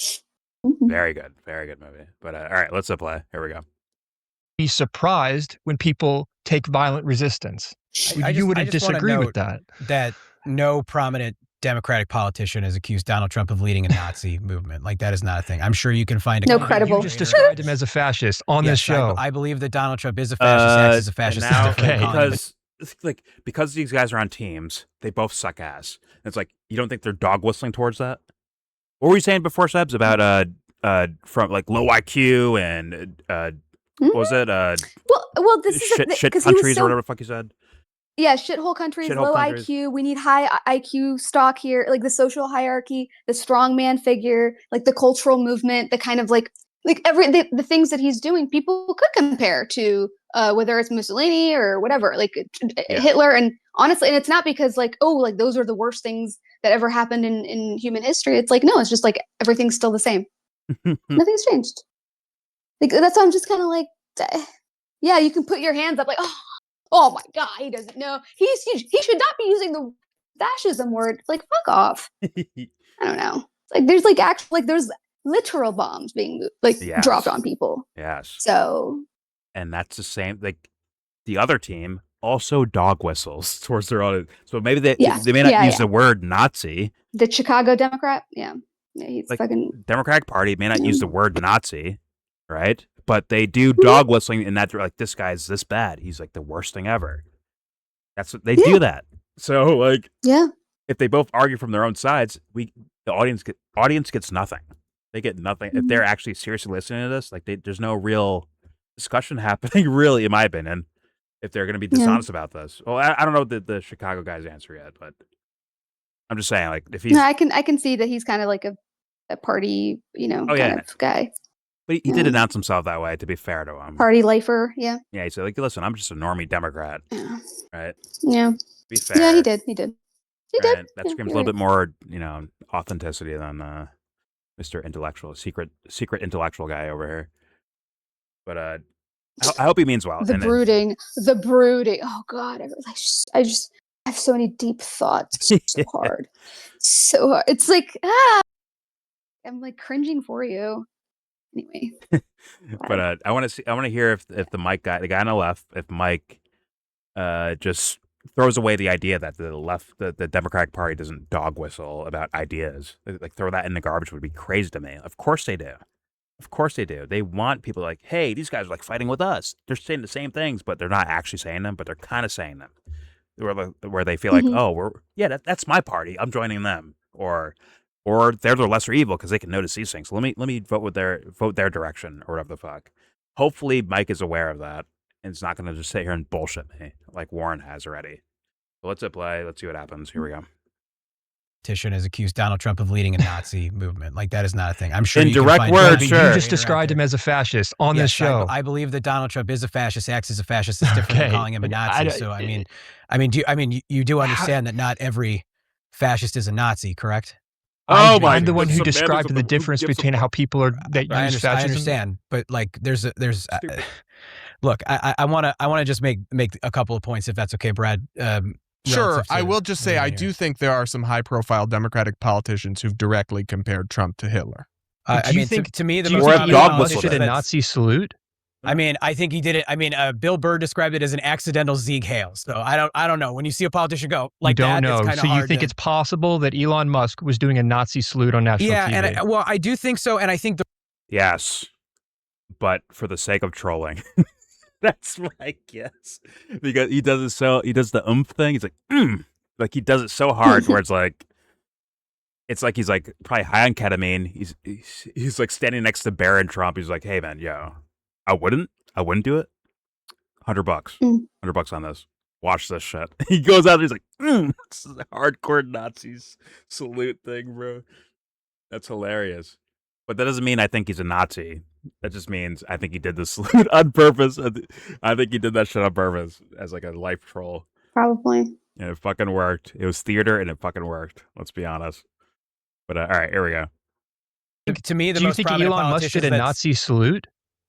Very good. Very good movie. But all right, let's play. Here we go. Be surprised when people take violent resistance. You wouldn't disagree with that. That no prominent Democratic politician has accused Donald Trump of leading a Nazi movement. Like, that is not a thing. I'm sure you can find no credible. You just described him as a fascist on this show. I believe that Donald Trump is a fascist, acts as a fascist. Now, Okay. because these guys are on teams, they both suck ass. And it's like, you don't think they're dog whistling towards that? What were you saying before, Sebs, about from like low IQ and what was it? Well, this is shit countries or whatever the fuck you said. Yeah, shithole countries, low IQ. We need high IQ stock here, like the social hierarchy, the strongman figure, like the cultural movement, the kind of like the things that he's doing. People could compare to whether it's Mussolini or whatever, like Hitler. And honestly, and it's not because like, oh, like those are the worst things that ever happened in human history. It's like, no, it's just like everything's still the same. Nothing's changed. Like, that's why I'm just kind of like, yeah, you can put your hands up like, oh my God, he doesn't know. He should not be using the fascism word. Like, fuck off. I don't know. Like, there's like there's literal bombs being dropped on people. Yes. So. And that's the same. Like, the other team also dog whistles towards their audience. So maybe they may not use the word Nazi. The Chicago Democrat, he's like, fucking Democratic Party may not use the word Nazi, right? But they do dog whistling in that they're like, this guy's this bad. He's like the worst thing ever. That's what they do that. So like, if they both argue from their own sides, the audience gets nothing. They get nothing. If they're actually seriously listening to this, like there's no real discussion happening, really, in my opinion, if they're going to be dishonest about this. Well, I don't know the Chicago guy's answer yet, but I'm just saying, like, if he's... No, I can see that he's kind of like a party, kind of guy. But he did announce himself that way, to be fair to him. Party lifer, yeah. Yeah, he said, like, listen, I'm just a normie Democrat. Yeah. Right? Yeah. Be fair. Yeah, he did. He did. That screams a little bit more, authenticity than Mr. Intellectual, secret intellectual guy over here. But I hope he means well. The brooding. Oh God, I just have so many deep thoughts. So hard. So hard. It's like, I'm like cringing for you. Anyway. But I want to hear if the Mike guy, the guy on the left, if Mike just throws away the idea that the left, the Democratic Party doesn't dog whistle about ideas. Like throw that in the garbage would be crazy to me. Of course they do. Of course they do. They want people like, hey, these guys are like fighting with us. They're saying the same things, but they're not actually saying them, but they're kind of saying them. Where they feel like, oh, that's my party. I'm joining them, or they're the lesser evil because they can notice these things. So let me vote their direction or whatever the fuck. Hopefully, Mike is aware of that and it's not going to just sit here and bullshit me like Warren has already. So let's hit play. Let's see what happens. Here we go. Politician has accused Donald Trump of leading a Nazi movement. Like, that is not a thing. I'm sure in you can direct find words, You just described him as a fascist on this show. I believe that Donald Trump is a fascist, acts as a fascist. It's different than calling him a Nazi. So you do understand that not every fascist is a Nazi, correct? I'm the one who described the difference between how people are that use fascism. I understand, but like, look, I want to just make a couple of points, if that's okay, Brad. Sure. I will just say I do think there are some high-profile Democratic politicians who've directly compared Trump to Hitler. Do you think to me the most politician did a Nazi salute? I mean, I think he did it. I mean, Bill Burr described it as an accidental Sieg Heil. So I don't know. When you see a politician go like that, it's kind of hard. So you think it's possible that Elon Musk was doing a Nazi salute on national TV? Yeah, and I do think so. And I think yes, but for the sake of trolling. That's my guess, because he does the thing. He's like, like he does it so hard where it's like he's like probably high on ketamine. He's like standing next to Barron Trump. He's like, hey man, yo, I wouldn't do it. $100, $100 on this. Watch this shit. He goes out and he's like, this is a hardcore Nazis salute thing, bro. That's hilarious. But that doesn't mean I think he's a Nazi. That just means I think he did the salute on purpose. I think he did that shit on purpose as like a life troll. Probably. And it fucking worked. It was theater and it fucking worked. Let's be honest. But all right, here we go. To me, do you think Elon Musk did a Nazi salute?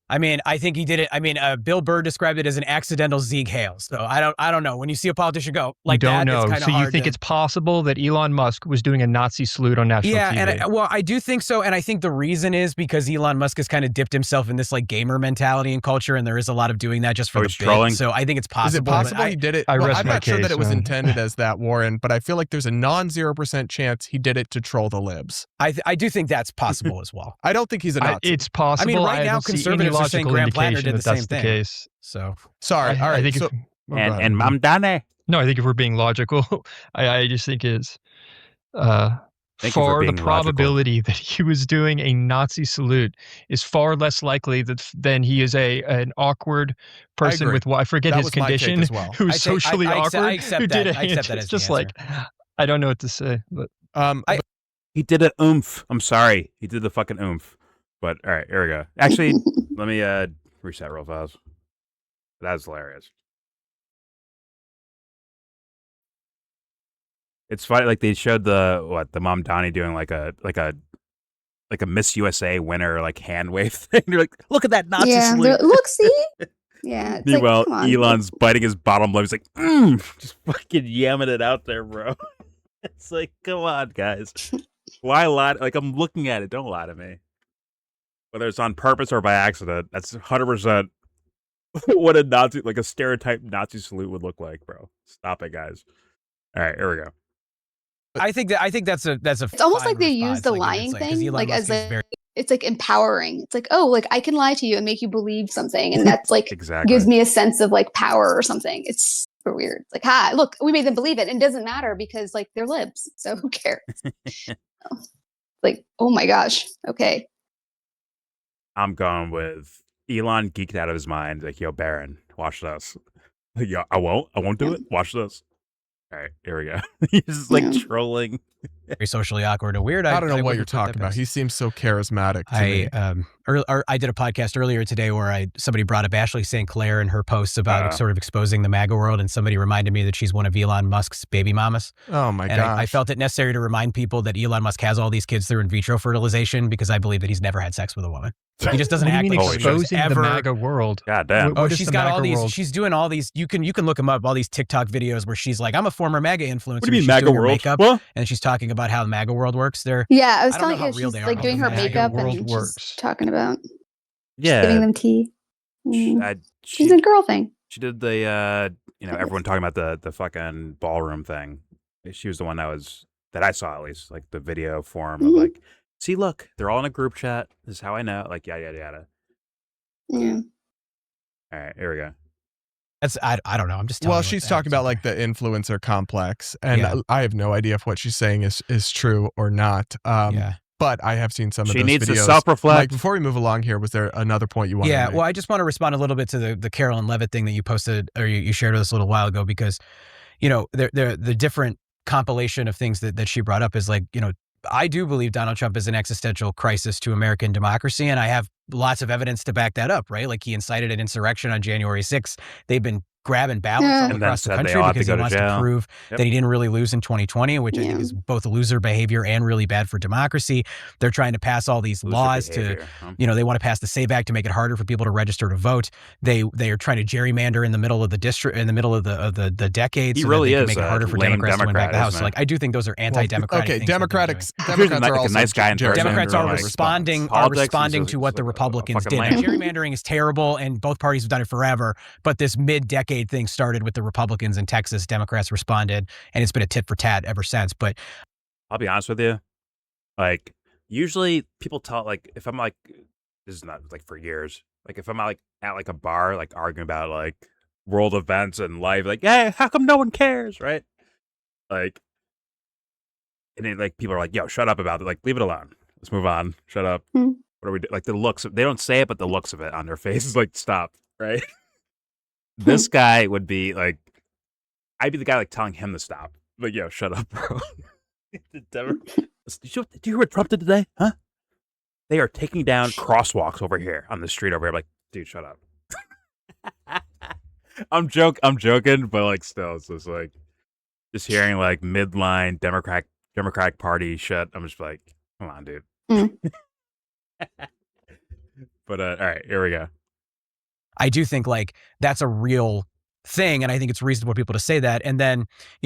I mean, I think he did it. I mean, Bill Burr described it as an accidental Sieg Heil. So I don't know. When you see a politician go like that, it's kind of hard. So you think it's possible that Elon Musk was doing a Nazi salute on national TV? Yeah, and I do think so. And I think the reason is because Elon Musk has kind of dipped himself in this like gamer mentality and culture, and there is a lot of doing that just for the bit. Trolling? So I think it's possible. Is it possible he did it? I'm not sure that it was intended as that, Warren, but I feel like there's a non-0% chance he did it to troll the libs. I do think that's possible as well. I don't think he's a Nazi. It's possible. I mean, right now conservatives are saying Graham Platter did the same thing. Case. So sorry. All right. I think and Mom Dane. No, I think if we're being logical, I just think is the probability that he was doing a Nazi salute is far less likely than he is an awkward person with I forget his condition who's socially awkward who did it. It's just like I don't know what to say, but he did an oomph. I'm sorry, he did the fucking oomph. But all right, here we go. Actually, let me reset real fast. That's hilarious. It's funny, like they showed the Mom Donnie doing like a Miss USA winner like hand wave thing. They're like, look at that Nazi salute. Look, see? Yeah. It's Meanwhile, like, Elon's biting his bottom lip. He's like, just fucking yamming it out there, bro. It's like, come on, guys. Why lie? Like, I'm looking at it. Don't lie to me. Whether it's on purpose or by accident, that's 100% what a Nazi, like a stereotype Nazi salute would look like, bro. Stop it, guys. All right, here we go. I think that's a. It's almost like they use the lying thing, like as it's like empowering. It's like, oh, like I can lie to you and make you believe something, and that's like gives me a sense of like power or something. It's super weird. It's like, look, we made them believe it, and it doesn't matter because like they're libs, so who cares? Like, oh my gosh, okay. I'm going with Elon geeked out of his mind. Like, yo, Barron, watch this. Like, yo, I won't do it. Watch this. All right, here we go. He's like trolling. Very socially awkward and weird. I don't know what you're talking about. He seems so charismatic to me. I did a podcast earlier today where somebody brought up Ashley St. Clair and her posts about sort of exposing the MAGA world, and somebody reminded me that she's one of Elon Musk's baby mamas. Oh my gosh. I felt it necessary to remind people that Elon Musk has all these kids through in vitro fertilization because I believe that he's never had sex with a woman. He just doesn't act like exposing the MAGA world. God damn. She's got all these. World? She's doing all these. You can look them up. All these TikTok videos where she's like, "I'm a former MAGA influencer." What do you mean MAGA world? Makeup, and she's talking about how the MAGA world works. I was telling you, she's like doing her makeup and she's talking about giving them tea. She's a girl thing. She did the everyone talking about the fucking ballroom thing. She was the one that I saw, at least, like the video form of Mhm. like, see, look, they're all in a group chat. This is how I know. Like, yada yada yada. Yeah. All right, here we go. That's I don't know. I'm just telling Well, you what she's the talking heck's about like the influencer complex, and Yeah. I have no idea if what she's saying is true or not. Yeah. But I have seen some of She those needs to videos. self-reflect. Mike, before we move along here, was there another point you wanted to make? Well, I just want to respond a little bit to the Carolyn Levitt thing that you posted or you shared with us a little while ago, because, the different compilation of things that she brought up is like, I do believe Donald Trump is an existential crisis to American democracy, and I have lots of evidence to back that up, right? Like he incited an insurrection on January 6th. They've been grabbing ballots all And then across the said they country all have to because he go to wants to jail. prove Yep. that he didn't really lose in 2020, which I think Yeah. is both loser behavior and really bad for democracy. They're trying to pass all these Loser laws behavior, huh? they want to pass the SAVE Act to make it harder for people to register to vote. They are trying to gerrymander in the middle of the district, in the middle of the decade, He so really that they is can make it a harder for lame Democrats to win back Democrat, the House. isn't So, it? like, I do think those are anti-democratic okay, things that they're Democrats like a nice guy in gerrymandering person. Democrats are Like, responding politics, he's to what the like a Republicans fucking did. And lame. gerrymandering is terrible, and both parties have done it forever. But this mid-decade thing started with the Republicans in Texas. Democrats responded, and it's been a tit for tat ever since. But I'll be honest with you. Like, usually people tell, like, if I'm like, this is not like for years. Like, if I'm like at like a bar, like arguing about like world events and life, like, hey, how come no one cares, right? Like, and then like people are like, yo, shut up about it. Like, leave it alone. Let's move on. Shut up. Hmm. What are we like? The looks. They don't say it, but the looks of it on their face is like, stop, right? This guy would be like, I'd be the guy like telling him to stop. Like, yo, shut up, bro. Did you hear what Trump did today? Huh? They are taking down crosswalks over here on the street over here. I'm like, dude, shut up. I'm joking, but like, still, it's just like, just hearing like midline Democratic Party shit. I'm just like, come on, dude. But all right, here we go. I do think like that's a real thing, and I think it's reasonable for people to say that. And then,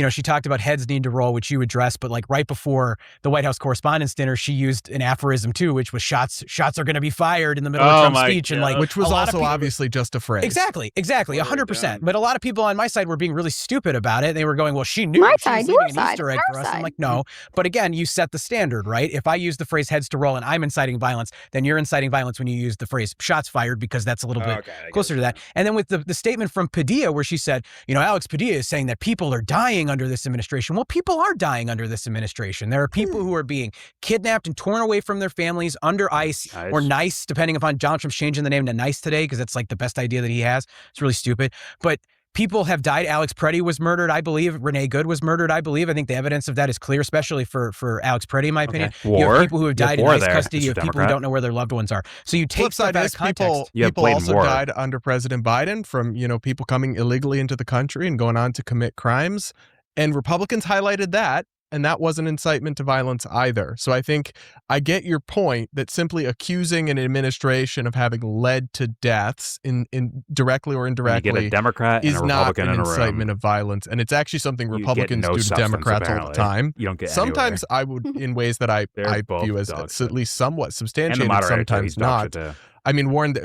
she talked about heads need to roll, which you addressed, but like right before the White House Correspondents' Dinner, she used an aphorism too, which was shots are going to be fired in the middle of Trump's speech. God. And like, which was a lot of also people- obviously just a phrase. Exactly, 100%. But a lot of people on my side were being really stupid about it. They were going, well, she knew My she was side, leaving your an side, Easter egg our for us. I'm side. like, no. But again, you set the standard, right? If I use the phrase heads to roll and I'm inciting violence, then you're inciting violence when you use the phrase shots fired, because that's a little bit closer to that. And then with the statement from Padilla where she said, Alex Padilla is saying that people are dying under this administration. Well, people are dying under this administration. There are people who are being kidnapped and torn away from their families under ICE or NICE, depending upon Donald Trump's changing the name to NICE today because it's like the best idea that he has. It's really stupid. But people have died. Alex Preddy was murdered, I believe. Renee Good was murdered, I believe. I think the evidence of that is clear, especially for Alex Preddy, in my opinion. You have people who have died in ICE custody. You have people who don't know where their loved ones are. So you take Flip stuff side out is of context. people also died under President Biden from, people coming illegally into the country and going on to commit crimes. And Republicans highlighted that. And that wasn't incitement to violence either. So I think I get your point that simply accusing an administration of having led to deaths in directly or indirectly get a Democrat is and a not Republican an in a room. incitement of violence. And it's actually something You get Republicans no do to substance, Democrats all the apparently. time. You don't get Sometimes I would, in ways that I both view as dog at least somewhat And the substantiated, moderator, too, sometimes he's dog shit, not. too. I mean, Warren,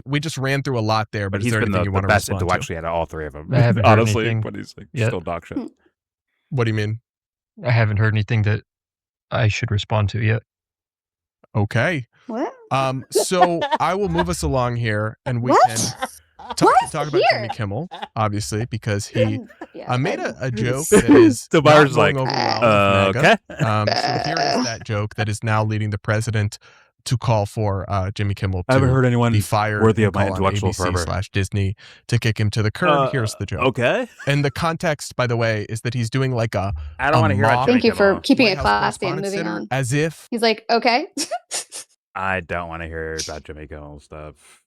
we just ran through a lot there, but is he's there been anything the you want to best respond to? intellectually out of all three of them. I haven't heard honestly, anything but he's like yet. still dog shit. What do you mean? I haven't heard anything that I should respond to yet. Okay. What? So I will move us along here, and we What? can talk about Jimmy Kimmel, obviously, because he made a joke So that is not Byron's going like, over well with MAGA. okay. So here is that joke that is now leading the president to call for Jimmy Kimmel I haven't to heard anyone be fired worthy and of my call on intellectual fervor. ABC/Disney to kick him to the curb. Here's the joke. Okay. And the context, by the way, is that he's doing like a I don't want to hear about Thank Jimmy you for Kimmel. keeping White it House classy and Correspondents' moving Dinner on. as if He's like, okay. I don't want to hear about Jimmy Kimmel stuff.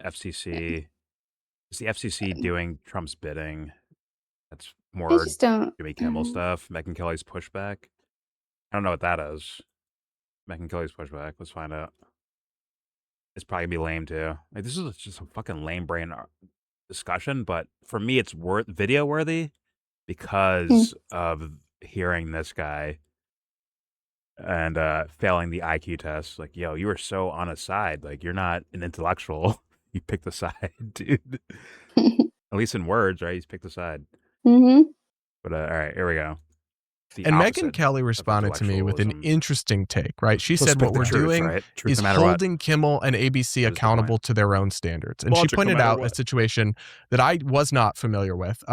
FCC. Is the FCC doing Trump's bidding? That's more just don't. Jimmy Kimmel stuff. Megyn Kelly's pushback. I don't know what that is. Megyn Kelly's pushback. Let's find out. It's probably gonna be lame too. Like, this is just a fucking lame brain discussion, but for me, it's video worthy because of hearing this guy and failing the IQ test. Like, yo, you were so on his side. Like, you're not an intellectual. You picked the side, dude. At least in words, right? He's picked a side. Mm-hmm. But all right, here we go. The And Megyn opposite Kelly of responded to me with an intellectualism. interesting take, right? She So said speak what the we're truth, doing right? Truth is no matter what. holding Kimmel and ABC Is the accountable point. to their own standards. And she Logic, no pointed matter out a what. situation that I was not familiar with,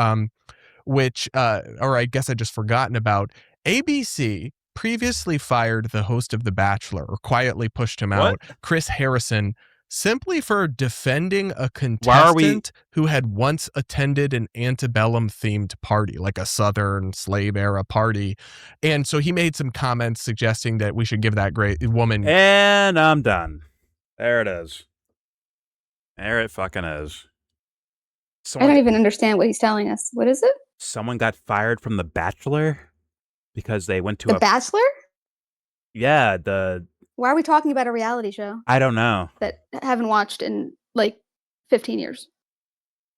which, or I guess I'd just forgotten about. ABC previously fired the host of The Bachelor, or quietly pushed him out, Chris Harrison, simply for defending a contestant who had once attended an antebellum themed party, like a Southern slave era party. And so he made some comments suggesting that we should give that great woman. And I'm done. There it is. There it fucking is. I don't even understand what he's telling us. What is it? Someone got fired from The Bachelor because they went to The Bachelor? Yeah, Why are we talking about a reality show I don't know. that I haven't watched in like 15 years?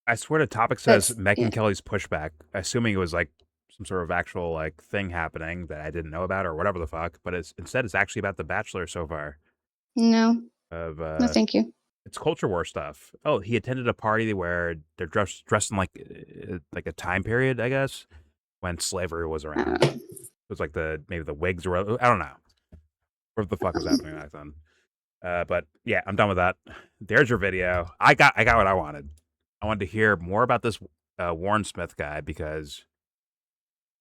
I swear the topic says Megyn Kelly's pushback, assuming it was like some sort of actual like thing happening that I didn't know about or whatever the fuck. But instead it's actually about The Bachelor so far. No. Of No, thank you. It's culture war stuff. Oh, he attended a party where they're dressed in like a time period, I guess, when slavery was around. It was like maybe the wigs or I don't know. What the fuck was happening back then? But yeah, I'm done with that. There's your video. I got what I wanted. I wanted to hear more about this Warren Smith guy because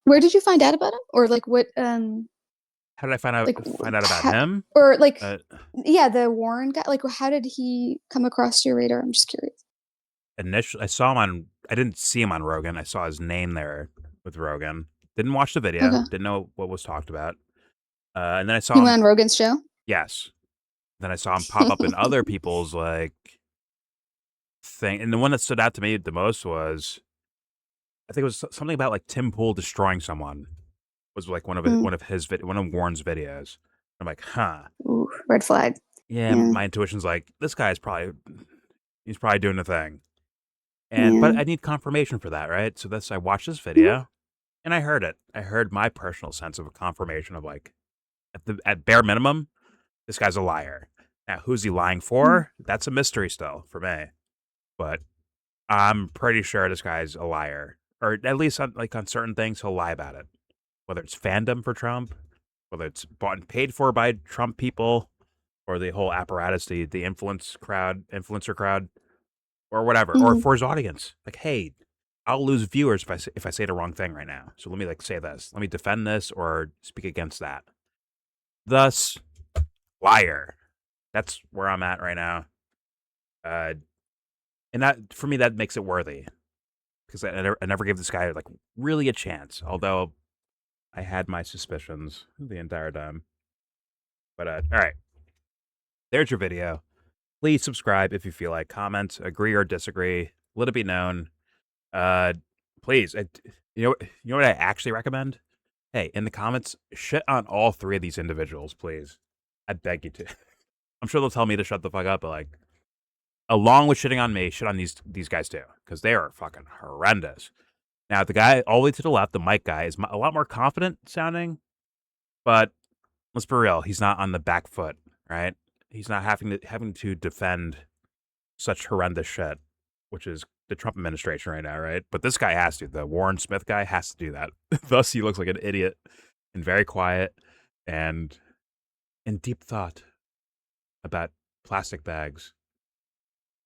Where did you find out about him? Or like what how did I find out about him? Or like yeah, the Warren guy, like how did he come across your radar? I'm just curious. Initially I saw him I didn't see him on Rogan. I saw his name there with Rogan. Didn't watch the video, didn't know what was talked about. And then I saw He him went on Rogan's show? Yes. Then I saw him pop up in other people's like thing. And the one that stood out to me the most was I think it was something about like Tim Pool destroying someone. Was like one of Warren's videos. I'm like, huh. Ooh, red flag. Yeah, my intuition's like, this guy's probably doing the thing. And but I need confirmation for that, right? So I watched this video and I heard it. I heard my personal sense of a confirmation of like at bare minimum, this guy's a liar. Now, who's he lying for? That's a mystery still for me. But I'm pretty sure this guy's a liar. Or at least on certain things, he'll lie about it. Whether it's fandom for Trump, whether it's bought and paid for by Trump people, or the whole apparatus, the influencer crowd, or whatever, or for his audience. Like, hey, I'll lose viewers if I say the wrong thing right now. So let me say this. Let me defend this or speak against that. Thus, liar. That's where I'm at right now. And that, for me, that makes it worthy. Because I never gave this guy, like, really a chance. Although, I had my suspicions the entire time. But, all right. There's your video. Please subscribe if you feel like. Comment, agree or disagree. Let it be known. Please. You know what I actually recommend? Hey, in the comments, shit on all three of these individuals, please. I beg you to. I'm sure they'll tell me to shut the fuck up, but like, along with shitting on me, shit on these guys too, because they are fucking horrendous. Now, the guy all the way to the left, the Mike guy, is a lot more confident sounding, but let's be real, he's not on the back foot, right? He's not having to defend such horrendous shit, which is the Trump administration right now, right? But this guy has to. The Warren Smith guy has to do that. Thus, he looks like an idiot and very quiet and in deep thought about plastic bags.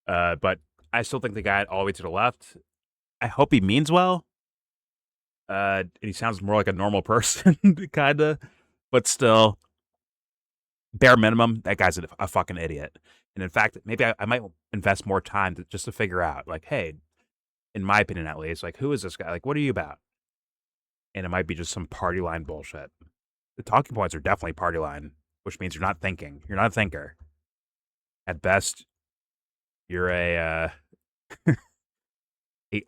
But I still think the guy all the way to the left, I hope he means well. And he sounds more like a normal person, kind of. But still, bare minimum, that guy's a fucking idiot. And in fact, maybe I might invest more time just to figure out, like, hey, in my opinion at least, like, who is this guy? Like, what are you about? And it might be just some party line bullshit. The talking points are definitely party line, which means you're not thinking. You're not a thinker. At best, you're a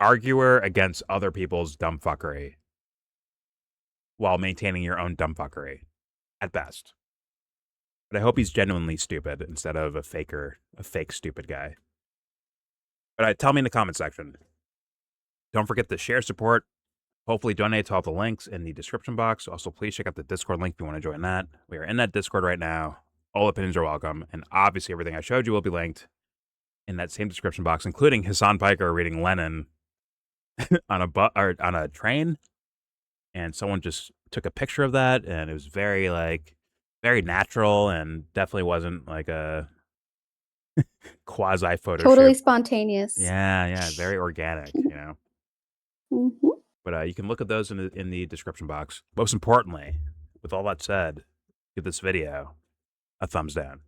arguer against other people's dumb fuckery while maintaining your own dumb fuckery. At best. But I hope he's genuinely stupid instead of a fake stupid guy. But tell me in the comment section. Don't forget to share, support, hopefully donate to all the links in the description box. Also, please check out the Discord link if you want to join that. We are in that Discord right now. All opinions are welcome. And obviously everything I showed you will be linked in that same description box, including Hassan Piker reading Lenin on a or on a train, and someone just took a picture of that, and it was very very natural, and definitely wasn't like a quasi photo Totally shoot. spontaneous. Yeah, very organic, you know. Mhm. But you can look at those in the description box. Most importantly, with all that said, give this video a thumbs down.